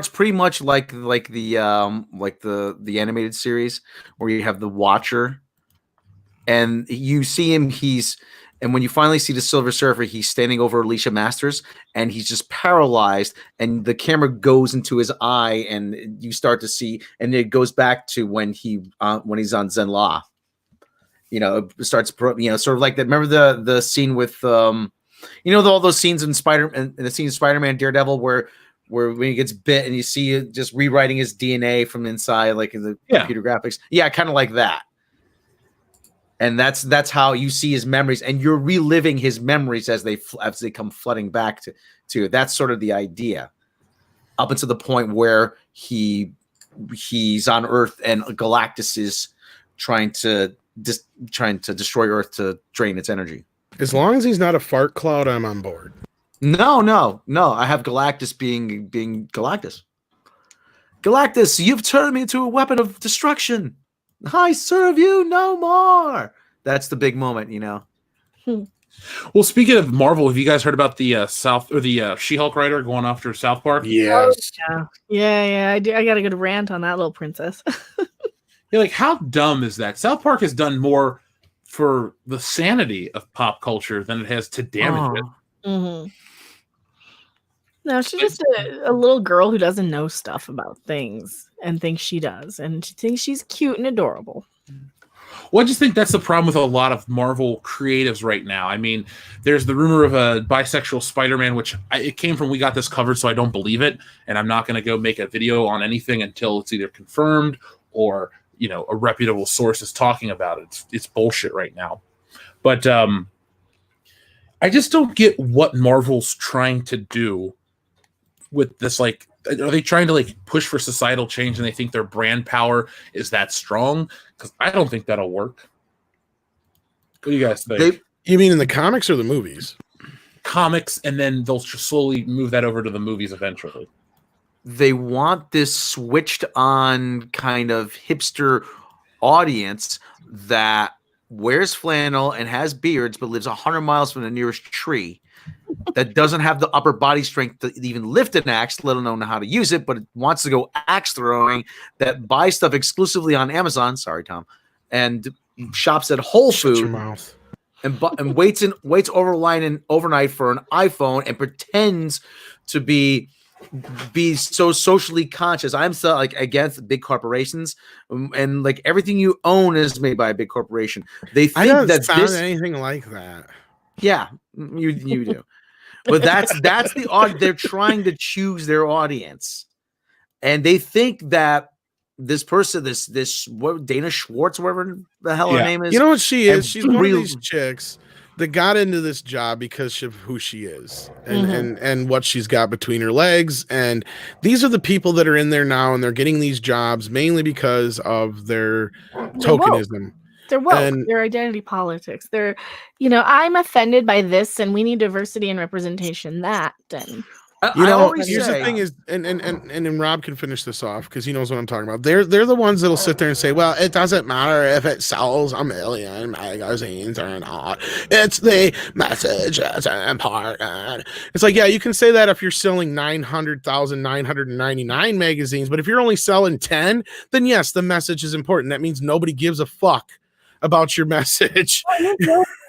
pretty much like the animated series where you have the Watcher, and you see him. And when you finally see the Silver Surfer, he's standing over Alicia Masters, and he's just paralyzed. And the camera goes into his eye, and you start to see, and it goes back to when he's on Zenla. It starts, sort of like that. Remember the scene with, all those scenes in the scene of Spider-Man, Daredevil, where when he gets bit and you see it just rewriting his DNA from inside, like in the computer graphics. Yeah, kind of like that. And that's how you see his memories, and you're reliving his memories as they come flooding back to. That's sort of the idea, up until the point where he's on Earth and Galactus is trying to destroy Earth to drain its energy. As long as he's not a fart cloud, I'm on board. No. I have Galactus being Galactus. Galactus, you've turned me into a weapon of destruction. I serve you no more. That's the big moment, Well, speaking of Marvel, have you guys heard about the She-Hulk writer going after South Park? Yes. Yeah. I got a good rant on that little princess. Yeah, like, how dumb is that? South Park has done more for the sanity of pop culture than it has to damage it. Mm-hmm. No, she's just a little girl who doesn't know stuff about things and thinks she does, and she thinks she's cute and adorable. Well, I just think that's the problem with a lot of Marvel creatives right now. I mean, there's the rumor of a bisexual Spider-Man, which it came from We Got This Covered, so I don't believe it, and I'm not going to go make a video on anything until it's either confirmed or a reputable source is talking about it. It's bullshit right now. But I just don't get what Marvel's trying to do with this. Like, are they trying to like push for societal change and they think their brand power is that strong? Because I don't think that'll work. What do you guys think? You mean in the comics or the movies? Comics, and then they'll slowly move that over to the movies eventually. They want this switched on kind of hipster audience that wears flannel and has beards but lives 100 miles from the nearest tree, that doesn't have the upper body strength to even lift an axe, let alone know how to use it, but it wants to go axe throwing, that buys stuff exclusively on Amazon, sorry Tom, and shops at Whole Shut your Foods mouth. and waits overnight for an iPhone and pretends to be so socially conscious. I'm so like against big corporations, and like everything you own is made by a big corporation. They think that sound this anything like that. Yeah, you do. But that's the odd. They're trying to choose their audience, and they think that this person, this what Dana Schwartz, whatever the hell her name is, You know what she is? and She's one of real- these chicks that got into this job because of who she is and what she's got between her legs. And these are the people that are in there now, and they're getting these jobs mainly because of their tokenism. They're woke. And- They're identity politics. They're, I'm offended by this, and we need diversity and representation. That and You I know, always here's say, the thing is, and Rob can finish this off because he knows what I'm talking about. They're the ones that'll sit there and say, well, it doesn't matter if it sells 1 million magazines or not. It's the message that's important. It's like, yeah, you can say that if you're selling 900,999 magazines, but if you're only selling 10, then yes, the message is important. That means nobody gives a fuck about your message. I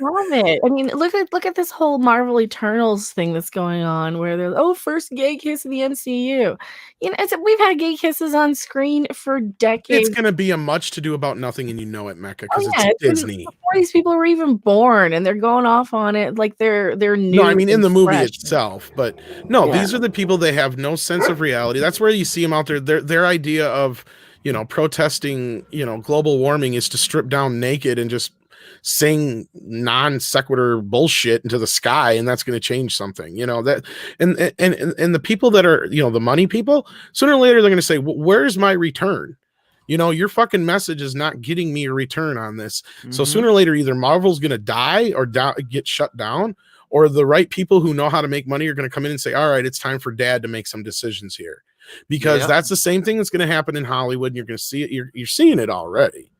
love it. I mean, look at this whole Marvel Eternals thing that's going on, where they're first gay kiss in the MCU. We've had gay kisses on screen for decades. It's gonna be a much to do about nothing, and you know it, Mecca, because it's Disney. Before these people were even born, and they're going off on it like they're new. No, I mean in the movie fresh. itself, but no, Yeah. these are the people. They have no sense of reality. That's where you see them out there. Their idea of protesting, global warming is to strip down naked and just sing non sequitur bullshit into the sky, and that's going to change something. That, and the people that are, the money people, sooner or later they're going to say, "Where's my return?" Your fucking message is not getting me a return on this. So sooner or later, either Marvel's going to die or get shut down, or the right people who know how to make money are going to come in and say, all right, it's time for dad to make some decisions here. Because that's the same thing that's going to happen in Hollywood, and you're going to see it. You're seeing it already,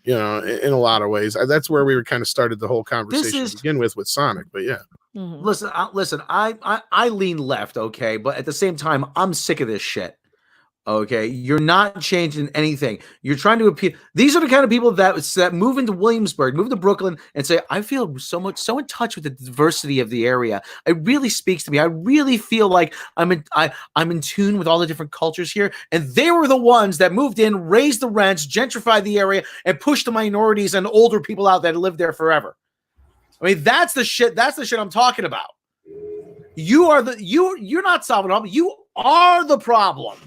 in a lot of ways. That's where we were kind of started the whole conversation to begin with Sonic. But yeah, listen, I lean left, okay, but at the same time, I'm sick of this shit. Okay, you're not changing anything. You're trying to appeal. These are the kind of people that move into Williamsburg, move to Brooklyn, and say, "I feel so in touch with the diversity of the area. It really speaks to me. I really feel like I'm in tune with all the different cultures here." And they were the ones that moved in, raised the rents, gentrified the area, and pushed the minorities and older people out that lived there forever. I mean, that's the shit. That's the shit I'm talking about. You're not solving the problem. You are the problem.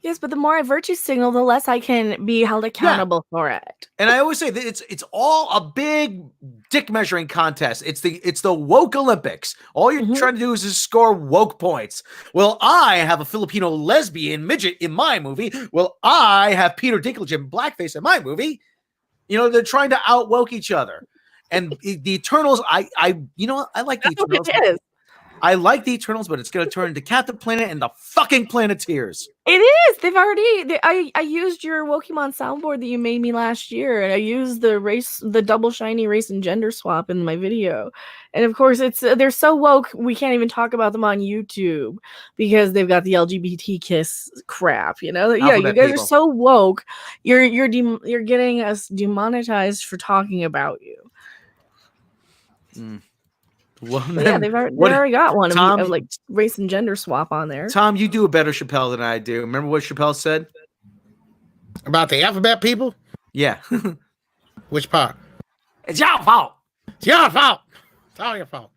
Yes, but the more I virtue signal, the less I can be held accountable for it. And I always say that it's all a big dick measuring contest. It's the woke Olympics. All you're trying to do is just score woke points. Well, I have a Filipino lesbian midget in my movie. Well, I have Peter Dinklage in blackface in my movie. They're trying to out woke each other. And the Eternals, I like the Eternals. It is. I like the Eternals, but it's going to turn into Captain Planet and the fucking Planeteers. It is. They've already. I used your Pokemon soundboard that you made me last year, and I used the double shiny race and gender swap in my video. And of course, they're so woke we can't even talk about them on YouTube because they've got the LGBT kiss crap. You guys are so woke. You're getting us demonetized for talking about you. Well, Yeah, they already got one of like race and gender swap on there. Tom, you do a better Chappelle than I do. Remember what Chappelle said about the alphabet people? Yeah. Which part? It's your fault. It's your fault. It's all your fault.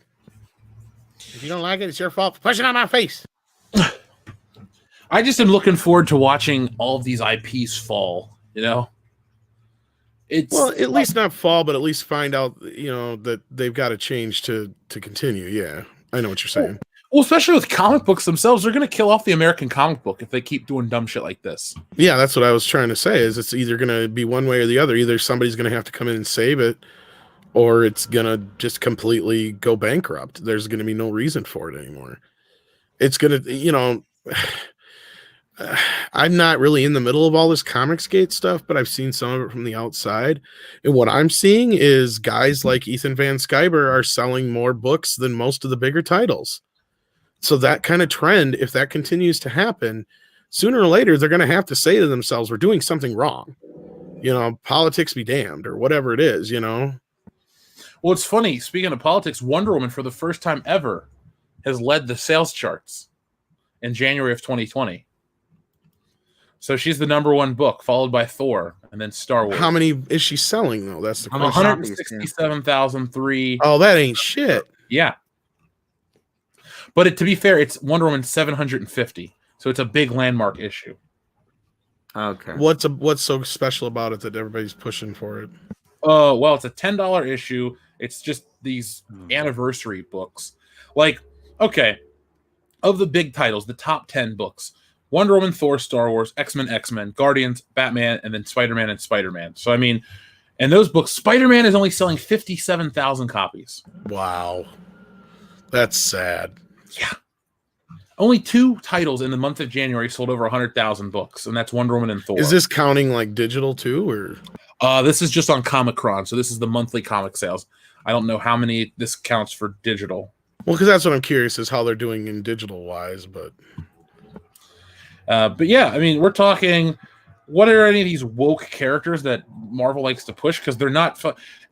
If you don't like it, it's your fault for pushing on my face. I just am looking forward to watching all of these IPs fall You know, it's Well, at least not fall, but at least find out, that they've got to change to continue. Yeah, I know what you're saying. well, especially with comic books themselves, they're going to kill off the American comic book if they keep doing dumb shit like this. Yeah, that's what I was trying to say. Is it's either going to be one way or the other. Either somebody's going to have to come in and save it, or it's going to just completely go bankrupt. There's going to be no reason for it anymore. It's going to, I'm not really in the middle of all this Comicsgate stuff, but I've seen some of it from the outside. And what I'm seeing is guys like Ethan Van Sciver are selling more books than most of the bigger titles. So that kind of trend, if that continues to happen, sooner or later, they're going to have to say to themselves, we're doing something wrong. Politics be damned, or whatever it is, Well, it's funny. Speaking of politics, Wonder Woman, for the first time ever, has led the sales charts in January of 2020. So she's the #1 book, followed by Thor, and then Star Wars. How many is she selling, though? That's the question. 167,003. Oh, that ain't shit. Yeah. But to be fair, it's Wonder Woman 750. So it's a big landmark issue. Okay. What's so special about it that everybody's pushing for it? Oh, well, it's a $10 issue. It's just these anniversary books. Like, okay, of the big titles, the top 10 books: Wonder Woman, Thor, Star Wars, X-Men, Guardians, Batman, and then Spider-Man and Spider-Man. So, I mean, and those books, Spider-Man is only selling 57,000 copies. Wow. That's sad. Yeah. Only 2 titles in the month of January sold over 100,000 books, and that's Wonder Woman and Thor. Is this counting like digital too, or? This is just on Comic-Con, so this is the monthly comic sales. I don't know how many this counts for digital. Well, because that's what I'm curious is how they're doing in digital wise, but yeah, I mean, we're talking. What are any of these woke characters that Marvel likes to push? Because they're not.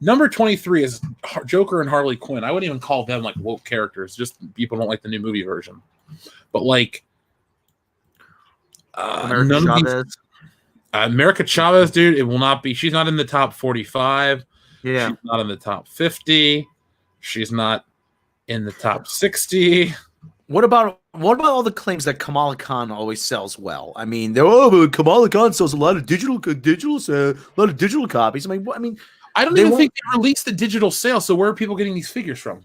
Number 23 is Joker and Harley Quinn. I wouldn't even call them like woke characters. Just people don't like the new movie version. But like, America Chavez, dude, it will not be. She's not in the top 45. Yeah, she's not in the top 50. She's not in the top 60. What about all the claims that Kamala Khan always sells well? I mean, Kamala Khan sells a lot of digital copies. I mean, I don't even think they released the digital sale. So where are people getting these figures from?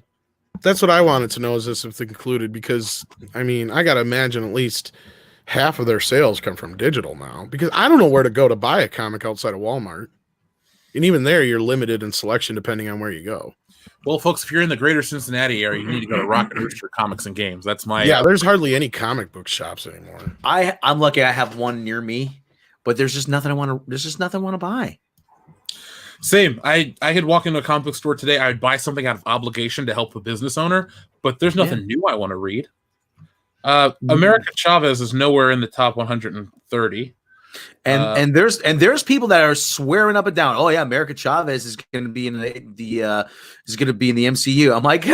That's what I wanted to know, is this if they included, because I mean, I gotta imagine at least half of their sales come from digital now, because I don't know where to go to buy a comic outside of Walmart. And even there, you're limited in selection depending on where you go. Well, folks, if you're in the greater Cincinnati area, you need to go to Rocket Rooster Comics and Games. That's my there's hardly any comic book shops anymore. I'm lucky I have one near me, but there's just nothing I want to buy. Same. I could walk into a comic book store today. I would buy something out of obligation to help the business owner, but there's nothing new I want to read. America Chavez is nowhere in the top 130. And there's people that are swearing up and down, oh yeah, America Chavez is going to be in the MCU. I'm like,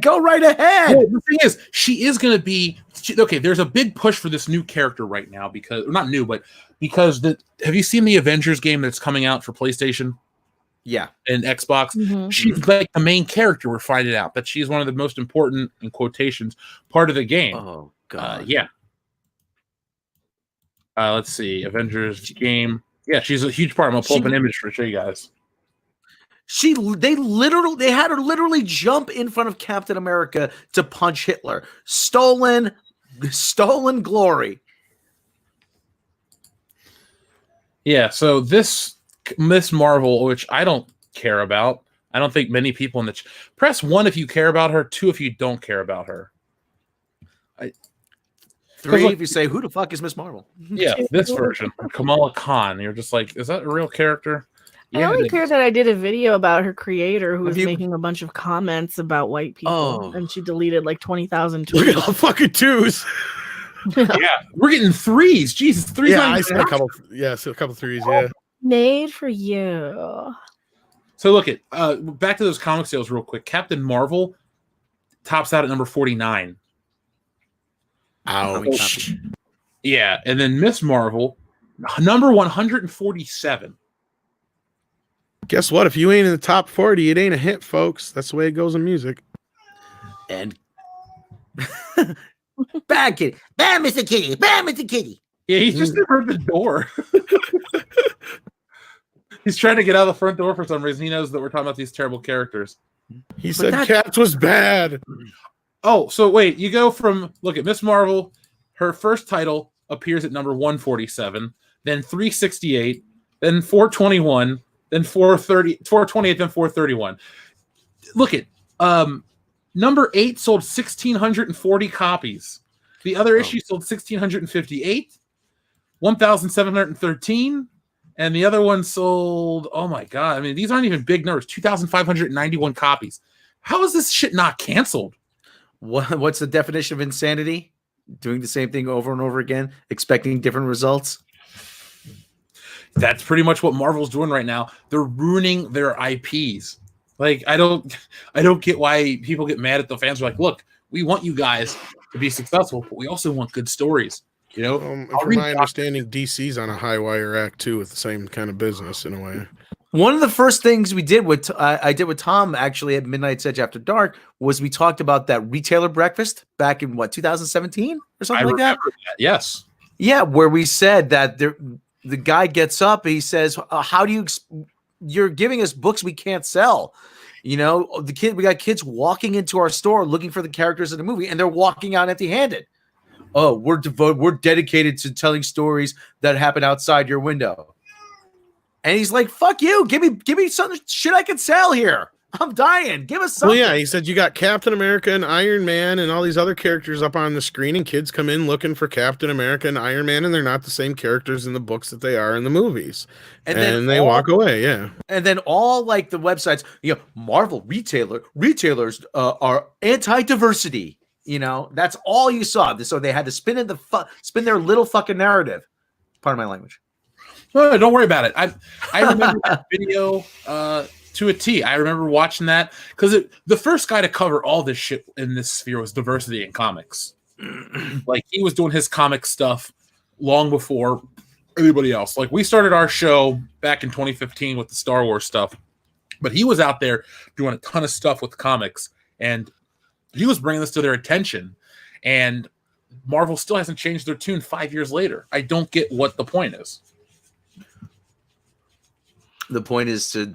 go right ahead. Well, the thing is, she is going to be okay. There's a big push for this new character right now because not new, but because have you seen the Avengers game that's coming out for PlayStation? Yeah, and Xbox. Mm-hmm. She's like the main character. We're finding out that she's one of the most important, in quotations, part of the game. Oh god, yeah. Let's see, Avengers game. Yeah, she's a huge part. I'm gonna pull up an image to show you guys. They had her literally jump in front of Captain America to punch Hitler. Stolen glory. Yeah, so this Miss Marvel, which I don't care about. I don't think many people in the press 1 if you care about her, 2 if you don't care about her. 3 if you say, who the fuck is Miss Marvel? Yeah, this version, Kamala Khan. You're just like, is that a real character? Yeah, I only care that I did a video about her creator who was making a bunch of comments about white people, and she deleted like 20,000 tweets. Look at all fucking 2s. Yeah, we're getting 3s. Jesus, 3s. Yeah, I said a couple. Yeah, a couple 3s. Yeah, made for you. So look at back to those comic sales real quick. Captain Marvel tops out at number 49. Ouch. Yeah, and then Miss Marvel, number 147. Guess what? If you ain't in the top 40, it ain't a hit, folks. That's the way it goes in music. And bad kitty, bad Mr. Kitty, bad Mr. Kitty. Yeah, he's just heard the door. He's trying to get out of the front door for some reason. He knows that we're talking about these terrible characters. He said Caps was bad. Oh, so wait, you go from look at Miss Marvel. Her first title appears at number 147, then 368, then 421, then 428, then 431. Look at number 8 sold 1,640 copies. The other issue sold 1,658, 1,713, and the other one sold, oh my God, I mean, these aren't even big numbers, 2,591 copies. How is this shit not canceled? What's the definition of insanity? Doing the same thing over and over again, expecting different results. That's pretty much what Marvel's doing right now. They're ruining their IPs. Like, I don't get why people get mad at the fans. They're like, look, we want you guys to be successful, but we also want good stories. You know, from my understanding, DC's on a high wire act too, with the same kind of business in a way. One of the first things we did with I did with Tom actually at Midnight's Edge After Dark was we talked about that retailer breakfast back in 2017 or something like that. Yes. Yeah, where we said that the guy gets up, he says, "How do you? You're giving us books we can't sell." You know, we got kids walking into our store looking for the characters in the movie, and they're walking out empty-handed. Oh, we're dedicated to telling stories that happen outside your window. And he's like, "Fuck you! Give me some shit I can sell here. I'm dying. Give us something." Well, yeah, he said you got Captain America and Iron Man and all these other characters up on the screen, and kids come in looking for Captain America and Iron Man, and they're not the same characters in the books that they are in the movies. And then they walk away. Yeah. And then all like the websites, Marvel retailers are anti-diversity. That's all you saw. So they had to spin their little fucking narrative. Pardon my language. No, don't worry about it. I remember that video to a T. I remember watching that because the first guy to cover all this shit in this sphere was diversity in comics. Like, he was doing his comic stuff long before anybody else. Like, we started our show back in 2015 with the Star Wars stuff, but he was out there doing a ton of stuff with comics, and he was bringing this to their attention. And Marvel still hasn't changed their tune 5 years later. I don't get what the point is. The point is to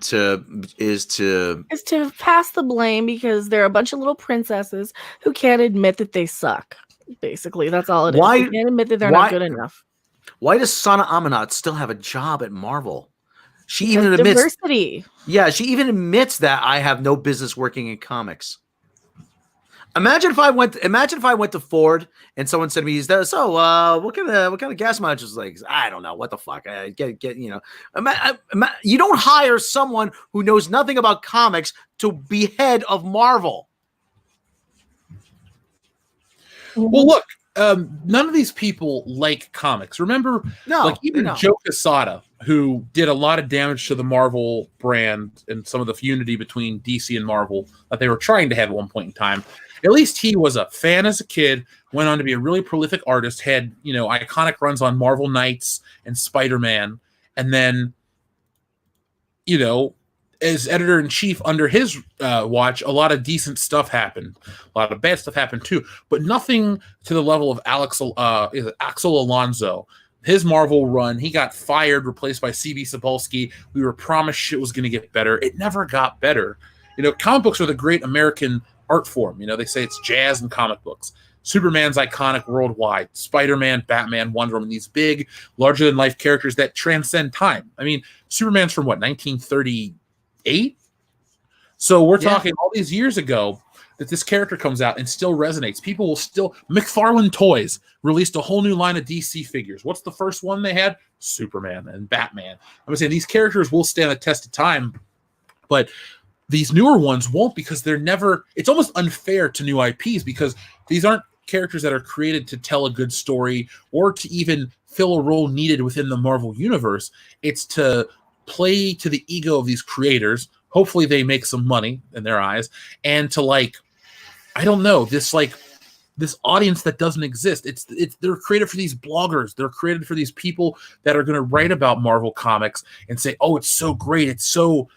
pass the blame because they're a bunch of little princesses who can't admit that they suck. Basically, that's all it is. They can't admit that they're not good enough. Why does Sana Amanat still have a job at Marvel? She even admits diversity. Yeah, she even admits that I have no business working in comics. Imagine if I went to Ford and someone said to me, "So, what kind of gas mileage is like?" I don't know. What the fuck? You don't hire someone who knows nothing about comics to be head of Marvel. Well, look, none of these people like comics. Remember, even Joe Quesada, who did a lot of damage to the Marvel brand and some of the unity between DC and Marvel that they were trying to have at one point in time. At least he was a fan as a kid, went on to be a really prolific artist, had, iconic runs on Marvel Knights and Spider-Man. And then, as editor-in-chief under his watch, a lot of decent stuff happened. A lot of bad stuff happened too, but nothing to the level of Axel Alonso. His Marvel run, he got fired, replaced by C.B. Cebulski. We were promised shit was going to get better. It never got better. Comic books are the great American art form. They say it's jazz and comic books. Superman's iconic worldwide. Spider-Man, Batman, Wonder Woman, these big, larger-than-life characters that transcend time. I mean, Superman's from 1938? So we're talking all these years ago that this character comes out and still resonates. People will still... McFarlane Toys released a whole new line of DC figures. What's the first one they had? Superman and Batman. I'm saying these characters will stand the test of time, but these newer ones won't, because they're never... It's almost unfair to new IPs because these aren't characters that are created to tell a good story or to even fill a role needed within the Marvel universe. It's to play to the ego of these creators. Hopefully they make some money in their eyes, and to this audience that doesn't exist. They're created for these bloggers. They're created for these people that are going to write about Marvel comics and say, "Oh, it's so great. It's so,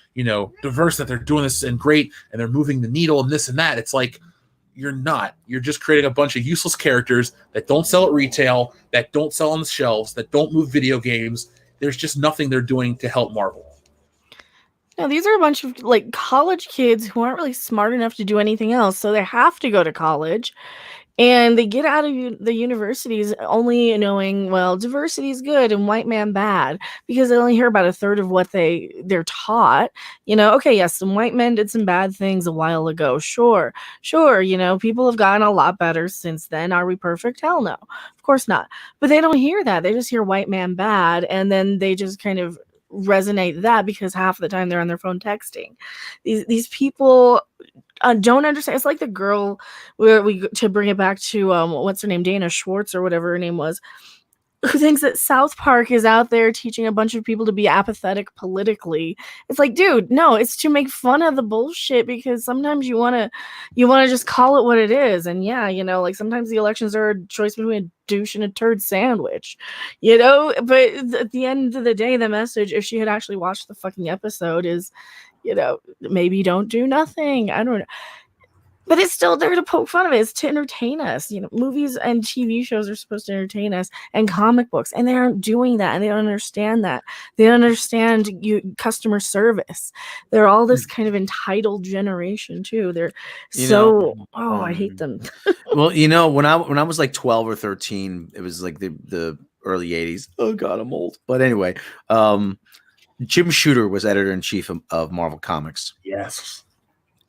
diverse that they're doing this and great, and they're moving the needle and this and that." It's like, you're not. You're just creating a bunch of useless characters that don't sell at retail, that don't sell on the shelves, that don't move video games. There's just nothing they're doing to help Marvel. No, these are a bunch of like college kids who aren't really smart enough to do anything else, so they have to go to college. And they get out of the universities only knowing, well, diversity is good and white man bad, because they only hear about a third of what they're taught. Okay, yes, some white men did some bad things a while ago. Sure. People have gotten a lot better since then. Are we perfect? Hell no. Of course not. But they don't hear that. They just hear white man bad, and then they just kind of resonate that because half the time they're on their phone texting. These people don't understand. It's like the girl where to bring it back to what's her name, Dana Schwartz or whatever her name was, who thinks that South Park is out there teaching a bunch of people to be apathetic politically. It's like, dude, no, it's to make fun of the bullshit, because sometimes you want to just call it what it is. And yeah, like sometimes the elections are a choice between a douche and a turd sandwich, but at the end of the day, the message, if she had actually watched the fucking episode, is, maybe don't do nothing. I don't know. But it's still there to poke fun of it. It's to entertain us. Movies and TV shows are supposed to entertain us, and comic books, and they aren't doing that, and they don't understand that. They don't understand customer service. They're all this kind of entitled generation too. They're I hate them. Well, when I was like 12 or 13, it was like the early 80s. Oh God, I'm old. But anyway, Jim Shooter was editor-in-chief of Marvel Comics. Yes.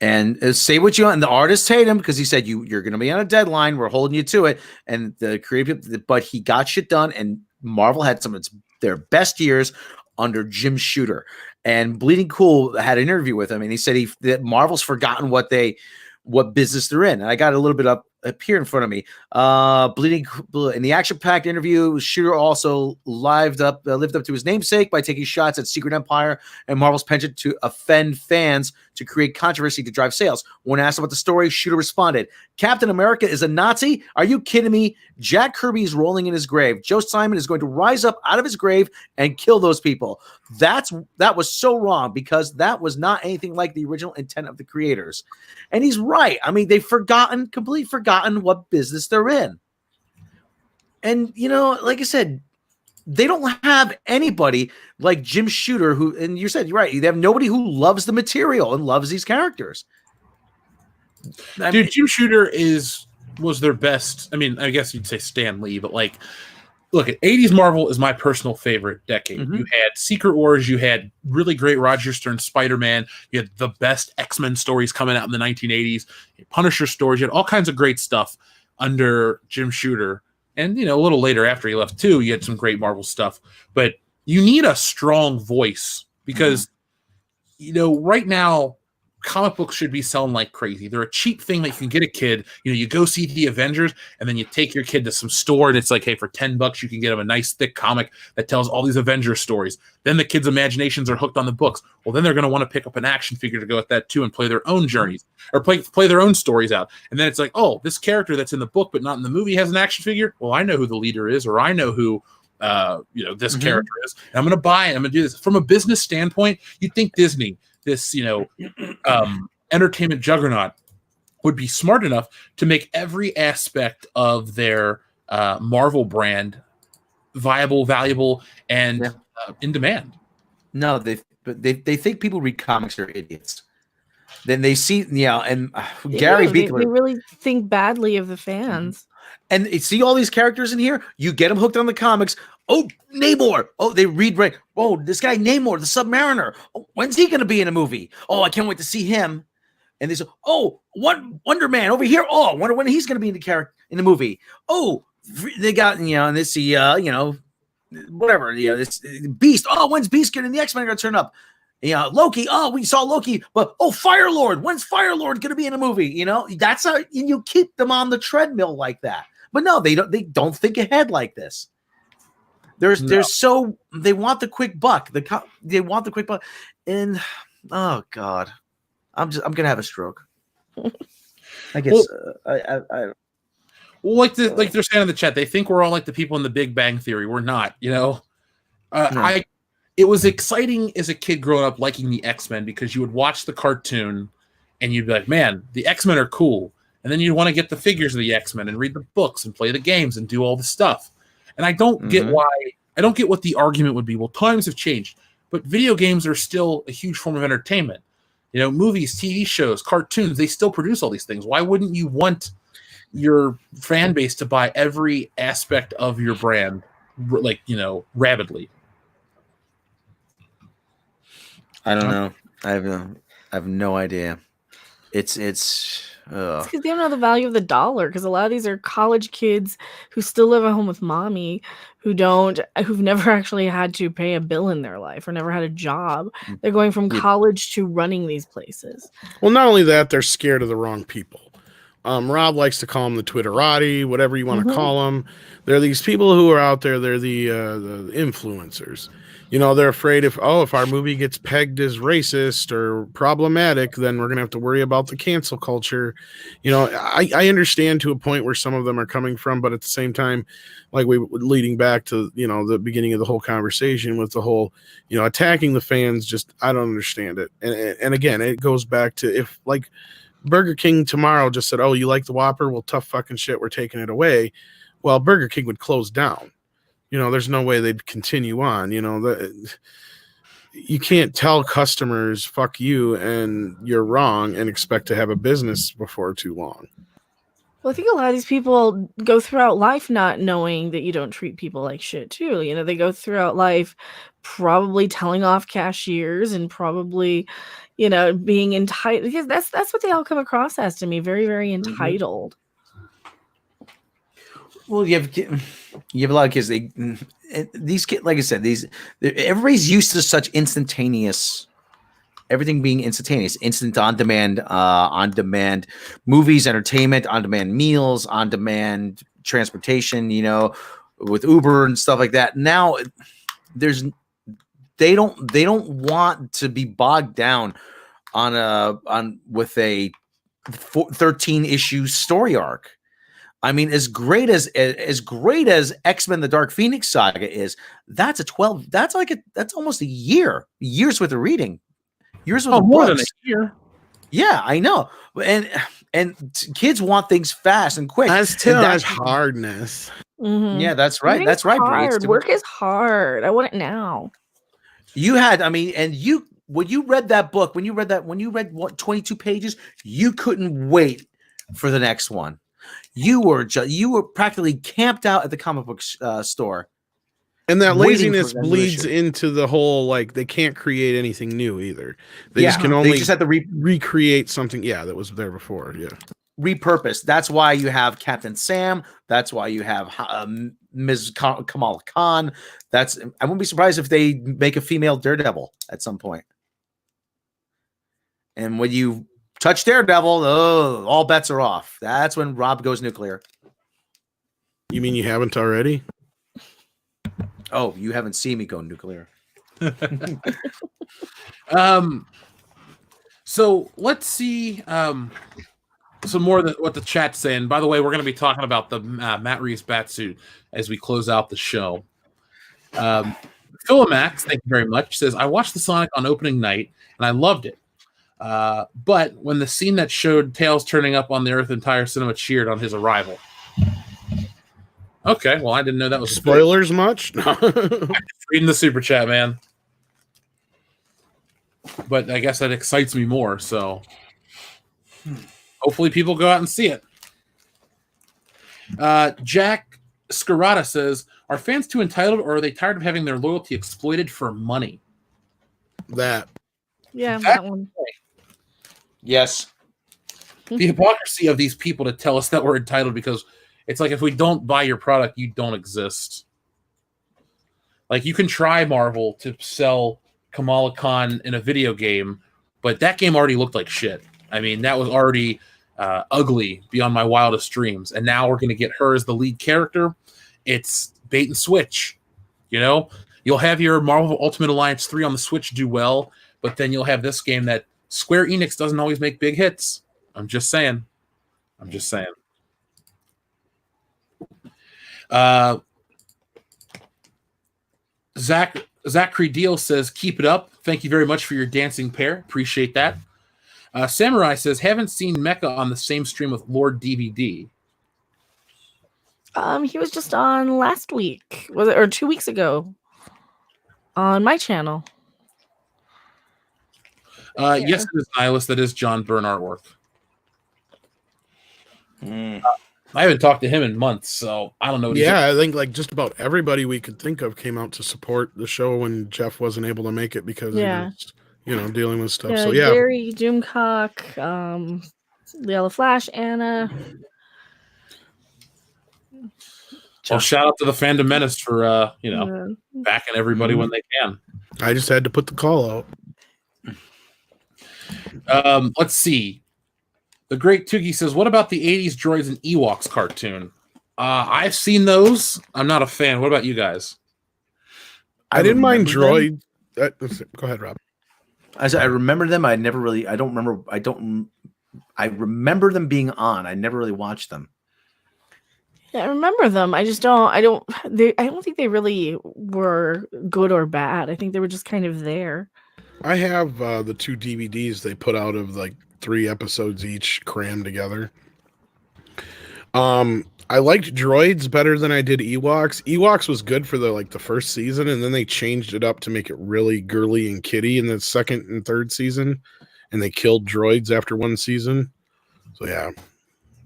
And say what you want, and the artists hate him because he said you're going to be on a deadline. We're holding you to it. And the creative, but he got shit done. And Marvel had some of their best years under Jim Shooter. And Bleeding Cool had an interview with him, and he said that Marvel's forgotten what business they're in. And I got a little bit up here in front of me. In the action-packed interview, Shooter also lived up to his namesake by taking shots at Secret Empire and Marvel's penchant to offend fans to create controversy to drive sales. When asked about the story, Shooter responded, "Captain America is a Nazi? Are you kidding me? Jack Kirby is rolling in his grave. Joe Simon is going to rise up out of his grave and kill those people. That was so wrong, because that was not anything like the original intent of the creators." And he's right. I mean, they've completely forgotten what business they're in. And, like I said, they don't have anybody like Jim Shooter who, and you said, you're right, they have nobody who loves the material and loves these characters. Dude, Jim Shooter was their best. I mean, I guess you'd say Stan Lee, but like, look, 80s Marvel is my personal favorite decade. Mm-hmm. You had Secret Wars, you had really great Roger Stern Spider-Man, you had the best X-Men stories coming out in the 1980s, Punisher stories, you had all kinds of great stuff under Jim Shooter. And, a little later after he left too, you had some great Marvel stuff. But you need a strong voice, because, right now, comic books should be selling like crazy. They're a cheap thing that you can get a kid. You go see the Avengers, and then you take your kid to some store, and it's like, hey, for $10 you can get them a nice thick comic that tells all these Avengers stories. Then the kids' imaginations are hooked on the books. Well, then they're going to want to pick up an action figure to go with that too, and play their own journeys, or play their own stories out. And then it's like, oh, this character that's in the book but not in the movie has an action figure. Well, I know who the leader is, or I know who this character is, and I'm going to buy it. I'm going to do this. From a business standpoint, you'd think Disney, this entertainment juggernaut, would be smart enough to make every aspect of their Marvel brand viable, valuable, and in demand. No, they think people read comics are idiots. Then they see, and Gary Beekler. They really think badly of the fans. And you see all these characters in here, you get them hooked on the comics. Oh, Namor. Oh, they read right. Oh, this guy Namor, the Submariner. Oh, when's he going to be in a movie? Oh, I can't wait to see him. And they say, oh, Wonder Man over here. Oh, I wonder when he's going to be in the movie. Oh, they got, and they see, whatever, this Beast. Oh, when's Beast getting the X-Men going to turn up? Loki. Oh, we saw Loki, but Fire Lord. When's Fire Lord going to be in a movie? That's how you keep them on the treadmill like that. But no, they don't think ahead like this. They want the quick buck. They want the quick buck, and oh God, I'm gonna have a stroke. I guess like they're saying in the chat, they think we're all like the people in the Big Bang Theory. We're not, No. It was exciting as a kid growing up liking the X-Men, because you would watch the cartoon and you'd be like, man, the X-Men are cool. And then you'd want to get the figures of the X-Men and read the books and play the games and do all the stuff. And I don't get what the argument would be. Well, times have changed. but video games are still a huge form of entertainment. You know, movies, TV shows, cartoons, they still produce all these things. Why wouldn't you want your fan base to buy every aspect of your brand, like, you know, rabidly? I don't know. I have no idea. It's It's because they don't know the value of the dollar. Because a lot of these are college kids who still live at home with mommy, who've never actually had to pay a bill in their life or never had a job. They're going from college to running these places. Well, not only that, they're scared of the wrong people. Rob likes to call them the Twitterati, whatever you want to call them. They're these people who are out there. They're the influencers. You know, they're afraid if our movie gets pegged as racist or problematic, then we're going to have to worry about the cancel culture. You know, I understand to a point where some of them are coming from, but at the same time, like leading back to, you know, the beginning of the whole conversation with the whole, you know, attacking the fans, just, I don't understand it. And again, it goes back to if like Burger King tomorrow just said, oh, you like the Whopper? Well, tough fucking shit, we're taking it away. Well, Burger King would close down. You know, there's no way they'd continue on. You know, you can't tell customers, fuck you, and you're wrong, and expect to have a business before too long. Well, I think a lot of these people go throughout life not knowing that you don't treat people like shit, too. You know, they go throughout life probably telling off cashiers and probably, you know, being entitled. Because that's what they all come across as to me. Very, very entitled. Well, you have a lot of kids. These kids, like I said, everybody's used to such instantaneous, everything being instantaneous, instant on demand movies, entertainment, on demand meals, on demand transportation. You know, with Uber and stuff like that. Now, they don't want to be bogged down with a 13 issue story arc. I mean, as great as X-Men: The Dark Phoenix saga is, that's almost a year's worth of reading, years worth of more books. than a year. Yeah, I know, and kids want things fast and quick. That's hardness. Mm-hmm. Yeah, that's right. That's right. Hard. Work is hard. I want it now. When you read that book, when you read what 22 pages, you couldn't wait for the next one. You were practically camped out at the comic book store. And that laziness bleeds into the whole, like, they can't create anything new either. They just have to recreate something, that was there before. Yeah. Repurpose. That's why you have Captain Sam. That's why you have Ms. Kamala Khan. I wouldn't be surprised if they make a female Daredevil at some point. And when you touch Daredevil, all bets are off. That's when Rob goes nuclear. You mean you haven't already? Oh, you haven't seen me go nuclear. So let's see some more of what the chat's saying. By the way, we're going to be talking about the Matt Reeves Batsuit as we close out the show. Philomax, thank you very much, says, I watched the Sonic on opening night and I loved it. But when the scene that showed Tails turning up on the Earth, entire cinema cheered on his arrival. Okay, well, I didn't know that was spoilers much. No. Reading the super chat, man. But I guess that excites me more. So hopefully people go out and see it. Jack Scarata says, "Are fans too entitled, or are they tired of having their loyalty exploited for money?" That one. Yes. The hypocrisy of these people to tell us that we're entitled, because it's like, if we don't buy your product, you don't exist. Like, you can try Marvel to sell Kamala Khan in a video game, but that game already looked like shit. I mean, that was already ugly beyond my wildest dreams. And now we're going to get her as the lead character. It's bait and switch. You know, you'll have your Marvel Ultimate Alliance 3 on the Switch do well, but then you'll have this game that Square Enix doesn't always make big hits. I'm just saying. Zachary Deal says, keep it up. Thank you very much for your dancing pair. Appreciate that. Samurai says, haven't seen Mecha on the same stream with Lord DVD. He was just on last week, was it, or 2 weeks ago, on my channel. Yes, it is Nihilist. That is John Byrne artwork. I haven't talked to him in months, so I don't know. What I think like just about everybody we could think of came out to support the show when Jeff wasn't able to make it because he was, dealing with stuff. So yeah, Gary, Doomcock, Leela Flash, Anna. Well, shout out to the Fandom Menace for backing everybody when they can. I just had to put the call out. Let's see. The Great Tuki says, "What about the '80s droids and Ewoks cartoon?" I've seen those. I'm not a fan. What about you guys? I didn't mind droid. Go ahead, Rob. I remember them. I remember them being on. I never really watched them. Yeah, I remember them. I just don't. I don't think they really were good or bad. I think they were just kind of there. I have the 2 DVDs they put out of like 3 episodes each crammed together. I liked droids better than I did Ewoks. Ewoks was good for the first season, and then they changed it up to make it really girly and kiddie in the second and third season, and they killed droids after 1 season. So yeah,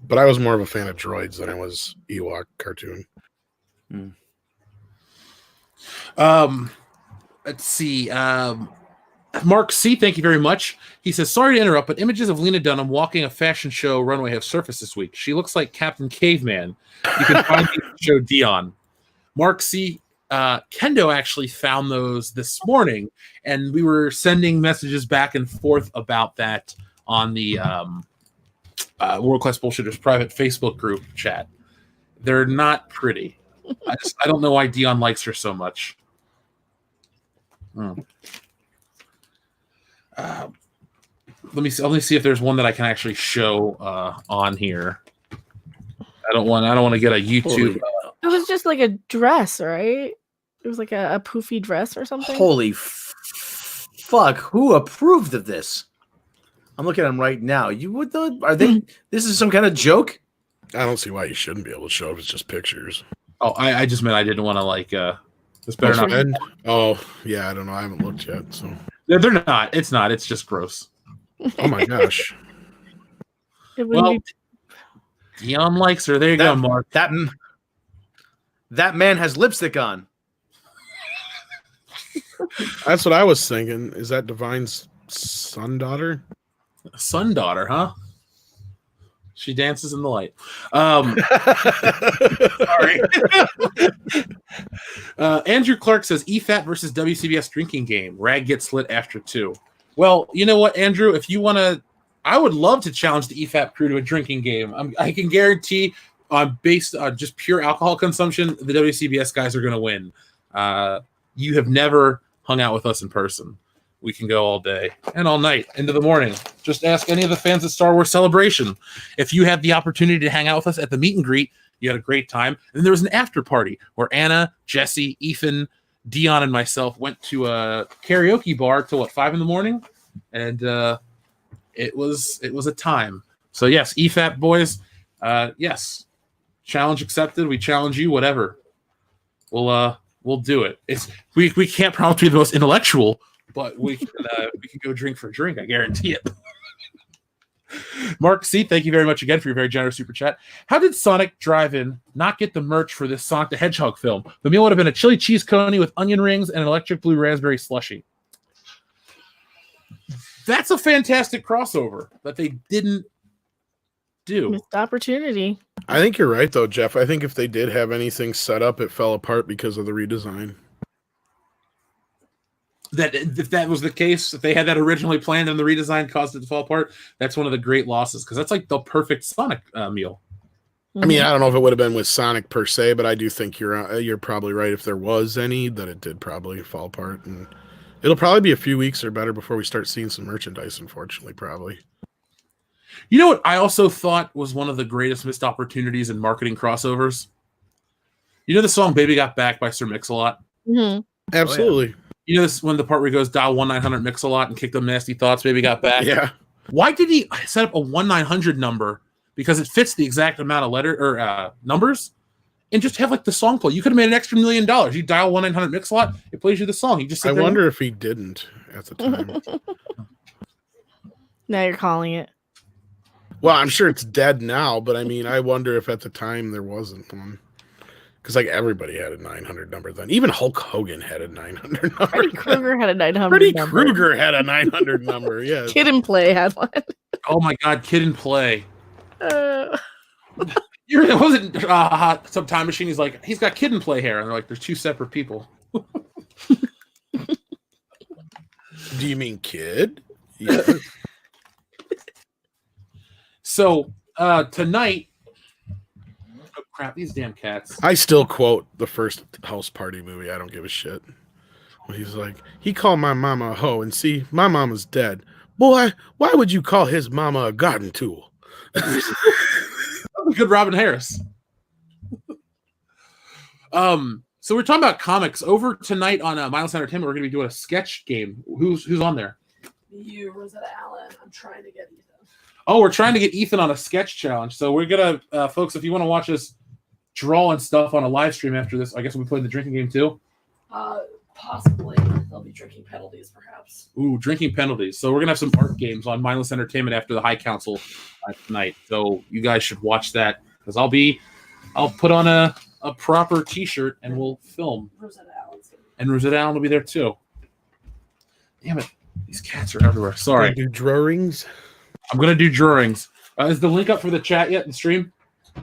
but I was more of a fan of droids than I was Ewok cartoon. Let's see. Mark C, thank you very much. He says, "Sorry to interrupt, but images of Lena Dunham walking a fashion show runway have surfaced this week. She looks like Captain Caveman. You can find the show Dion." Mark C, Kendo actually found those this morning, and we were sending messages back and forth about that on the World Class Bullshitters private Facebook group chat. They're not pretty. I don't know why Dion likes her so much. Let me see if there's one that I can actually show on here. I don't want to get a YouTube. It was just like a dress, right? It was like a poofy dress or something. Holy fuck! Who approved of this? I'm looking at them right now. Are they? This is some kind of joke. I don't see why you shouldn't be able to show if it's just pictures. Oh, I just meant I didn't want to This better not. Oh yeah, I don't know. I haven't looked yet. So they're not. It's not. It's just gross. Oh my gosh. Dion likes her. There you go, Mark. That man has lipstick on. That's what I was thinking. Is that Divine's son daughter? Son daughter, huh? She dances in the light. Sorry. Andrew Clark says EFAT versus WCBS drinking game. Rag gets lit after 2. Well, you know what, Andrew? If you want to, I would love to challenge the EFAT crew to a drinking game. I can guarantee, based on just pure alcohol consumption, the WCBS guys are going to win. You have never hung out with us in person. We can go all day and all night into the morning. Just ask any of the fans at Star Wars Celebration. If you had the opportunity to hang out with us at the meet and greet, you had a great time. And there was an after party where Anna, Jesse, Ethan, Dion, and myself went to a karaoke bar till 5 a.m. And it was a time. So yes, EFAT boys, yes. Challenge accepted. We challenge you, whatever. We'll do it. We can't promise to be the most intellectual, but we can go drink for drink. I guarantee it. Mark C, thank you very much again for your very generous super chat. How did Sonic Drive-In not get the merch for this Sonic the Hedgehog film? The meal would have been a chili cheese coney with onion rings and an electric blue raspberry slushie. That's a fantastic crossover that they didn't do. Missed opportunity. I think you're right, though, Jeff. I think if they did have anything set up, it fell apart because of the redesign. That if that was the case, if they had that originally planned and the redesign caused it to fall apart, that's one of the great losses because that's like the perfect Sonic meal. I mean, I don't know if it would have been with Sonic per se, but I do think you're probably right. If there was any, that it did probably fall apart, and it'll probably be a few weeks or better before we start seeing some merchandise. Unfortunately, probably. You know what I also thought was one of the greatest missed opportunities in marketing crossovers? You know the song "Baby Got Back" by Sir Mix-a-Lot? Mm-hmm. Absolutely. Oh, yeah. You know this when the part where he goes dial 1-900 Mix-a-Lot and kick them nasty thoughts, baby got back? Yeah. Why did he set up a 1-900 number? Because it fits the exact amount of letter or numbers, and just have like the song play. You could have made an extra $1 million. You dial 1-900 Mix-a-Lot, it plays you the song. You just I wonder if he didn't at the time. Now you're calling it. Well, I'm sure it's dead now, but I mean, I wonder if at the time there wasn't one. Because like everybody had a 900 number then. Even Hulk Hogan had a 900 number. Freddy Krueger had a 900 Freddy number. Krueger had a 900 number. Yes. Kid and Play had one. Oh my God, Kid and Play. Uh, It wasn't some time machine. He's like, he's got Kid and Play hair, and they're like, they're two separate people. Do you mean kid? Yeah. So tonight, oh crap, these damn cats. I still quote the first House Party movie. I don't give a shit. When he's like, he called my mama a hoe, and see, my mama's dead. Boy, why would you call his mama a garden tool? Good Robin Harris. So we're talking about comics. Over tonight on Mindless Entertainment, we're going to be doing a sketch game. Who's on there? You, Rosetta Allen. I'm trying to get Ethan. Oh, we're trying to get Ethan on a sketch challenge. So we're gonna, folks, if you want to watch us draw and stuff on a live stream after this, I guess we'll be playing the drinking game too. Possibly. There'll be drinking penalties, perhaps. Ooh, drinking penalties. So we're gonna have some art games on Mindless Entertainment after the High Council tonight. So you guys should watch that because I'll put on a proper T-shirt and we'll film. Rosetta Allen's gonna be. And Rosetta Allen will be there too. Damn it, these cats are everywhere. Sorry. Do drawings. I'm gonna do drawings. Is the link up for the chat yet? The stream?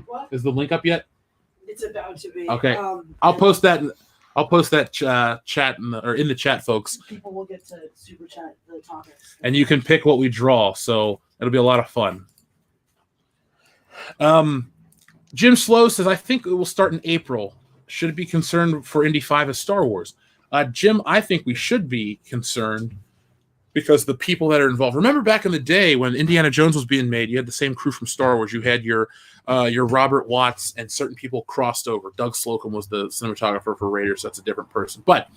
What? Is the link up yet? It's about to be. Okay. I'll post that. I'll post that chat in the chat, folks. People will get to super chat the topics. And you can pick what we draw, so it'll be a lot of fun. Jim Slow says, I think it will start in April. Should it be concerned for Indy 5 as Star Wars? Jim, I think we should be concerned because the people that are involved. Remember back in the day when Indiana Jones was being made, you had the same crew from Star Wars. You had your Robert Watts, and certain people crossed over. Doug Slocum was the cinematographer for Raiders, so that's a different person. But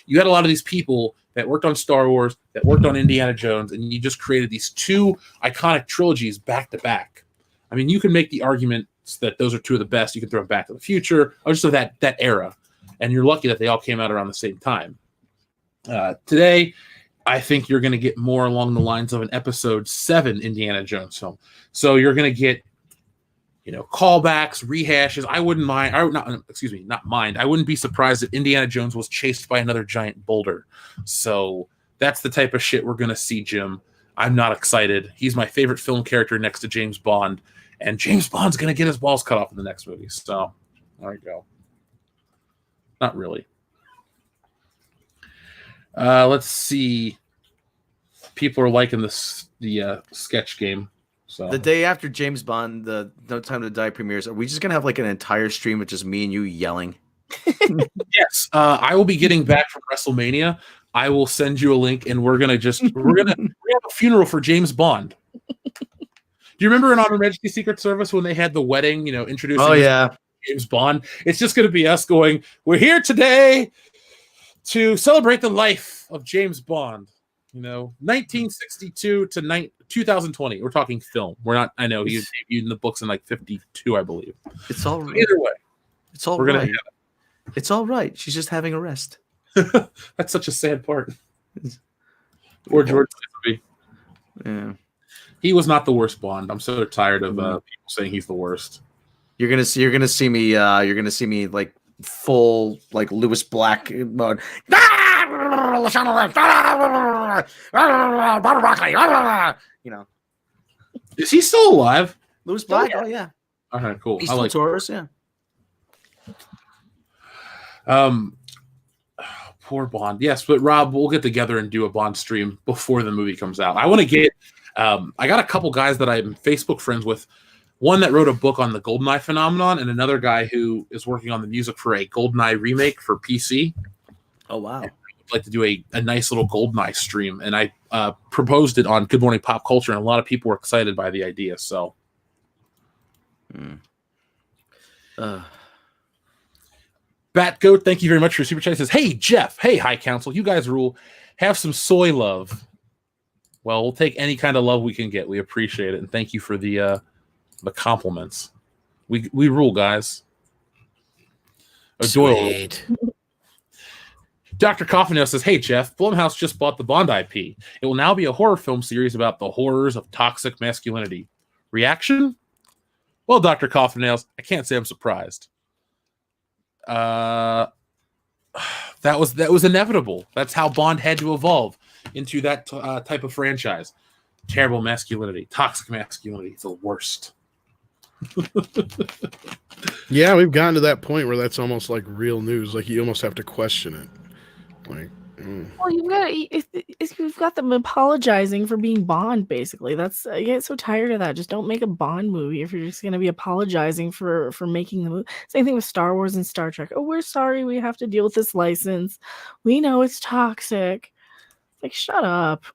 you had a lot of these people that worked on Star Wars, that worked on Indiana Jones, and you just created these two iconic trilogies back to back. I mean, you can make the argument that those are two of the best. You can throw them Back to the Future, or just of that era. And you're lucky that they all came out around the same time. Today, I think you're going to get more along the lines of an episode 7 Indiana Jones film. So you're going to get, callbacks, rehashes. I wouldn't mind. Not mind. I wouldn't be surprised if Indiana Jones was chased by another giant boulder. So that's the type of shit we're going to see, Jim. I'm not excited. He's my favorite film character next to James Bond. And James Bond's going to get his balls cut off in the next movie. So there you go. Not really. Let's see. People are liking the sketch game. So the day after James Bond, the No Time to Die premieres, are we just gonna have like an entire stream of just me and you yelling? Yes, I will be getting back from WrestleMania. I will send you a link, and we're gonna have a funeral for James Bond. Do you remember in On Her Majesty's Secret Service when they had the wedding? Introducing. Oh yeah. James Bond. It's just going to be us going, we're here today to celebrate the life of James Bond. 1962 to 2020. We're talking film. We're not, I know he debuted in the books in like 52, I believe. It's all right. Either way. It's all we're right. Gonna have it. It's all right. She's just having a rest. That's such a sad part. Or George Lazenby. Yeah. He was not the worst Bond. I'm so tired of people saying he's the worst. You're gonna see me like full like Lewis Black mode. Is he still alive? Lewis Black? Oh yeah. All right, cool. He's I like Taurus, yeah. Poor Bond. Yes, but Rob, we'll get together and do a Bond stream before the movie comes out. I want to get I got a couple guys that I'm Facebook friends with. One that wrote a book on the GoldenEye phenomenon, and another guy who is working on the music for a GoldenEye remake for PC. Oh, wow. I'd like to do a nice little GoldenEye stream, and I proposed it on Good Morning Pop Culture, and a lot of people were excited by the idea. So, Bat Goat, thank you very much for your super chat. He says, "Hey Jeff, hey High Council, you guys rule. Have some soy love." Well, we'll take any kind of love we can get. We appreciate it, and thank you for the compliments. We rule, guys. Doyle. Dr. Coffindale says, "Hey Jeff, Blumhouse just bought the Bond IP. It will now be a horror film series about the horrors of toxic masculinity." Reaction? Well, Dr. Coffindale, I can't say I'm surprised. That was inevitable. That's how Bond had to evolve into that type of franchise. Terrible masculinity, toxic masculinity. It's the worst. Yeah, we've gotten to that point where that's almost like real news. Like you almost have to question it. Like, Well, you've got them apologizing for being Bond. Basically, I get so tired of that. Just don't make a Bond movie if you're just going to be apologizing for making the movie. Same thing with Star Wars and Star Trek. Oh, we're sorry we have to deal with this license. We know it's toxic. Like, shut up.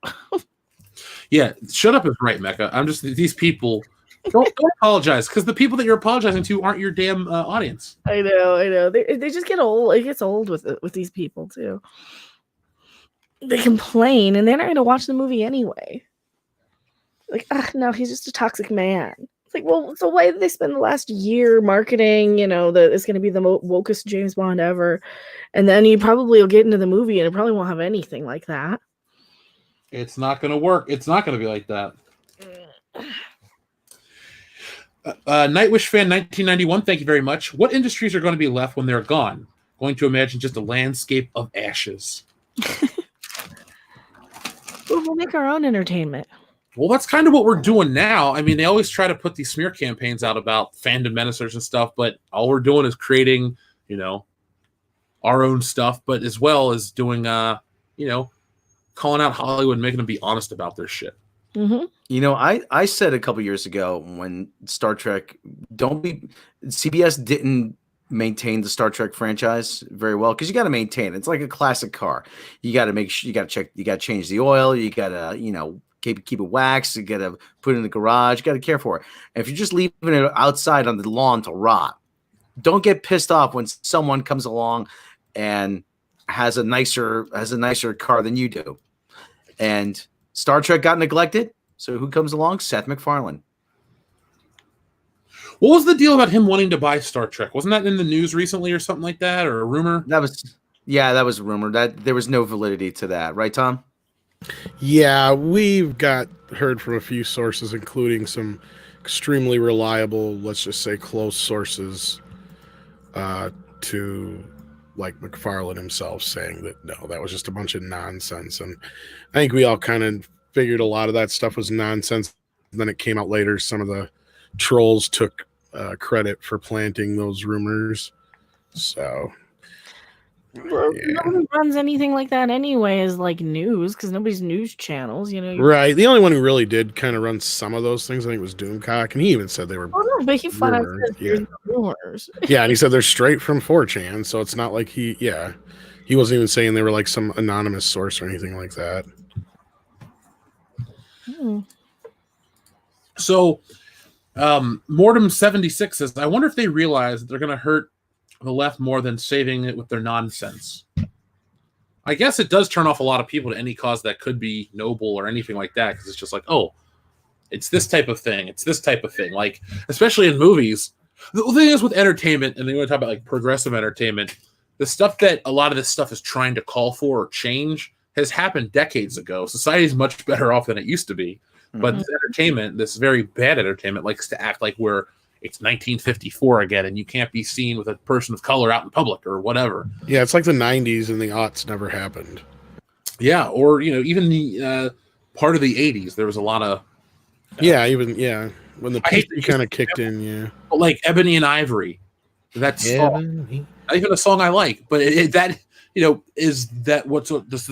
Yeah, shut up is right, Mecca. I'm just these people. Don't apologize, because the people that you're apologizing to aren't your damn audience. I know. They just get old. It gets old with these people too. They complain, and they're not going to watch the movie anyway. Like, no, he's just a toxic man. It's like, well, so why did they spend the last year marketing? That it's going to be the wokest James Bond ever, and then you probably will get into the movie, and it probably won't have anything like that. It's not going to work. It's not going to be like that. Nightwish fan 1991, thank you very much. What industries are going to be left when they're gone? Going to imagine just a landscape of ashes. We'll make our own entertainment. Well, that's kind of what we're doing now. I mean, they always try to put these smear campaigns out about fandom menacers and stuff, but all we're doing is creating, our own stuff, but as well as doing, calling out Hollywood and making them be honest about their shit. Mm-hmm. I said a couple years ago when Star Trek, CBS didn't maintain the Star Trek franchise very well, because you got to maintain it. It's like a classic car. You got to make sure, you got to change the oil. You got to, keep it waxed. You got to put it in the garage. You got to care for it. And if you're just leaving it outside on the lawn to rot, don't get pissed off when someone comes along and has a nicer car than you do. And Star Trek got neglected. So who comes along? Seth MacFarlane. What was the deal about him wanting to buy Star Trek? Wasn't that in the news recently or something like that, or a rumor? That was a rumor. That there was no validity to that, right, Tom? yeah, we've heard from a few sources, including some extremely reliable, let's just say close sources, to like MacFarlane himself saying that no, that was just a bunch of nonsense. And I think we all kind of figured a lot of that stuff was nonsense. And then it came out later. Some of the trolls took credit for planting those rumors. So, Well, nobody runs anything like that anyway as like news, because nobody's news channels, right. The only one who really did kind of run some of those things, I think, was Doomcock, and he even said they were. Oh no, but he flat out rumored. says there's no rumors. Yeah, and he said they're straight from 4chan, so it's not like he wasn't even saying they were like some anonymous source or anything like that. So, Mortem76 says, I wonder if they realize that they're going to hurt the left more than saving it with their nonsense. I guess it does turn off a lot of people to any cause that could be noble or anything like that, because it's just like, oh, it's this type of thing. It's this type of thing. Like, especially in movies. The thing is with entertainment, and they want to talk about like progressive entertainment, the stuff that a lot of this stuff is trying to call for or change has happened decades ago. Society is much better off than it used to be. But this entertainment, this very bad entertainment, likes to act like it's 1954 again, and you can't be seen with a person of color out in public or whatever. Yeah, it's like the 90s and the aughts never happened. Yeah, or even the part of the 80s, there was a lot of when the PC kind of kicked in. Yeah, but like Ebony and Ivory, that song, not even a song I like, but is that this is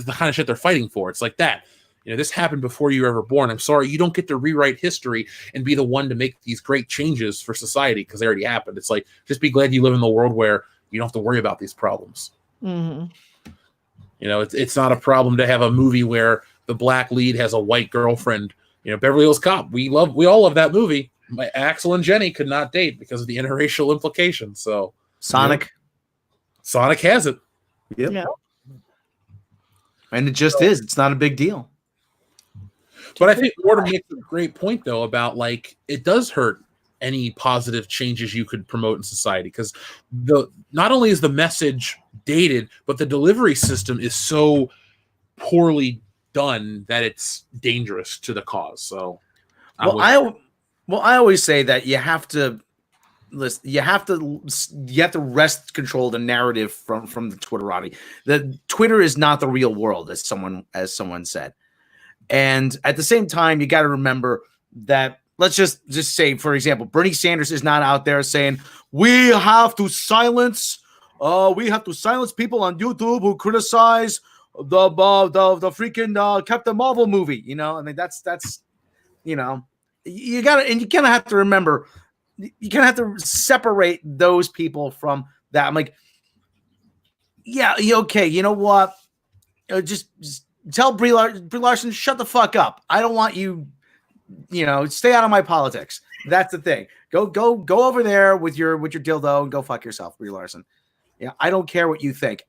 the kind of shit they're fighting for. It's like that. This happened before you were ever born. I'm sorry, you don't get to rewrite history and be the one to make these great changes for society because they already happened. It's like, just be glad you live in the world where you don't have to worry about these problems. Mm-hmm. It's not a problem to have a movie where the black lead has a white girlfriend. Beverly Hills Cop. We all love that movie. Axel and Jenny could not date because of the interracial implications. So Sonic has it. Yep. Yeah. And it just is. It's not a big deal. But I think Mortem makes a great point, though, about like it does hurt any positive changes you could promote in society, because not only is the message dated, but the delivery system is so poorly done that it's dangerous to the cause. So I always say that you have to listen, you have to wrest control of the narrative from the Twitterati. The Twitter is not the real world, as someone said. And at the same time, you got to remember that, let's just say, for example, Bernie Sanders is not out there saying we have to silence people on YouTube who criticize the freaking Captain Marvel movie. You know, I mean, that's you know, you kind of have to remember, you kind of have to separate those people from that. I'm like, yeah, okay, you know what? Just tell Brie Larson, shut the fuck up. I don't want you, you know, stay out of my politics. That's the thing. Go over there with your dildo and go fuck yourself, Brie Larson. Yeah, I don't care what you think.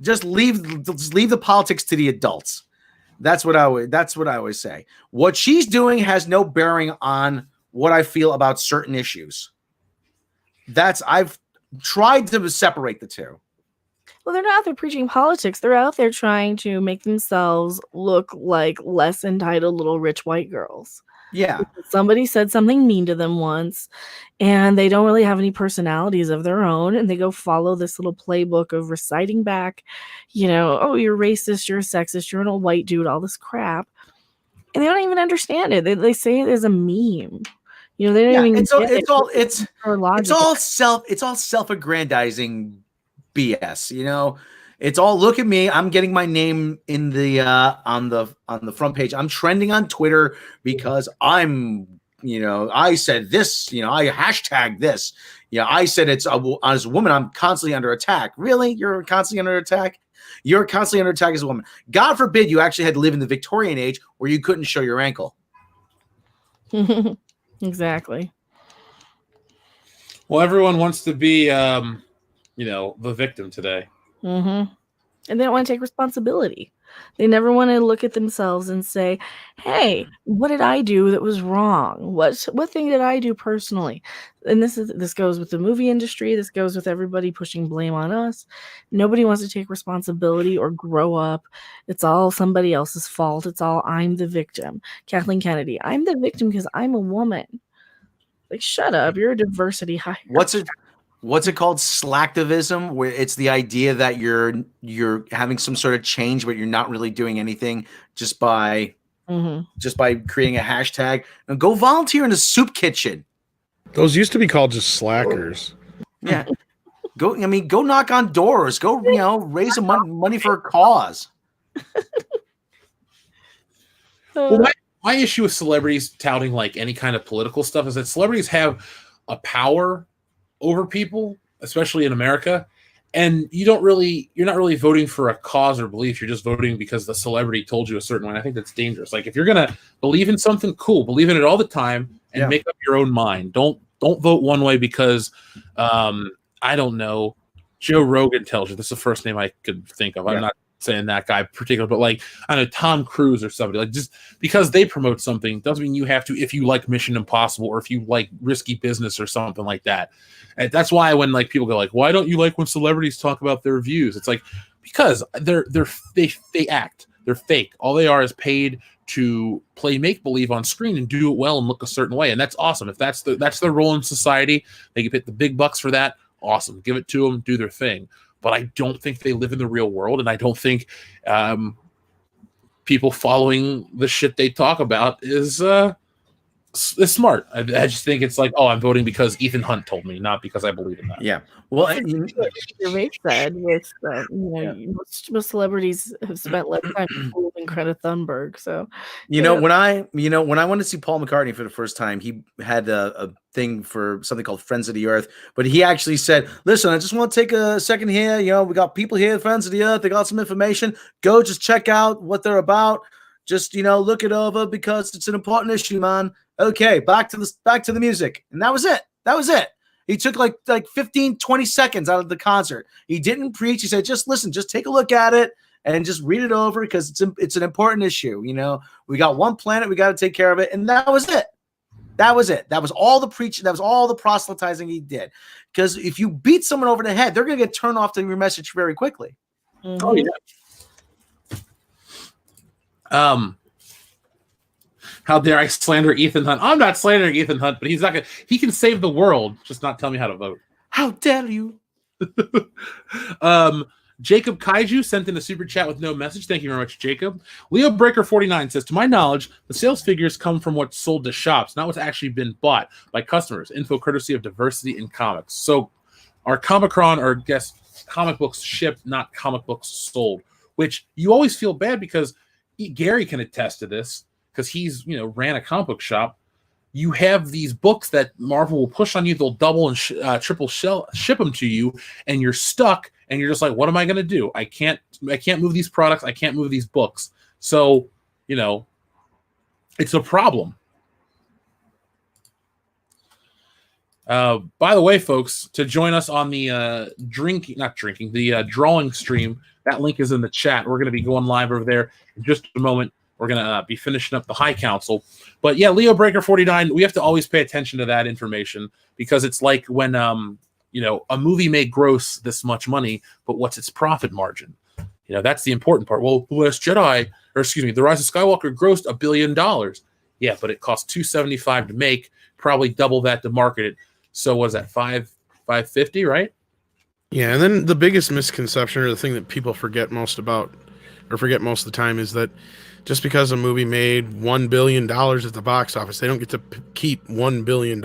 Just leave the politics to the adults. That's what I always say. What she's doing has no bearing on what I feel about certain issues. I've tried to separate the two. Well, they're not out there preaching politics. They're out there trying to make themselves look like less entitled little rich white girls. Yeah. Somebody said something mean to them once, and they don't really have any personalities of their own, and they go follow this little playbook of reciting back, you know, oh, you're racist, you're a sexist, you're an old white dude, all this crap. And they don't even understand it. They say it as a meme. You know, they don't even it's all self-aggrandizing BS, you know. It's all, look at me, I'm getting my name in the on the front page. I'm trending on Twitter because I'm, you know, I said this, you know, I hashtag this. Yeah, I said as a woman, I'm constantly under attack. Really? You're constantly under attack? You're constantly under attack as a woman. God forbid you actually had to live in the Victorian age where you couldn't show your ankle. Exactly. Well, everyone wants to be, you know, the victim today. Mm-hmm. And they don't want to take responsibility. They never want to look at themselves and say, hey, what did I do that was wrong? What thing did I do personally? And this goes with the movie industry. This goes with everybody pushing blame on us. Nobody wants to take responsibility or grow up. It's all somebody else's fault. It's all, I'm the victim. Kathleen Kennedy, I'm the victim because I'm a woman. Like, shut up. You're a diversity hire. What's it called? Slacktivism, where it's the idea that you're having some sort of change, but you're not really doing anything just by creating a hashtag. And go volunteer in a soup kitchen. Those used to be called just slackers. Yeah. Go knock on doors. Go, you know, raise some money for a cause. Well, my issue with celebrities touting like any kind of political stuff is that celebrities have a power over people, especially in America, and you're not really voting for a cause or belief. You're just voting because the celebrity told you a certain way. I think that's dangerous. Like, if you're gonna believe in something, cool, believe in it all the time and make up your own mind. Don't vote one way because I don't know, Joe Rogan tells you. This is the first name I could think of. I'm not saying that guy particular, but like, I know, Tom Cruise or somebody. Like, just because they promote something doesn't mean you have to, if you like Mission Impossible or if you like risky business or something like that. And that's why when like people go like, why don't you like when celebrities talk about their views? It's like, because they act. They're fake. All they are is paid to play make-believe on screen and do it well and look a certain way. And that's awesome. If that's their role in society, they can pay the big bucks for that. Awesome. Give it to them, do their thing. But I don't think they live in the real world, and I don't think people following the shit they talk about is smart. I just think it's like, oh, I'm voting because Ethan Hunt told me, not because I believe in that. Yeah. Well, Ray said with most celebrities have spent less time than Greta Thunberg. So when I went to see Paul McCartney for the first time, he had a thing for something called Friends of the Earth, but he actually said, listen, I just want to take a second here. You know, we got people here, Friends of the Earth. They got some information. Go just check out what they're about. Just, you know, look it over because it's an important issue, man. Okay, back to the music. And that was it. He took like 15, 20 seconds out of the concert. He didn't preach. He said, just listen, just take a look at it and just read it over because it's an important issue. You know, we got one planet, we got to take care of it. And that was it. That was it. That was all the preaching. That was all the proselytizing he did. Because if you beat someone over the head, they're going to get turned off to your message very quickly. Oh yeah. How dare I slander Ethan Hunt? I'm not slandering Ethan Hunt, but he's not gonna. He can save the world. Just not tell me how to vote. How dare you? Jacob Kaiju sent in a super chat with no message. Thank you very much, Jacob. Leo Breaker 49 says, to my knowledge, the sales figures come from what's sold to shops, not what's actually been bought by customers. Info courtesy of Diversity in Comics. So our Comic-Con or guess comic books shipped, not comic books sold, which you always feel bad because Gary can attest to this because he's, ran a comic book shop. You have these books that Marvel will push on you. They'll double and triple ship them to you, and you're stuck. And you're just like, what am I going to do? I can't move these products. I can't move these books. So, it's a problem. By the way, folks, to join us on the drawing stream, that link is in the chat. We're going to be going live over there in just a moment. We're going to be finishing up the High Council. But yeah, Leo Breaker 49, we have to always pay attention to that information because it's like when, a movie may gross this much money, but what's its profit margin? That's the important part. Well, The Rise of Skywalker grossed $1 billion. Yeah, but it cost $275 to make, probably double that to market it. So what is that, $550, right? Yeah, and then the biggest misconception or the thing that people forget most of the time is that just because a movie made $1 billion at the box office, they don't get to keep $1 billion.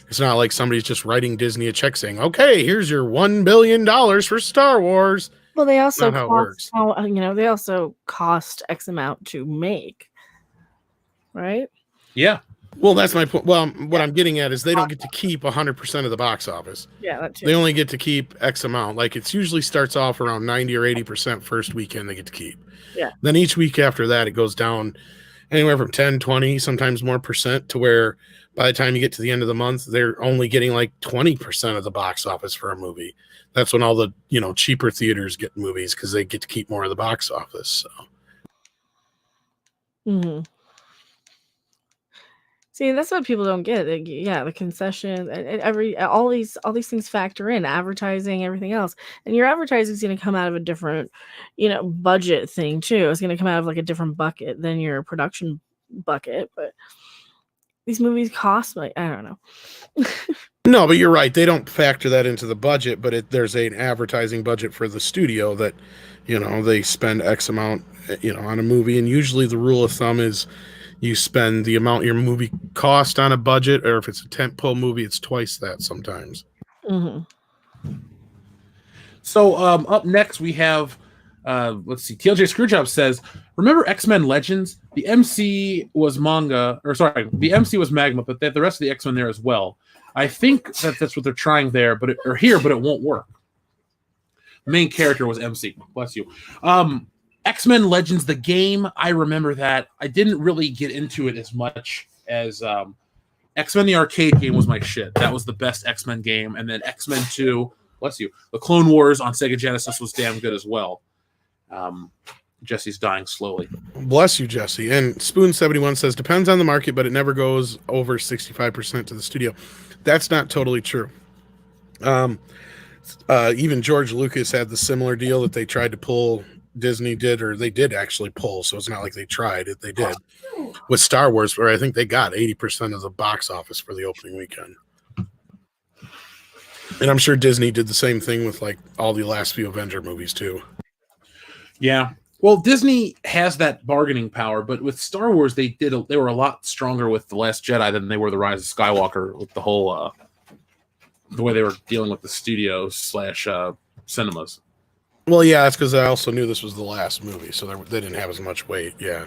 It's not like somebody's just writing Disney a check saying, okay, here's your $1 billion for Star Wars. Well, they also Not how it works. they also cost X amount to make, right? Yeah. Well, that's my point. Well, what I'm getting at is they don't get to keep 100% of the box office. Yeah, that too. They only get to keep X amount. Like it's usually starts off around 90 or 80% first weekend they get to keep. Yeah. Then each week after that, it goes down anywhere from 10, 20, sometimes more percent to where by the time you get to the end of the month, they're only getting like 20% of the box office for a movie. That's when all the, cheaper theaters get movies because they get to keep more of the box office. So. Mm-hmm. See, that's what people don't get. The concession and all these things factor in advertising, everything else, and your advertising is going to come out of a different, budget thing too. It's going to come out of like a different bucket than your production bucket. But these movies cost like I don't know. No, but you're right. They don't factor that into the budget, but there's an advertising budget for the studio that, they spend X amount, on a movie, and usually the rule of thumb is. You spend the amount your movie cost on a budget, or if it's a tentpole movie, it's twice that sometimes. Mm-hmm. So up next we have, let's see, TLJ Screwjob says, remember X-Men Legends? The MC was magma, but they have the rest of the X-Men there as well. I think that's what they're trying there, but it won't work. The main character was MC. Bless you. X-Men Legends, the game, I remember that. I didn't really get into it as much as X-Men the arcade game was my shit. That was the best X-Men game. And then X-Men 2, bless you, the Clone Wars on Sega Genesis was damn good as well. Jesse's dying slowly. Bless you, Jesse. And Spoon71 says, depends on the market, but it never goes over 65% to the studio. That's not totally true. Even George Lucas had the similar deal that they tried to pull. Disney did, or they did actually pull, so it's not like they tried it. They did with Star Wars, where I think they got 80% of the box office for the opening weekend. And I'm sure Disney did the same thing with like all the last few Avenger movies too. Yeah. Well, Disney has that bargaining power, but with Star Wars, they were a lot stronger with The Last Jedi than they were The Rise of Skywalker with the whole the way they were dealing with the studios / cinemas. Well, yeah, that's because I also knew this was the last movie, so they didn't have as much weight. Yeah.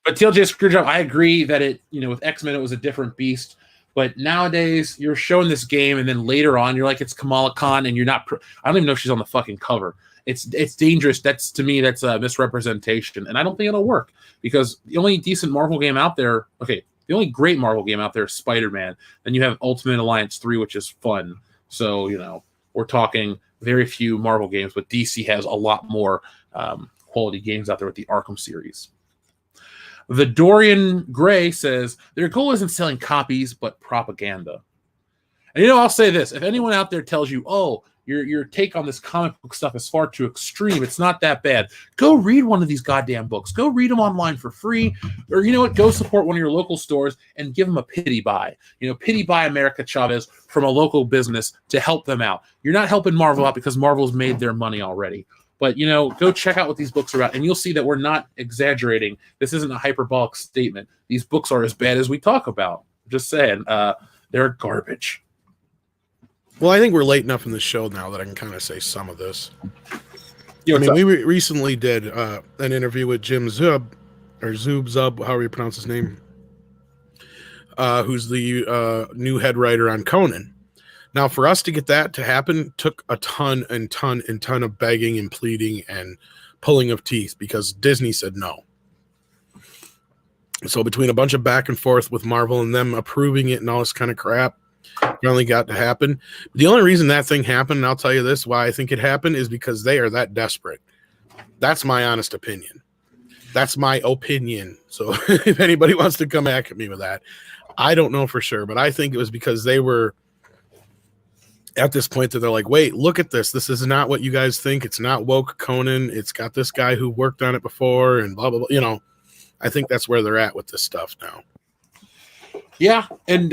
But TLJ Screwjob, I agree that it, with X-Men, it was a different beast. But nowadays, you're showing this game, and then later on, you're like, it's Kamala Khan, and you're not. I don't even know if she's on the fucking cover. It's dangerous. To me, that's a misrepresentation, and I don't think it'll work because the only decent Marvel game out there. Okay, the only great Marvel game out there is Spider-Man. Then you have Ultimate Alliance 3, which is fun. So we're talking very few Marvel games, but DC has a lot more quality games out there with the Arkham series. The Dorian Gray says their goal isn't selling copies, but propaganda. And I'll say this: if anyone out there tells you, "Oh, your take on this comic book stuff is far too extreme. It's not that bad," go read one of these goddamn books. Go read them online for free, or go support one of your local stores and give them a pity buy. Pity buy America Chavez from a local business to help them out. You're not helping Marvel out because Marvel's made their money already. But, go check out what these books are about, and you'll see that we're not exaggerating. This isn't a hyperbolic statement. These books are as bad as we talk about. Just saying, they're garbage. Well, I think we're late enough in the show now that I can kind of say some of this. We recently did an interview with Jim Zub, or Zub, however you pronounce his name, who's the new head writer on Conan. Now, for us to get that to happen took a ton of begging and pleading and pulling of teeth because Disney said no. So between a bunch of back and forth with Marvel and them approving it and all this kind of crap, finally got to happen. The only reason that thing happened, and I'll tell you this, why I think it happened, is because they are that desperate. That's my honest opinion. That's my opinion. So if anybody wants to come back at me with that, I don't know for sure, but I think it was because they were at this point that they're like, wait, look at this. This is not what you guys think. It's not woke Conan. It's got this guy who worked on it before and blah, blah, blah. I think that's where they're at with this stuff now. Yeah. And,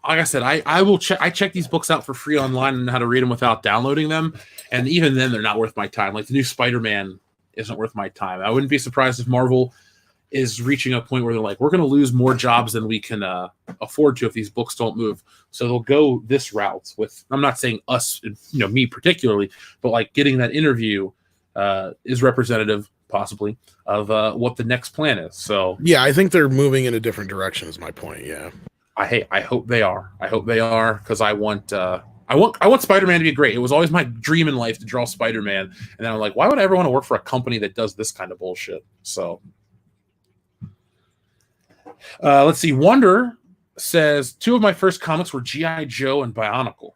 like I said, I will check. I check these books out for free online and how to read them without downloading them. And even then, they're not worth my time. Like the new Spider-Man isn't worth my time. I wouldn't be surprised if Marvel is reaching a point where they're like, we're going to lose more jobs than we can afford to if these books don't move. So they'll go this route with, I'm not saying us, me particularly, but like getting that interview is representative possibly of what the next plan is. So yeah, I think they're moving in a different direction is my point. Yeah. I hope they are. I hope they are because I want Spider-Man to be great. It was always my dream in life to draw Spider-Man, and then I'm like, why would I ever want to work for a company that does this kind of bullshit? So, let's see. Wonder says 2 of my first comics were G.I. Joe and Bionicle.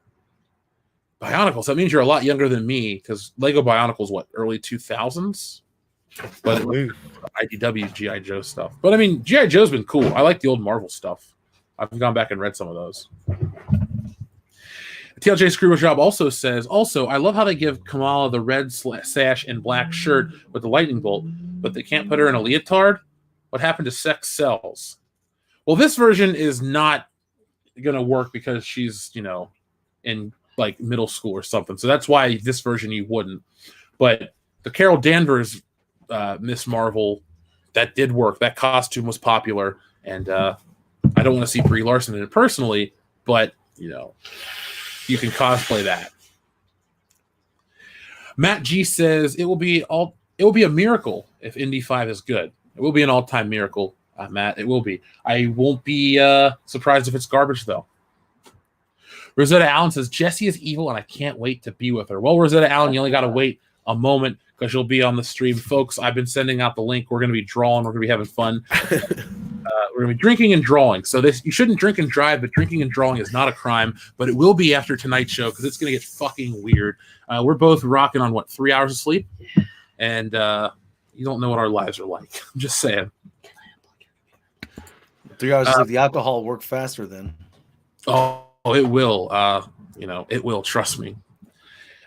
Bionicles. That means you're a lot younger than me because Lego Bionicles, what, early 2000s? But IDW G.I. Joe stuff. But I mean, G.I. Joe's been cool. I like the old Marvel stuff. I've gone back and read some of those. TLJ Screwjob also says, I love how they give Kamala the red sash and black shirt with the lightning bolt, but they can't put her in a leotard? What happened to sex sells? Well, this version is not going to work because she's, in like middle school or something. So that's why this version you wouldn't. But the Carol Danvers Miss Marvel, that did work. That costume was popular. And I don't want to see Brie Larson in it personally, but, you can cosplay that. Matt G says it will be a miracle if Indy 5 is good. It will be an all-time miracle, Matt. It will be. I won't be surprised if it's garbage, though. Rosetta Allen says Jessie is evil, and I can't wait to be with her. Well, Rosetta Allen, you only got to wait a moment because you'll be on the stream, folks. I've been sending out the link. We're going to be drawing. We're going to be having fun. We're going to be drinking and drawing. So you shouldn't drink and drive, but drinking and drawing is not a crime. But it will be after tonight's show because it's going to get fucking weird. We're both rocking on, 3 hours of sleep? And you don't know what our lives are like. I'm just saying. 3 hours of sleep. The alcohol work faster then. Oh, it will. It will. Trust me.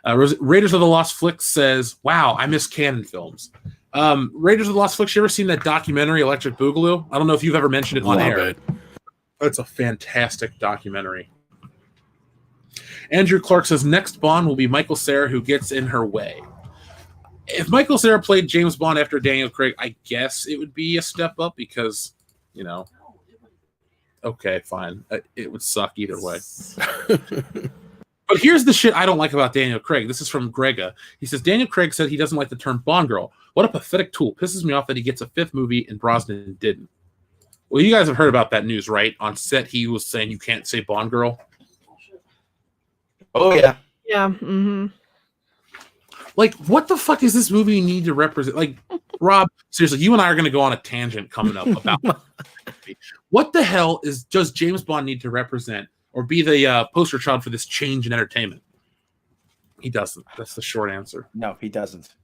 Raiders of the Lost Flicks says, wow, I miss Canon films. Raiders of the Lost Flicks, you ever seen that documentary, Electric Boogaloo? I don't know if you've ever mentioned it on air. It's a fantastic documentary. Andrew Clark says, next Bond will be Michael Cera who gets in her way. If Michael Cera played James Bond after Daniel Craig, I guess it would be a step up because, okay, fine. It would suck either way. But here's the shit I don't like about Daniel Craig. This is from Grega. He says, Daniel Craig said he doesn't like the term Bond girl. What a pathetic tool. Pisses me off that he gets a 5th movie and Brosnan didn't. Well, you guys have heard about that news, right? On set, he was saying you can't say Bond girl. Oh, yeah. Yeah. Mm-hmm. Like, what the fuck does this movie need to represent? Like, Rob, seriously, you and I are going to go on a tangent coming up about what the hell does James Bond need to represent or be the poster child for this change in entertainment? He doesn't. That's the short answer. No, he doesn't.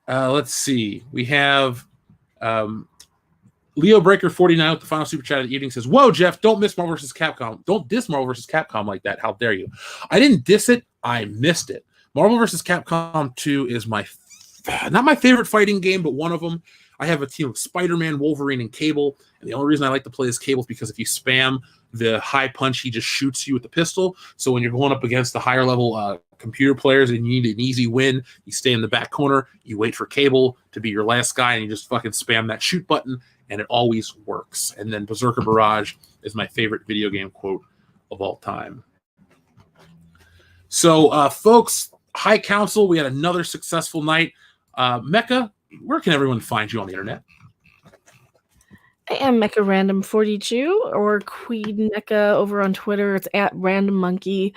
Let's see. We have Leo Breaker 49 with the final super chat of the evening says, "Whoa, Jeff, don't miss Marvel vs. Capcom. Don't diss Marvel vs. Capcom like that. How dare you?" I didn't diss it. I missed it. Marvel vs. Capcom 2 is not my favorite fighting game, but one of them. I have a team of Spider-Man, Wolverine, and Cable. And the only reason I like to play as Cable is because if you spam the high punch, he just shoots you with the pistol. So when you're going up against the higher level computer players and you need an easy win, you stay in the back corner, you wait for Cable to be your last guy, and you just fucking spam that shoot button, and it always works. And then Berserker Barrage is my favorite video game quote of all time. So, folks, High Council, we had another successful night. Mecca, where can everyone find you on the internet? I am Mecha Random 42 or Queen Mecha over on Twitter. It's at Random Monkey.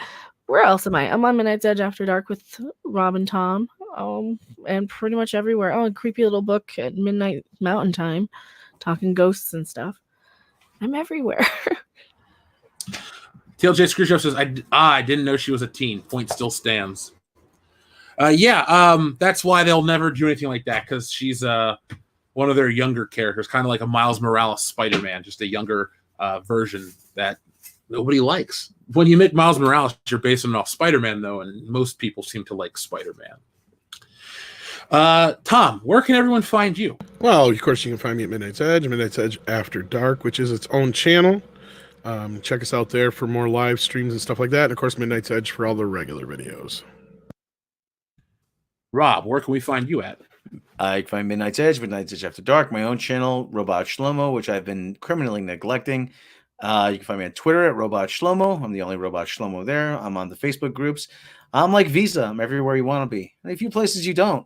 Where else am I? I'm on Midnight's Edge After Dark with Rob and Tom. And pretty much everywhere. Oh, a creepy little book at midnight Mountain Time, talking ghosts and stuff. I'm everywhere. TLJ Screwshop says, I didn't know she was a teen. Point still stands. That's why they'll never do anything like that, because she's one of their younger characters, kind of like a Miles Morales Spider-Man, just a younger version that nobody likes. When you make Miles Morales, you're basing it off Spider-Man, though, and most people seem to like Spider-Man. Tom, where can everyone find you? Well, of course, you can find me at Midnight's Edge After Dark, which is its own channel. Check us out there for more live streams and stuff like that. And, of course, Midnight's Edge for all the regular videos. Rob, where can we find you at? I can find Midnight's Edge After Dark, my own channel, Robot Shlomo, which I've been criminally neglecting. You can find me on Twitter at Robot Shlomo. I'm the only Robot Shlomo there. I'm on the Facebook groups. I'm like Visa. I'm everywhere you want to be. And a few places you don't.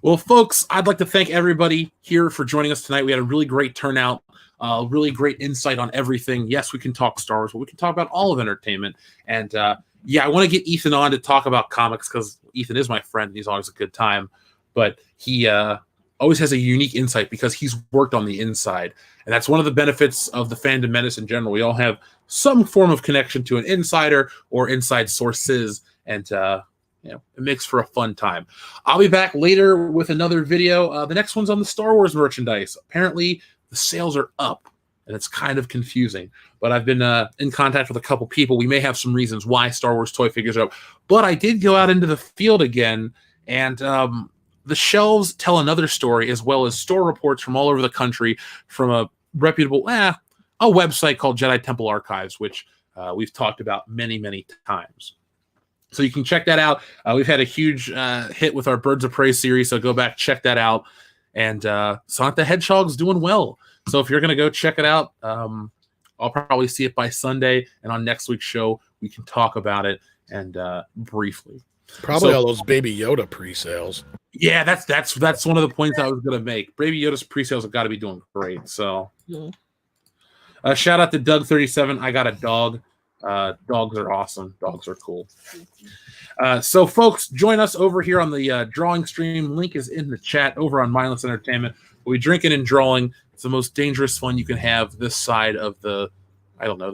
Well, folks, I'd like to thank everybody here for joining us tonight. We had a really great turnout, really great insight on everything. Yes, we can talk Star Wars, but we can talk about all of entertainment. And I want to get Ethan on to talk about comics because Ethan is my friend and he's always a good time. But he always has a unique insight because he's worked on the inside. And that's one of the benefits of the Fandom Menace in general. We all have some form of connection to an insider or inside sources. And it makes for a fun time. I'll be back later with another video. The next one's on the Star Wars merchandise. Apparently, the sales are up, and it's kind of confusing. But I've been in contact with a couple people. We may have some reasons why Star Wars toy figures are up. But I did go out into the field again, and the shelves tell another story, as well as store reports from all over the country from a reputable a website called Jedi Temple Archives, which we've talked about many, many times. So you can check that out. We've had a huge hit with our Birds of Prey series, so go back, check that out. And Sonic the Hedgehog's doing well. So if you're going to go check it out, I'll probably see it by Sunday. And on next week's show, we can talk about it and briefly. Probably all those Baby Yoda pre-sales. Yeah, that's one of the points I was going to make. Baby Yoda's pre-sales have got to be doing great. So shout out to Doug37. I got a dog. Dogs are awesome. Dogs are cool. So, folks, join us over here on the drawing stream. Link is in the chat over on Mindless Entertainment. We'll be drinking and drawing. It's the most dangerous fun you can have this side of the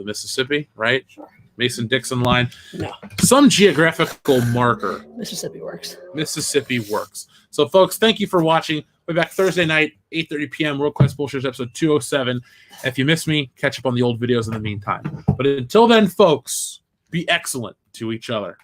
Mississippi, right? Sure. Mason-Dixon line. No. Some geographical marker. Mississippi works. Mississippi works. So, folks, thank you for watching. We'll be back Thursday night, 8:30 p.m., World Quest Bullshitters, episode 207. If you miss me, catch up on the old videos in the meantime. But until then, folks, be excellent to each other.